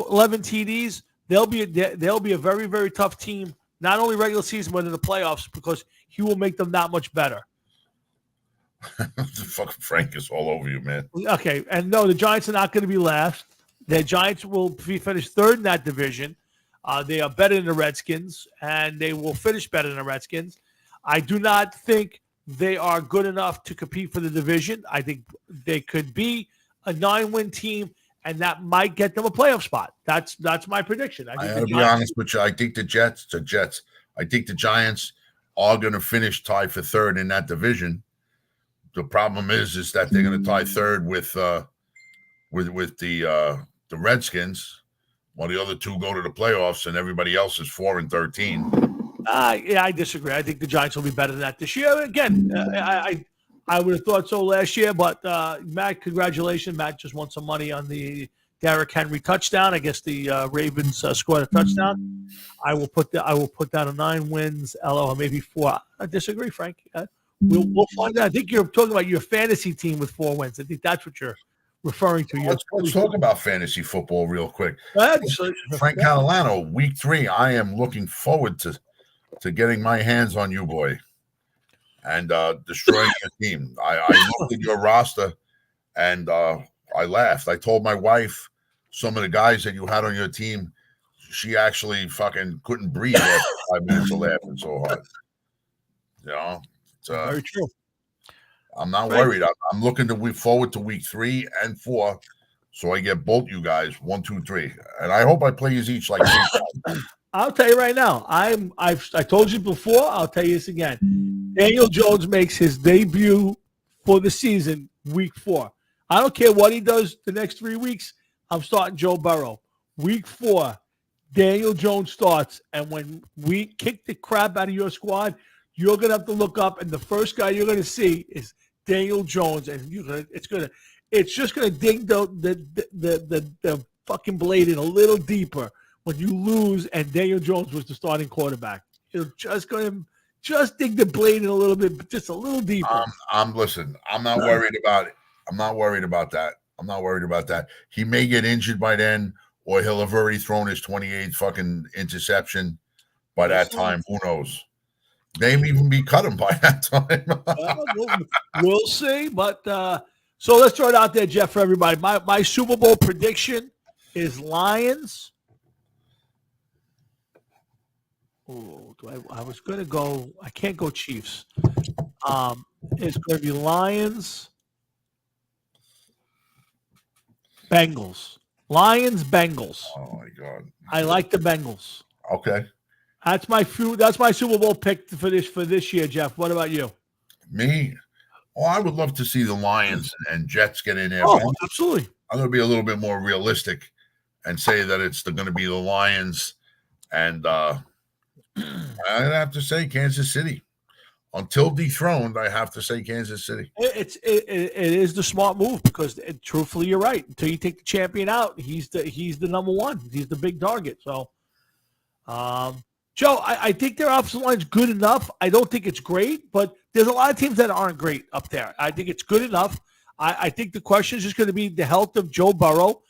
11 TDs, they'll be a very, very tough team. Not only regular season, but in the playoffs because he will make them that much better. Fucking Frank is all over you, man. Okay, and no, the Giants are not going to be last. The Giants will be finished third in that division. They are better than the Redskins, and they will finish better than the Redskins. I do not think they are good enough to compete for the division. I think they could be a 9-win team, and that might get them a playoff spot. That's my prediction. I got to be honest with you. I think the Jets. I think the Giants are going to finish tied for third in that division. The problem is that they're going to tie third with the Redskins, while the other two go to the playoffs, and everybody else is 4-13. Yeah, I disagree. I think the Giants will be better than that this year. Again, I would have thought so last year, but Matt, congratulations. Matt just won some money on the Derrick Henry touchdown. I guess the Ravens scored a touchdown. I will put that on 9 wins, or maybe 4. I disagree, Frank. We'll find out. I think you're talking about your fantasy team with 4 wins. I think that's what you're referring to. Let's talk about fantasy football real quick. Frank Catalano, week 3. I am looking forward to getting my hands on you, boy, and destroying your team. I looked at your roster and I laughed. I told my wife some of the guys that you had on your team, she actually fucking couldn't breathe after 5 minutes of laughing so hard. Very true. I'm not worried. I'm looking forward to week 3 and 4, so I get both you guys 1, 2, 3, and I hope I play you each like 3 times. I'll tell you right now. I told you before. I'll tell you this again. Daniel Jones makes his debut for the season week 4. I don't care what he does the next 3 weeks. I'm starting Joe Burrow. Week 4, Daniel Jones starts, and when we kick the crap out of your squad, you're gonna have to look up, and the first guy you're gonna see is Daniel Jones, and it's just gonna dig the fucking blade in a little deeper when you lose, and Daniel Jones was the starting quarterback. You're just gonna dig the blade in a little bit, just a little deeper. Listen. I'm not worried about it. I'm not worried about that. He may get injured by then, or he'll have already thrown his 28th fucking interception by that time. Who knows? They may even be cut him by that time. We'll see. But so let's throw it out there, Jeff, for everybody. My Super Bowl prediction is Lions. Oh, I was going to go. I can't go Chiefs. It's going to be Lions, Bengals. Lions, Bengals. Oh my God! I like the Bengals. Okay. That's my Super Bowl pick for this year, Jeff. What about you? Me? Oh, I would love to see the Lions and Jets get in there. Oh, absolutely. I'm going to be a little bit more realistic and say that it's going to be the Lions, and I'd have to say Kansas City. Until dethroned, I have to say Kansas City. It is the smart move because, truthfully, you're right. Until you take the champion out, he's the number one. He's the big target. So, Joe, I think their offensive line is good enough. I don't think it's great, but there's a lot of teams that aren't great up there. I think it's good enough. I think the question is just going to be the health of Joe Burrow.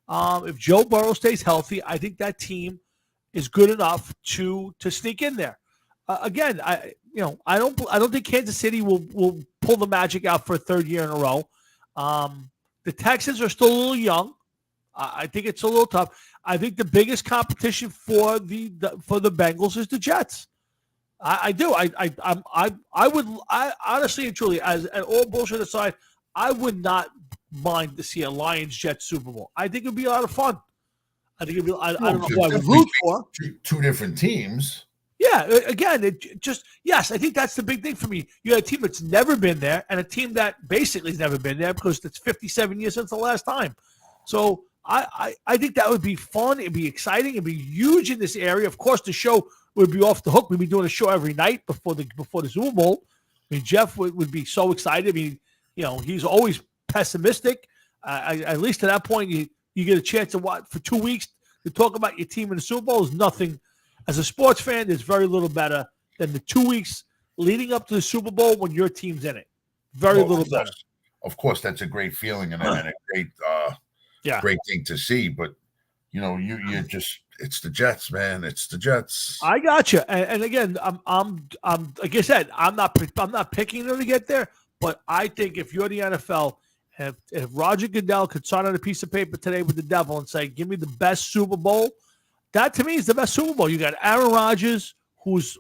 If Joe Burrow stays healthy, I think that team is good enough to sneak in there. Again, I don't think Kansas City will pull the magic out for a third year in a row. The Texans are still a little young. I think it's a little tough. I think the biggest competition for the Bengals is the Jets. I do. I would honestly and truly, as all bullshit aside, I would not mind to see a Lions Jets Super Bowl. I think it'd be a lot of fun. I think it'd be, I don't know who I would root for. Two different teams. Yeah, again, yes, I think that's the big thing for me. You got a team that's never been there and a team that basically has never been there because it's 57 years since the last time. So I think that would be fun. It'd be exciting. It'd be huge in this area. Of course, the show would be off the hook. We'd be doing a show every night before the Super Bowl. I mean, Jeff would be so excited. I mean, he's always pessimistic. At least to that point, you get a chance to watch for 2 weeks to talk about your team in the Super Bowl is nothing. As a sports fan, there's very little better than the 2 weeks leading up to the Super Bowl when your team's in it. Very little better. Of course, that's a great feeling and a great, great thing to see. But you just it's the Jets, man. It's the Jets. I got you. And again, I'm like I said, I'm not picking them to get there. But I think if you're the NFL, if Roger Goodell could sign on a piece of paper today with the devil and say, "Give me the best Super Bowl," that to me is the best Super Bowl. You got Aaron Rodgers, who's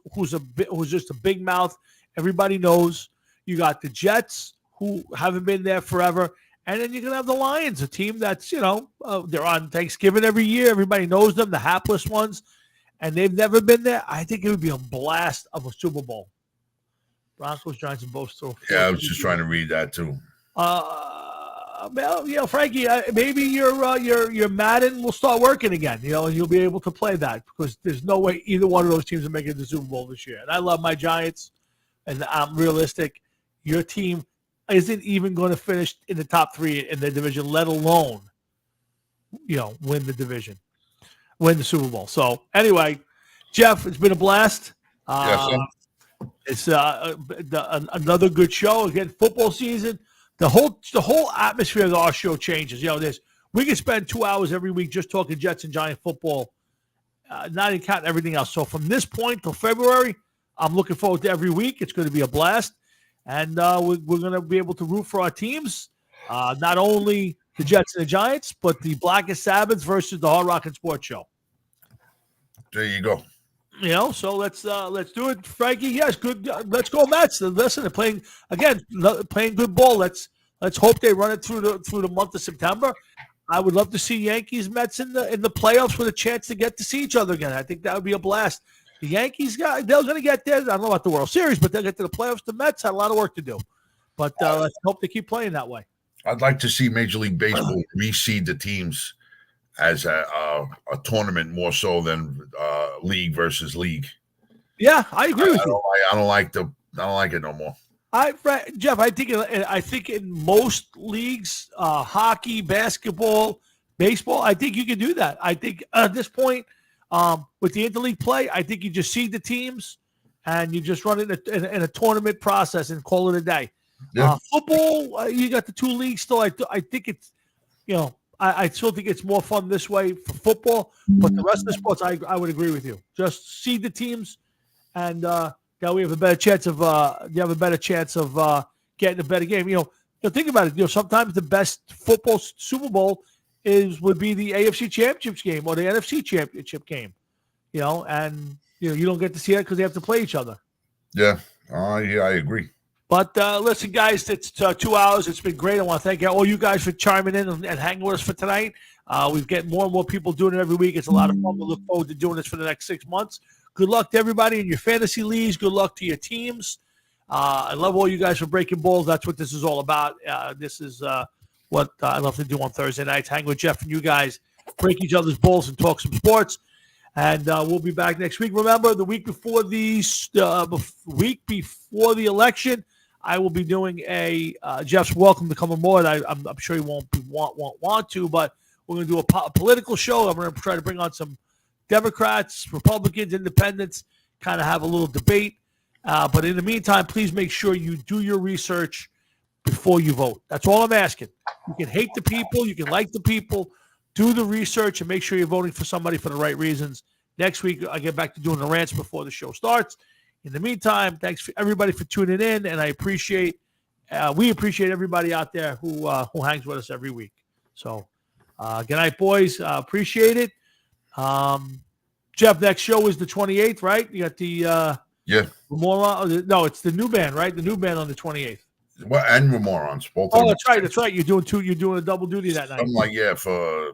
just a big mouth. Everybody knows. You got the Jets, who haven't been there forever, and then you're gonna have the Lions, a team that's they're on Thanksgiving every year. Everybody knows them, the hapless ones, and they've never been there. I think it would be a blast of a Super Bowl. Broncos, Giants, and both. Yeah, I was just trying to read that too. Well, Frankie, maybe your Madden will start working again, and you'll be able to play that because there's no way either one of those teams are making the Super Bowl this year. And I love my Giants, and I'm realistic. Your team isn't even going to finish in the top 3 in the division, let alone, win the division, win the Super Bowl. So anyway, Jeff, it's been a blast. Yes, it's another good show. Again, football season. The whole atmosphere of our show changes. We can spend 2 hours every week just talking Jets and Giant football, not even counting everything else. So from this point till February, I'm looking forward to every week. It's going to be a blast, and we're going to be able to root for our teams, not only the Jets and the Giants, but the Blackest Sabbaths versus the Hard Rock and Sports Show. There you go. So let's do it, Frankie. Yes, good. Let's go Mets. Listen, they're playing good ball. Let's hope they run it through the month of September. I would love to see Yankees Mets in the playoffs with a chance to get to see each other again. I think that would be a blast. The Yankees they're going to get there. I don't know about the World Series, but they'll get to the playoffs. The Mets had a lot of work to do, but let's hope they keep playing that way. I'd like to see Major League Baseball reseed the teams as a tournament more so than league versus league. Yeah, I agree with you. I don't like it no more. Jeff, I think in most leagues, hockey, basketball, baseball, I think you can do that. I think at this point, with the interleague play, I think you just seed the teams and you just run it in a tournament process and call it a day. Yeah. Football, you got the 2 leagues still. I think it's I still think it's more fun this way for football, but the rest of the sports, I would agree with you. Just seed the teams, and we have a better chance of getting a better game. Think about it. Sometimes the best football Super Bowl would be the AFC Championship game or the NFC Championship game. And you don't get to see it because they have to play each other. Yeah, I agree. But listen, guys, it's 2 hours. It's been great. I want to thank all you guys for chiming in and hanging with us for tonight. We've got more and more people doing it every week. It's a lot of fun. We look forward to doing this for the next 6 months. Good luck to everybody in your fantasy leagues. Good luck to your teams. I love all you guys for breaking balls. That's what this is all about. This is what I love to do on Thursday nights. Hang with Jeff and you guys, break each other's balls and talk some sports. And we'll be back next week. Remember, the week before the election, I will be doing Jeff's welcome to come aboard. I'm sure he won't want to, but we're going to do a political show. I'm going to try to bring on some Democrats, Republicans, Independents, kind of have a little debate. But in the meantime, please make sure you do your research before you vote. That's all I'm asking. You can hate the people. You can like the people. Do the research and make sure you're voting for somebody for the right reasons. Next week, I get back to doing the rants before the show starts. In the meantime, thanks for everybody for tuning in, and we appreciate everybody out there who hangs with us every week. So, good night, boys. Appreciate it. Jeff, next show is the 28th, right? You got the yeah. No, it's the new band, right? The new band on the 28th. Well, and we're morons. Both. Oh, that's right. That's right. You're doing a double duty that night. Something like for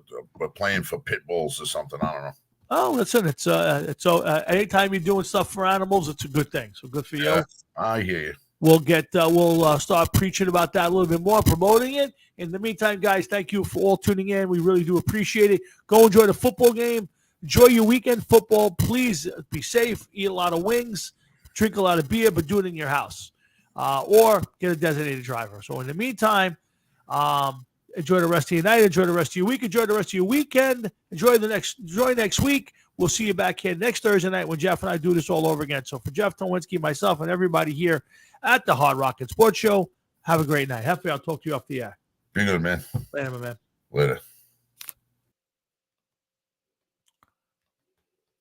playing for pit bulls or something. I don't know. Oh, listen, it's anytime you're doing stuff for animals, it's a good thing. So good for you. I hear you. We'll start preaching about that a little bit more, promoting it. In the meantime, guys, thank you for all tuning in. We really do appreciate it. Go enjoy the football game. Enjoy your weekend football. Please be safe. Eat a lot of wings. Drink a lot of beer, but do it in your house. Or get a designated driver. So in the meantime, enjoy the rest of your night. Enjoy the rest of your week. Enjoy the rest of your weekend. Enjoy next week. We'll see you back here next Thursday night when Jeff and I do this all over again. So for Jeff Towinski, myself, and everybody here at the Hard Rock and Sports Show, have a great night. Happy I'll talk to you off the air. Be good, man. Later, my man. Later.